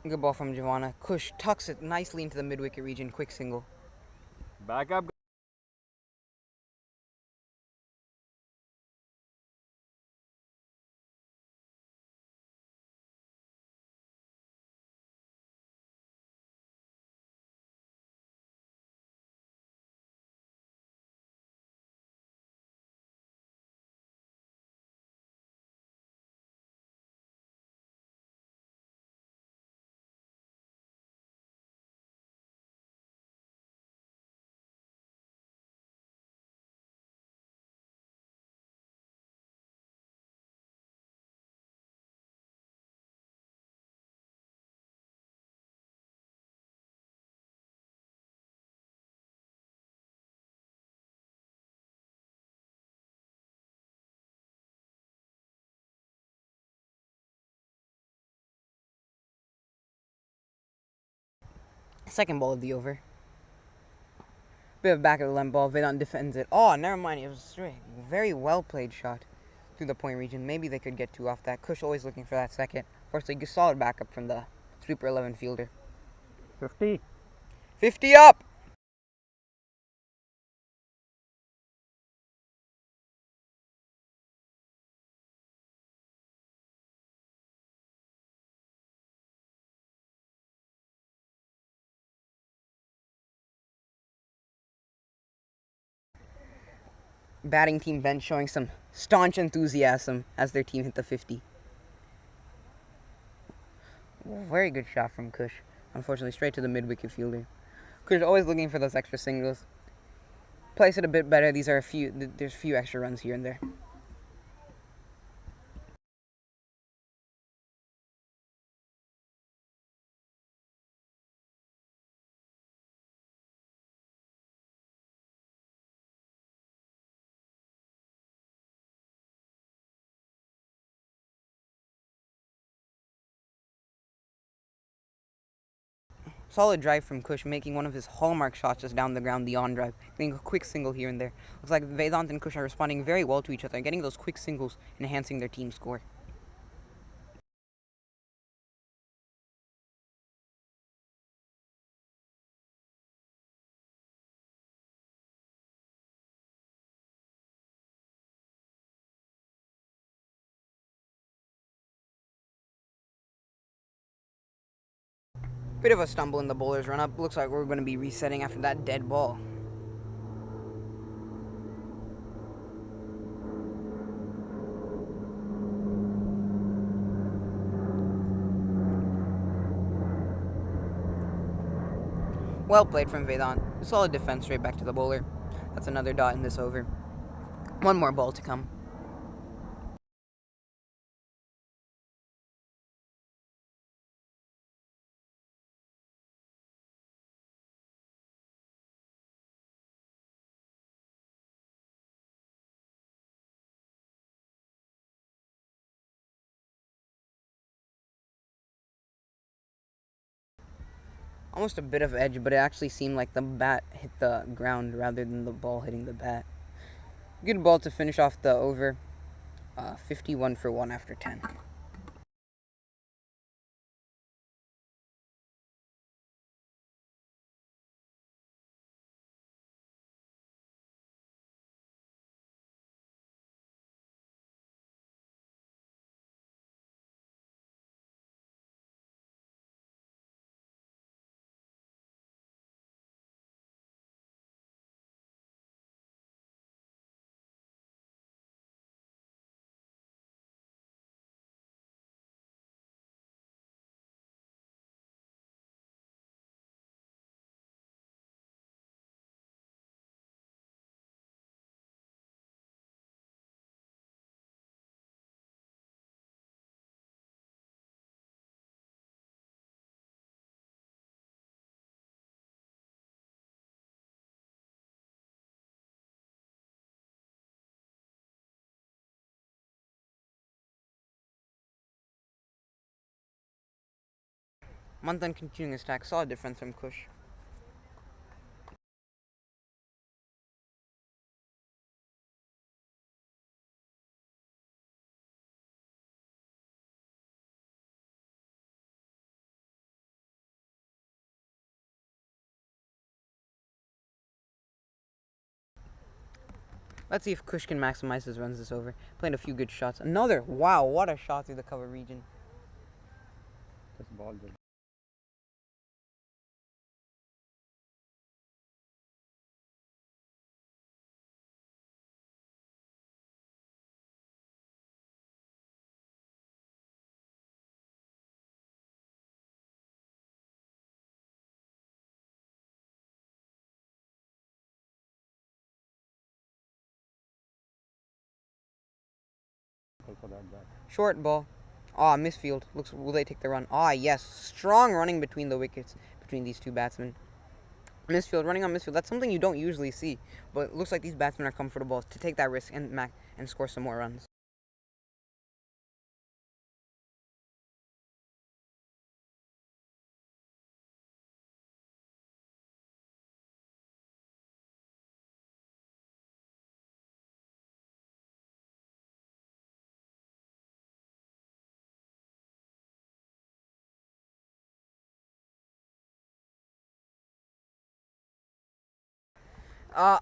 Good ball from Giovanna. Kush tucks it nicely into the mid-wicket region. Quick single. Back up. Second ball of the over. Bit of back of the length ball. Vedant defends it. Oh, never mind. It was straight. Very well played shot through the point region. Maybe they could get 2 off that. Kush always looking for that second. Fortunately, solid backup from the Super 11 fielder. 50. 50 up! Batting team bench showing some staunch enthusiasm as their team hit the 50. Very good shot from Kush. Unfortunately, straight to the mid-wicket fielder. Kush always looking for those extra singles. Place it a bit better. There's a few extra runs here and there. Solid drive from Kush, making one of his hallmark shots just down the ground, the on drive. Getting a quick single here and there. Looks like Vedant and Kush are responding very well to each other, getting those quick singles, enhancing their team score. Bit of a stumble in the bowler's run up. Looks like we're going to be resetting after that dead ball. Well played from Vedant. Solid defense straight back to the bowler. That's another dot in this over. One more ball to come. Almost a bit of edge, but it actually seemed like the bat hit the ground rather than the ball hitting the bat. Good ball to finish off the over. 51 for 1 after 10. Manthan continuing his attack. Solid defense from Kush. Let's see if Kush can maximize his runs this over. Playing a few good shots. Another. Wow, what a shot through the cover region. This ball just for that bat. Short ball. Ah, misfield. Will they take the run? Ah, yes. Strong running between the wickets, between these two batsmen. Misfield, running on misfield. That's something you don't usually see. But it looks like these batsmen are comfortable to take that risk and score some more runs.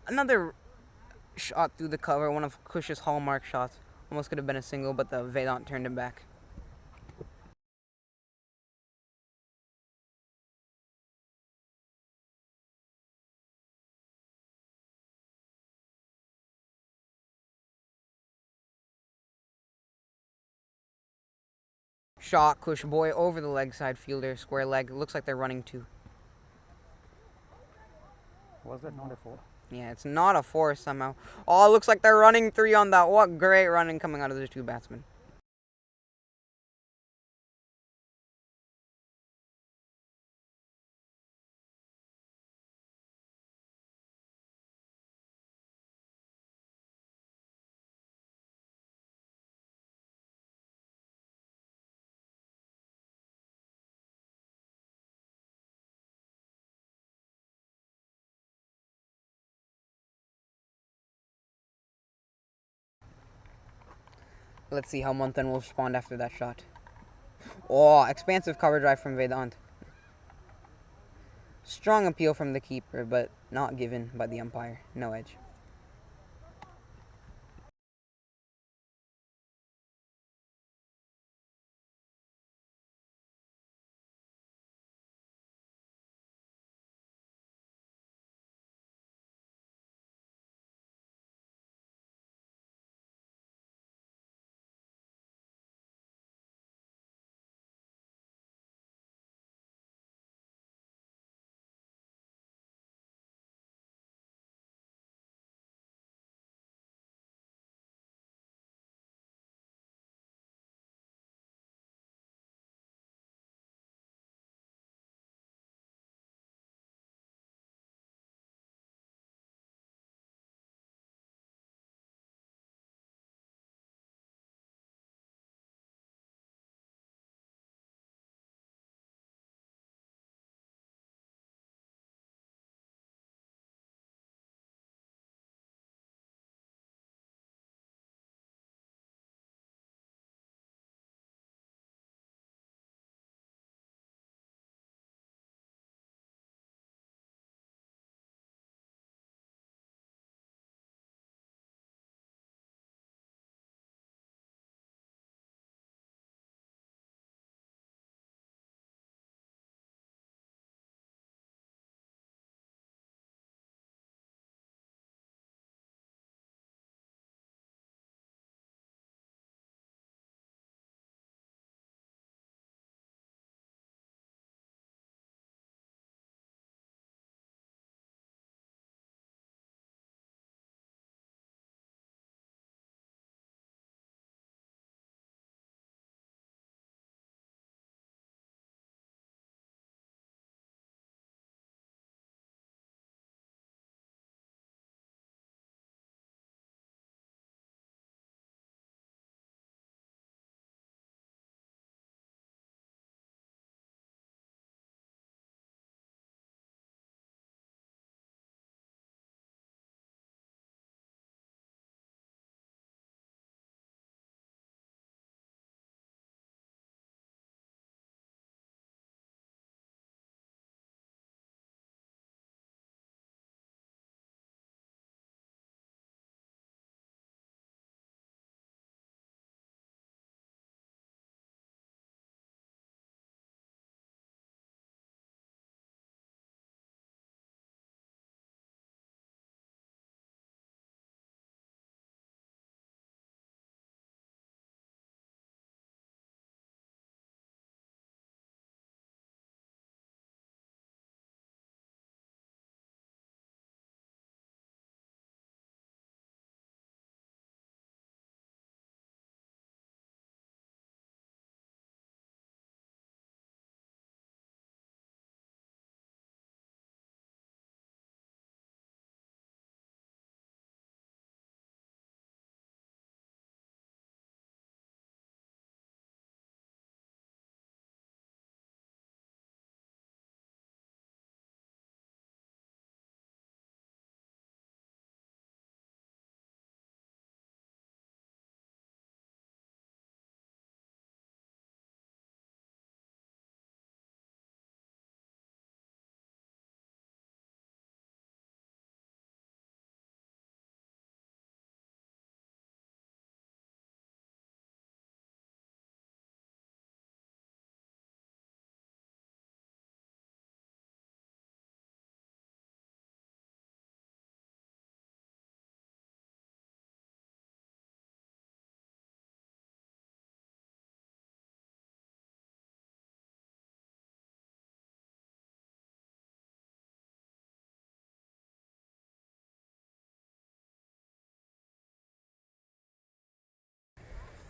Another shot through the cover, one of Kush's hallmark shots. Almost could have been a single, but the Vedant turned him back. Shot, Kush boy over the leg side fielder, square leg. Looks like they're running two. Was that not a 4? Yeah, it's not a 4 somehow. Oh, it looks like they're running 3 on that. What great running coming out of the two batsmen. Let's see how Manthan will respond after that shot. Oh, expansive cover drive from Vedant. Strong appeal from the keeper, but not given by the umpire. No edge.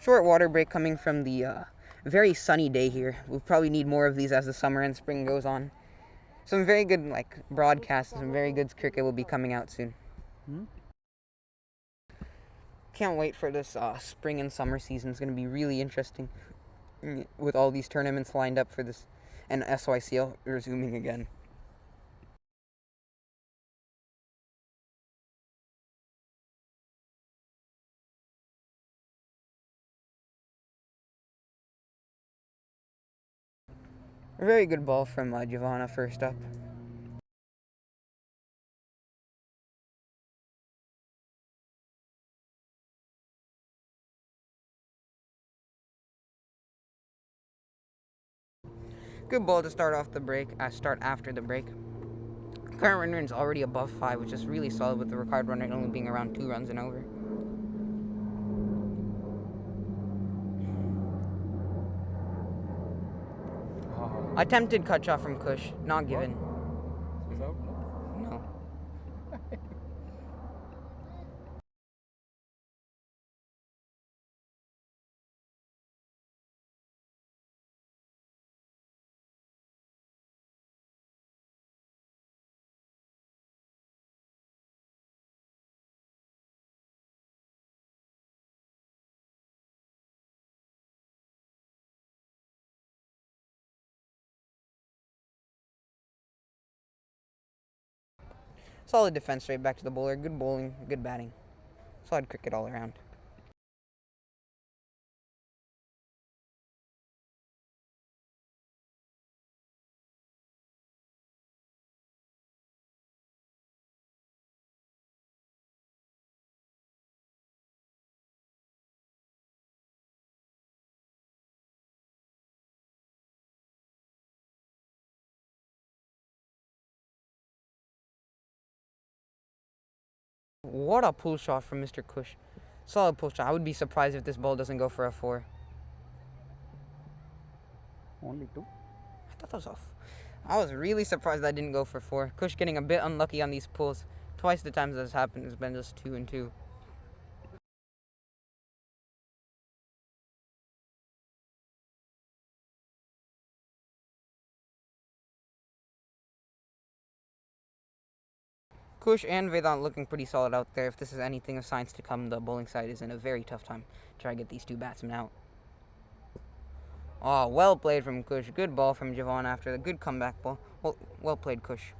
Short water break coming from the very sunny day here. We'll probably need more of these as the summer and spring goes on. Some very good broadcasts, some very good cricket will be coming out soon. Can't wait for this spring and summer season. It's going to be really interesting with all these tournaments lined up for this and SYCL resuming again. A very good ball from Giovanna first up. Good ball to start off the break. Start after the break. Current run rate is already above 5, which is really solid with the required run rate only being around 2 runs and over. Attempted cut shot from Kush, not given. Is out? No. Solid defense straight back to the bowler. Good bowling, good batting. Solid cricket all around. What a pull shot from Mr. Kush. Solid pull shot. I would be surprised if this ball doesn't go for a 4. Only 2. I thought that was off. I was really surprised that didn't go for 4. Kush getting a bit unlucky on these pulls. Twice the times this happened has been just 2 and 2. Kush and Vedant looking pretty solid out there. If this is anything of signs to come, the bowling side is in a very tough time to try to get these two batsmen out. Oh, well played from Kush. Good ball from Javon after the good comeback ball. Well played, Kush.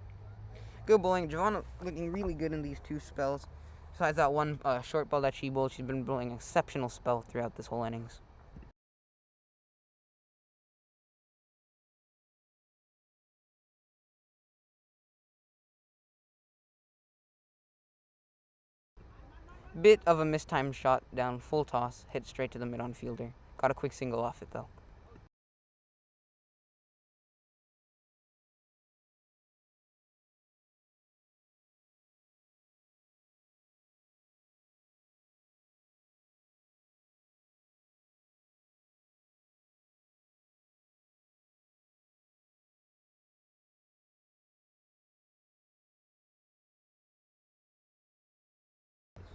Good bowling. Javon looking really good in these 2 spells. Besides that one short ball that she bowled, she's been bowling an exceptional spell throughout this whole innings. Bit of a mistimed shot down, full toss, hit straight to the mid-on fielder. Got a quick single off it though.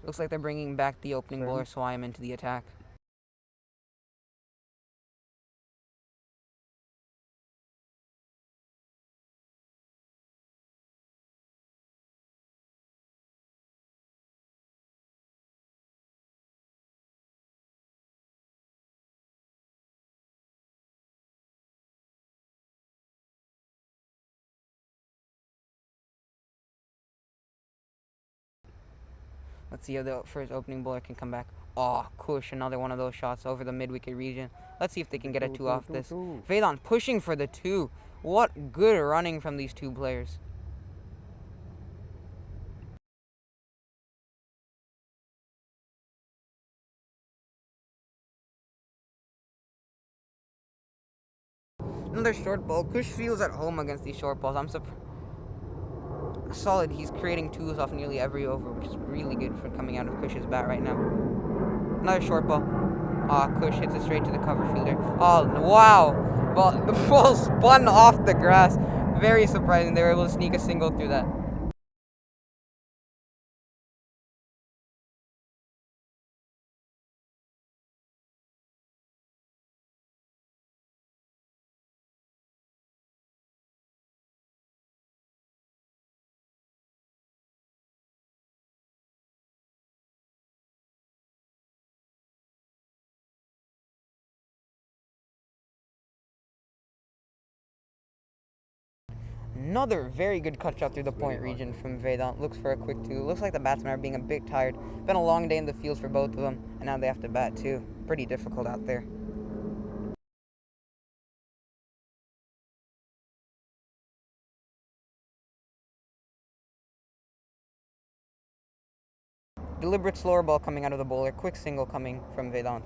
Looks like they're bringing back the opening bowler Swayam into the attack. Let's see how the first opening bowler can come back. Oh, Kush, another one of those shots over the mid-wicket region. Let's see if they can get a 2 off this. Vedant pushing for the 2. What good running from these 2 players. Another short ball. Kush feels at home against these short balls. I'm surprised. Solid. He's creating 2s off nearly every over, which is really good for coming out of Kush's bat right now. Another short ball. Kush hits it straight to the cover fielder. Oh, wow. The ball spun off the grass. Very surprising. They were able to sneak a single through that. Another very good cut shot through the point region from Vedant. Looks for a quick 2. Looks like the batsmen are being a bit tired. Been a long day in the fields for both of them, and now they have to bat too. Pretty difficult out there. Deliberate slower ball coming out of the bowler. Quick single coming from Vedant.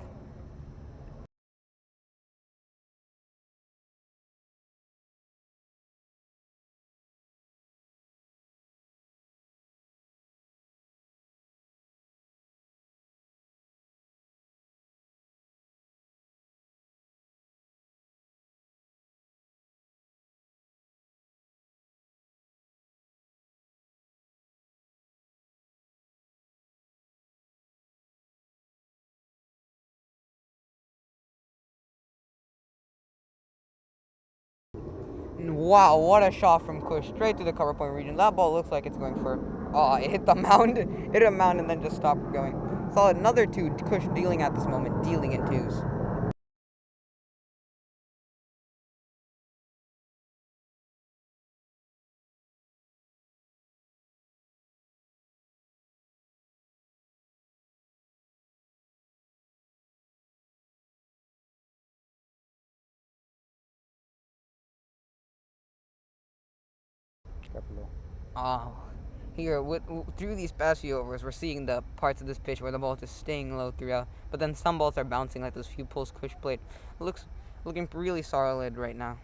Wow, what a shot from Kush, straight to the cover point region. That ball looks like it's going for, it hit the mound, hit a mound and then just stopped going. Solid, another 2, Kush dealing at this moment, dealing in 2s. Here, through these past few overs, we're seeing the parts of this pitch where the ball is just staying low throughout, but then some balls are bouncing like those few pulls Kush played. Looking really solid right now.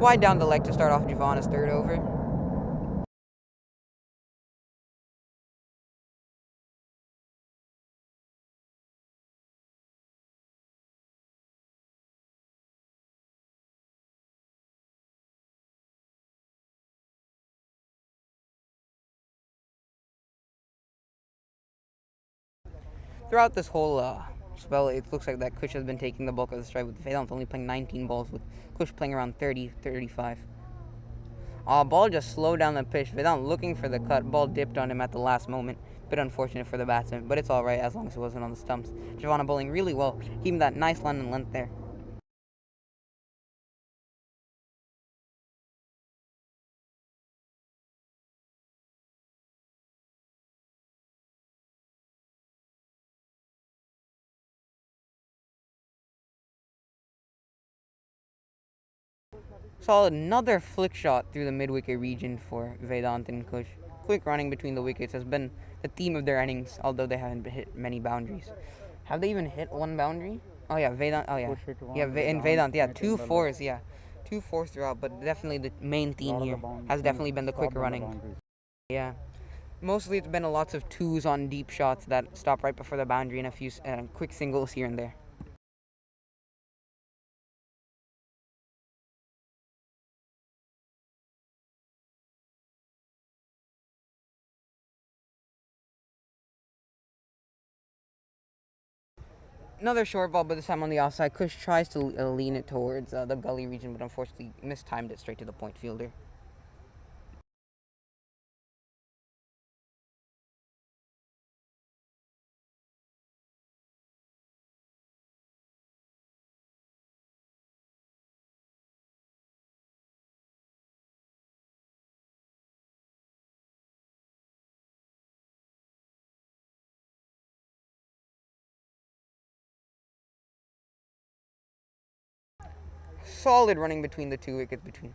Wide down the leg to start off Javana's third over. Throughout this whole spell, it looks like that Kush has been taking the bulk of the strike, with Vedant only playing 19 balls, with Kush playing around 30, 35. Ball just slowed down the pitch. Vedant looking for the cut. Ball dipped on him at the last moment. Bit unfortunate for the batsman, but it's alright as long as it wasn't on the stumps. Javana bowling really well, keeping that nice line and length there. Solid, another flick shot through the mid-wicket region for Vedant and Kush. Quick running between the wickets has been the theme of their innings, although they haven't hit many boundaries. Have they even hit one boundary? Oh yeah, Vedant. Oh yeah, Kush hit one, yeah. And Vedant. Yeah, hit two the fours. Yeah, 2 4s throughout. But definitely the main theme lot of the here bound- has runs definitely been the stopped quick on the running. boundaries. Yeah, mostly it's been a lots of 2s on deep shots that stop right before the boundary and a few quick singles here and there. Another short ball, but this time on the offside. Kush tries to lean it towards the gully region, but unfortunately mistimed it straight to the point fielder. Solid running between the two wickets between.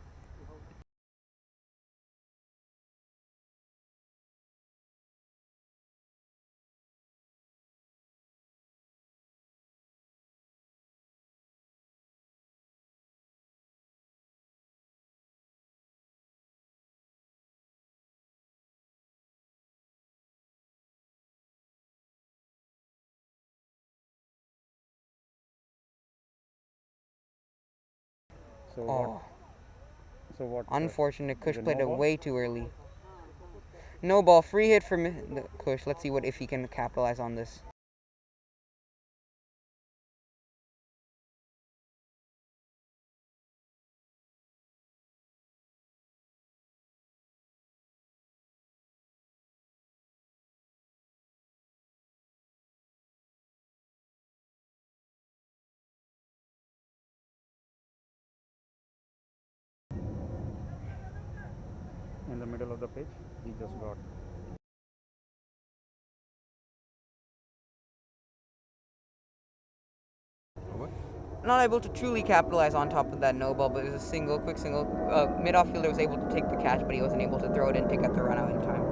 So Oh, what? unfortunate. Kush is it played no it ball? way too early. No ball, free hit for Kush. Let's see what if he can capitalize on this. In the middle of the pitch, he just got. Not able to truly capitalize on top of that no ball, but it was a single, quick single. Mid outfielder was able to take the catch, but he wasn't able to throw it in to get the run out in time.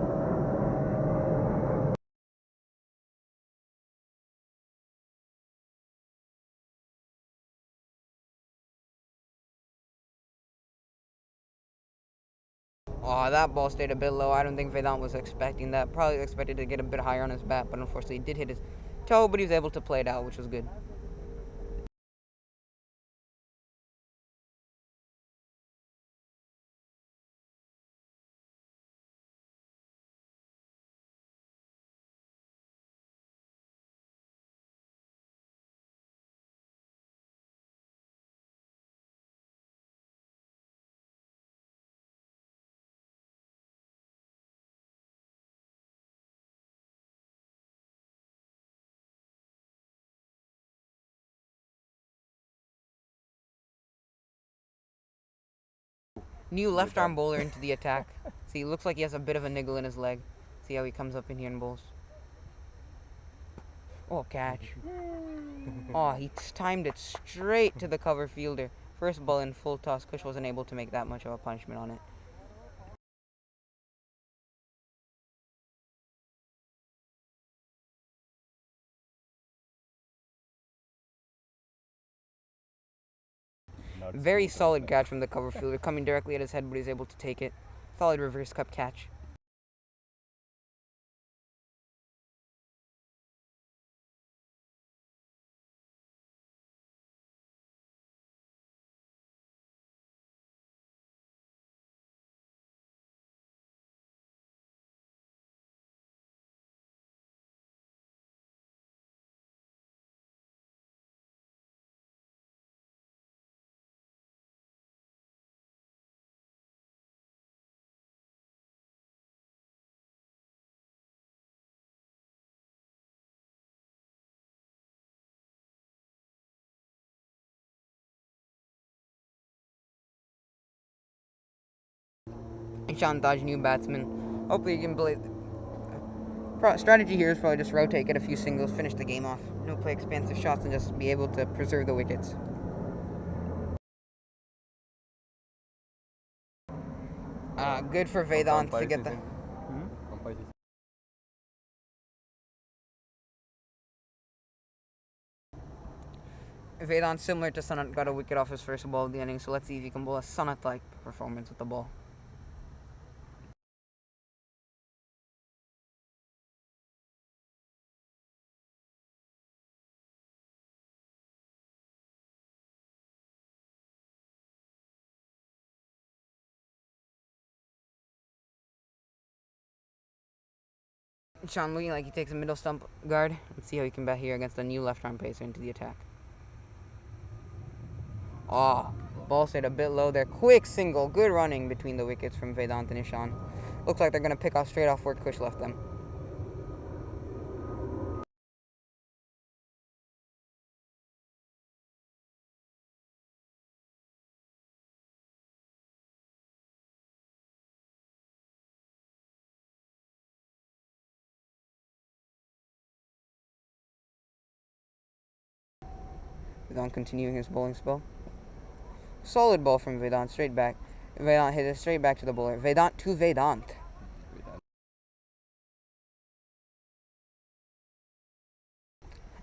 Oh, that ball stayed a bit low. I don't think Vedant was expecting that. Probably expected to get a bit higher on his bat, but unfortunately he did hit his toe, but he was able to play it out, which was good. New left arm bowler into the attack. See, looks like he has a bit of a niggle in his leg. See how he comes up in here and bowls. Oh, catch. Oh, he timed it straight to the cover fielder. First ball in full toss. Kush wasn't able to make that much of a punishment on it. Very solid catch from the cover fielder, coming directly at his head, but he's able to take it. Solid reverse cup catch. Shantaj, new batsman. Hopefully he can play. Strategy here is probably just rotate, get a few singles, finish the game off. No play expansive shots and just be able to preserve the wickets. Good for Vedant to get the. Vedant, similar to Sanat, got a wicket off his first ball of the inning, so let's see if he can bowl a Sanat-like performance with the ball. Sean looking like he takes a middle stump guard. Let's see how he can bat here against a new left-arm pacer into the attack. Oh, ball stayed a bit low there. Quick single. Good running between the wickets from Vedant and Ishan. Looks like they're going to pick off straight off where Kush left them. Vedant continuing his bowling spell. Solid ball from Vedant, straight back. Vedant hit it straight back to the bowler. Vedant to Vedant.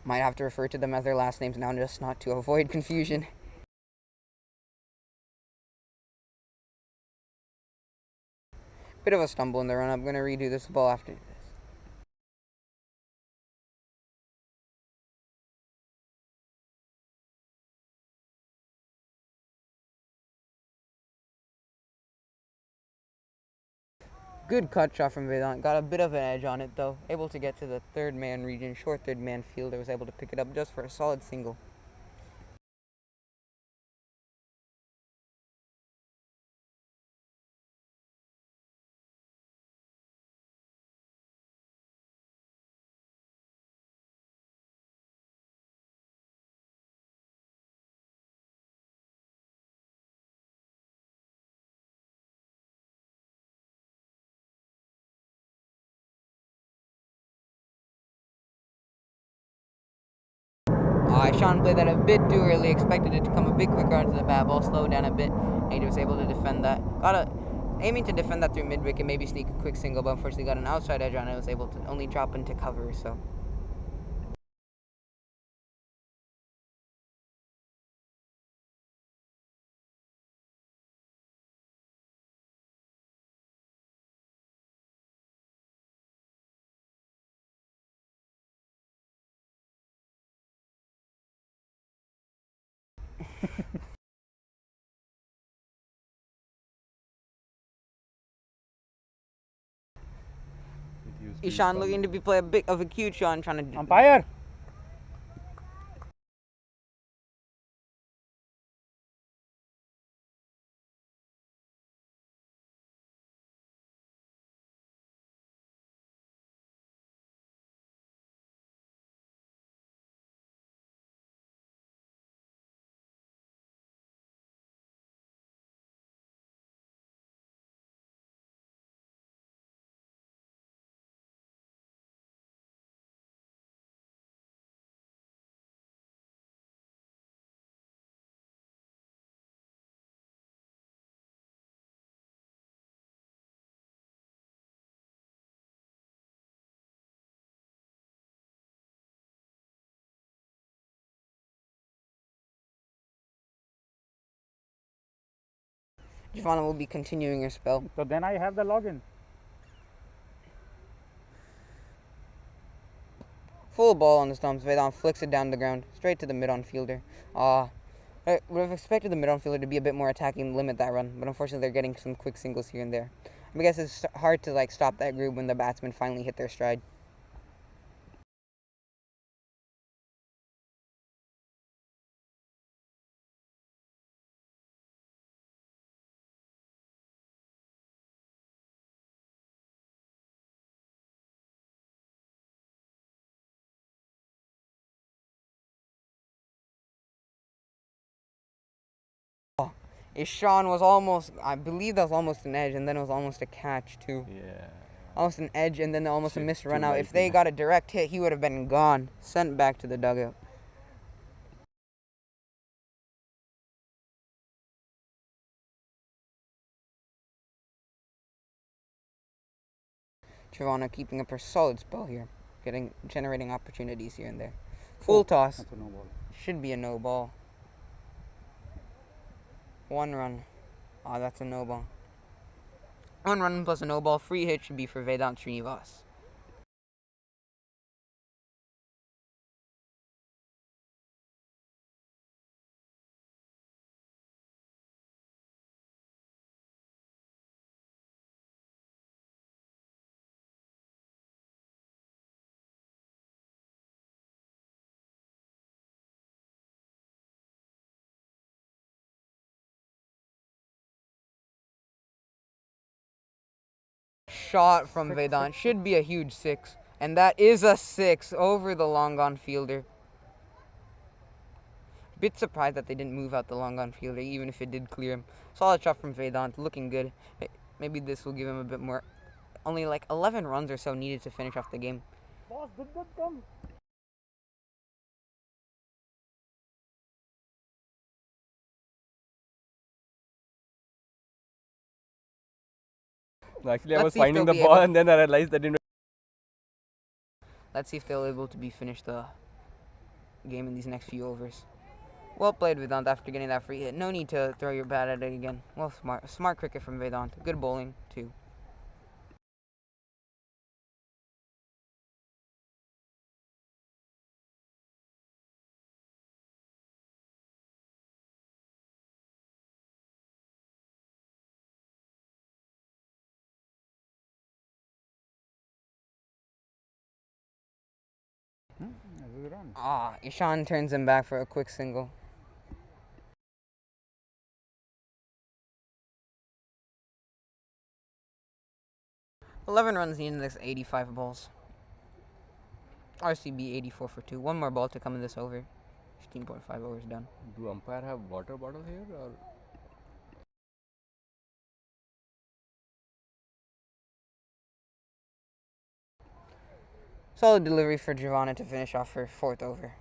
Might have to refer to them as their last names now, just not to avoid confusion. Bit of a stumble in the run. I'm going to redo this ball after this. Good cut shot from Vedant. Got a bit of an edge on it though. Able to get to the third man region, short third man fielder was able to pick it up just for a solid single. Ishan played that a bit too early, expected it to come a bit quicker onto the bat, ball slowed down a bit, and he was able to defend that. Aiming to defend that through mid-wicket, maybe sneak a quick single, but unfortunately got an outside edge on it, was able to only drop into cover, so. Ishan looking to play a bit of a cute shot, trying to. Umpire! Javana will be continuing her spell. So then I have the login. Full ball on the stumps. Vedant flicks it down the ground, straight to the mid-on fielder. I would have expected the mid-on fielder to be a bit more attacking, limit that run, but unfortunately they're getting some quick singles here and there. I guess it's hard to stop that group when the batsmen finally hit their stride. Ishan was almost, I believe that was almost an edge, and then it was almost a catch too. Yeah. Almost an edge, and then almost a missed run out. late, If they yeah. got a direct hit, he would have been gone, sent back to the dugout. Giovanna keeping up her solid spell here, generating opportunities here and there. Full toss. That's a no ball. Should be a no ball. 1 run. Ah, that's a no ball. 1 run plus a no ball. Free hit should be for Vedant Srinivas. Shot from Vedant should be a huge 6, and that is a 6 over the long gone fielder. Bit surprised that they didn't move out the long gone fielder, even if it did clear him. Solid shot from Vedant, looking good. Maybe this will give him a bit more. Only like 11 runs or so needed to finish off the game. Boss, did that come? Actually, I Let's was see if finding they'll the be ball able- and then I realized that didn't. Let's see if they're able to finish the game in these next few overs. Well played, Vedant, after getting that free hit. No need to throw your bat at it again. Well, smart cricket from Vedant. Good bowling, too. That's a run. Ah, Ishan turns him back for a quick single. "11 runs needed in this 85 balls. RCB 84 for 2. 1 more ball to come in this over. 15.5 overs done. Do umpire have water bottle here or? Solid delivery for Giovanna to finish off her 4th over.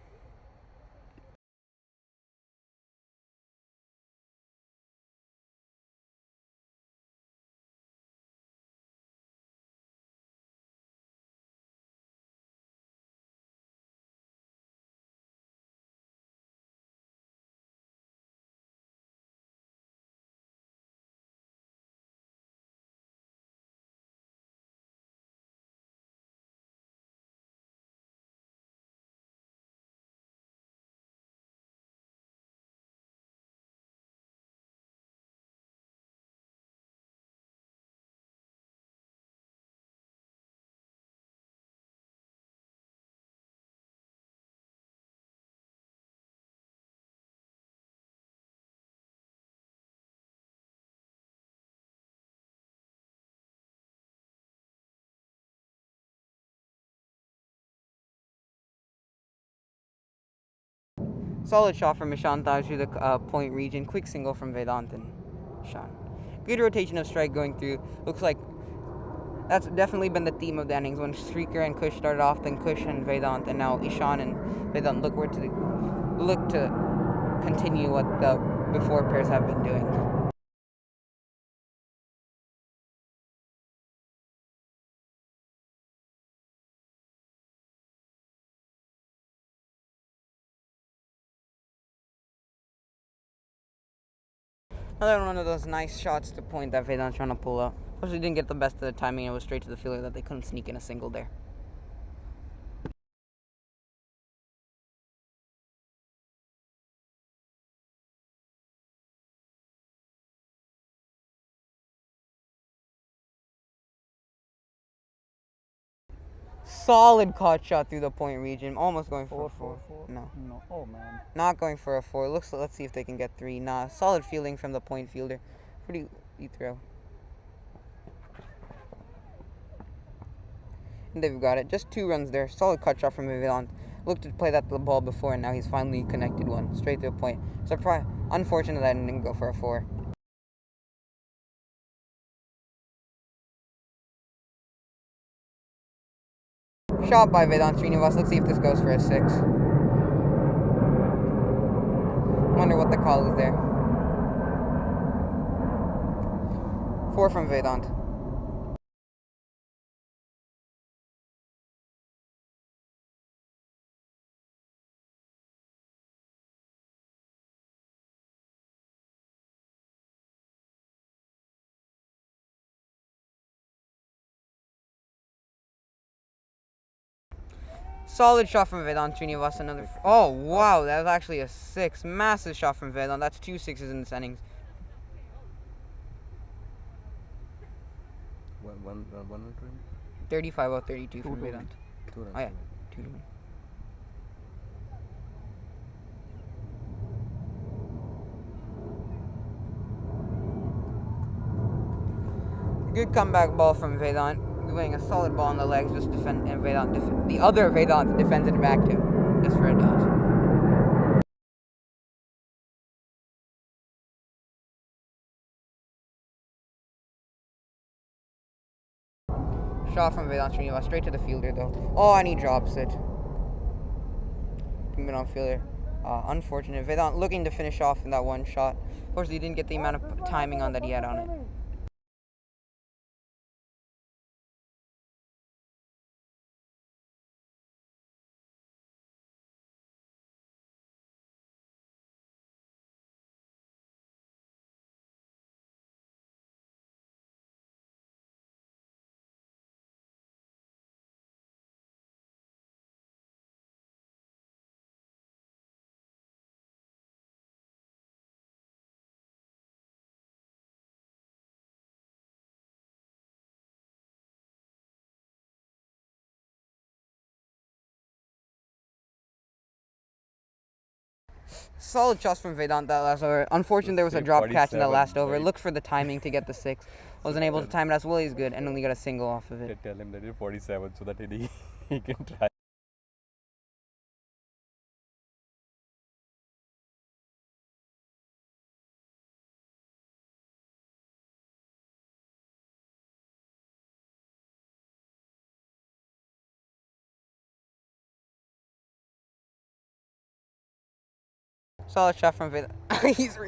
Solid shot from Ishan Taj through the point region. Quick single from Vedant and Ishan. Good rotation of strike going through. Looks like that's definitely been the theme of the innings. When Shrikar and Kush started off, then Kush and Vedant, and now Ishan and Vedant look to continue what the before pairs have been doing. Another one of those nice shots to point that Vedant's trying to pull out. Unfortunately, didn't get the best of the timing. It was straight to the fielder that they couldn't sneak in a single there. Solid caught shot through the point region. Almost going for a 4. No. No. Oh man. Not going for a 4. Let's see if they can get 3. Nah, solid fielding from the point fielder. Pretty easy throw. And they've got it. Just 2 runs there. Solid cut shot from Vedant. Looked to play that the ball before, and now he's finally connected one straight to the point. Unfortunate that it didn't go for a 4. Shot by Vedant Srinivas. Let's see if this goes for a 6. Wonder what the call is there. 4 from Vedant. Solid shot from Vedant Srinivas. Another. Oh, wow. That was actually a 6. Massive shot from Vedant. That's 2 6s in this innings. One run 35 or 32 from to Vedant. 2 runs. Oh, yeah. 2 to 1. Good comeback ball from Vedant. Laying a solid ball on the legs. Just defend. And Vedant. The other Vedant defends it back to. Just for a dot. Shot from Vedant Srinivas straight to the fielder though. Oh, and he drops it. Mid on fielder. Unfortunate. Vedant looking to finish off in that one shot. Unfortunately, he didn't get the amount of timing on that he had on it. Solid shots from Vedant that last over. Unfortunately, there was a drop catch in that last over. right? Looked for the timing to get the 6. Wasn't able to time it as well. He's good and only got a single off of it. Tell him that it's 47 so that he can try. Solid shot from Vedant. He's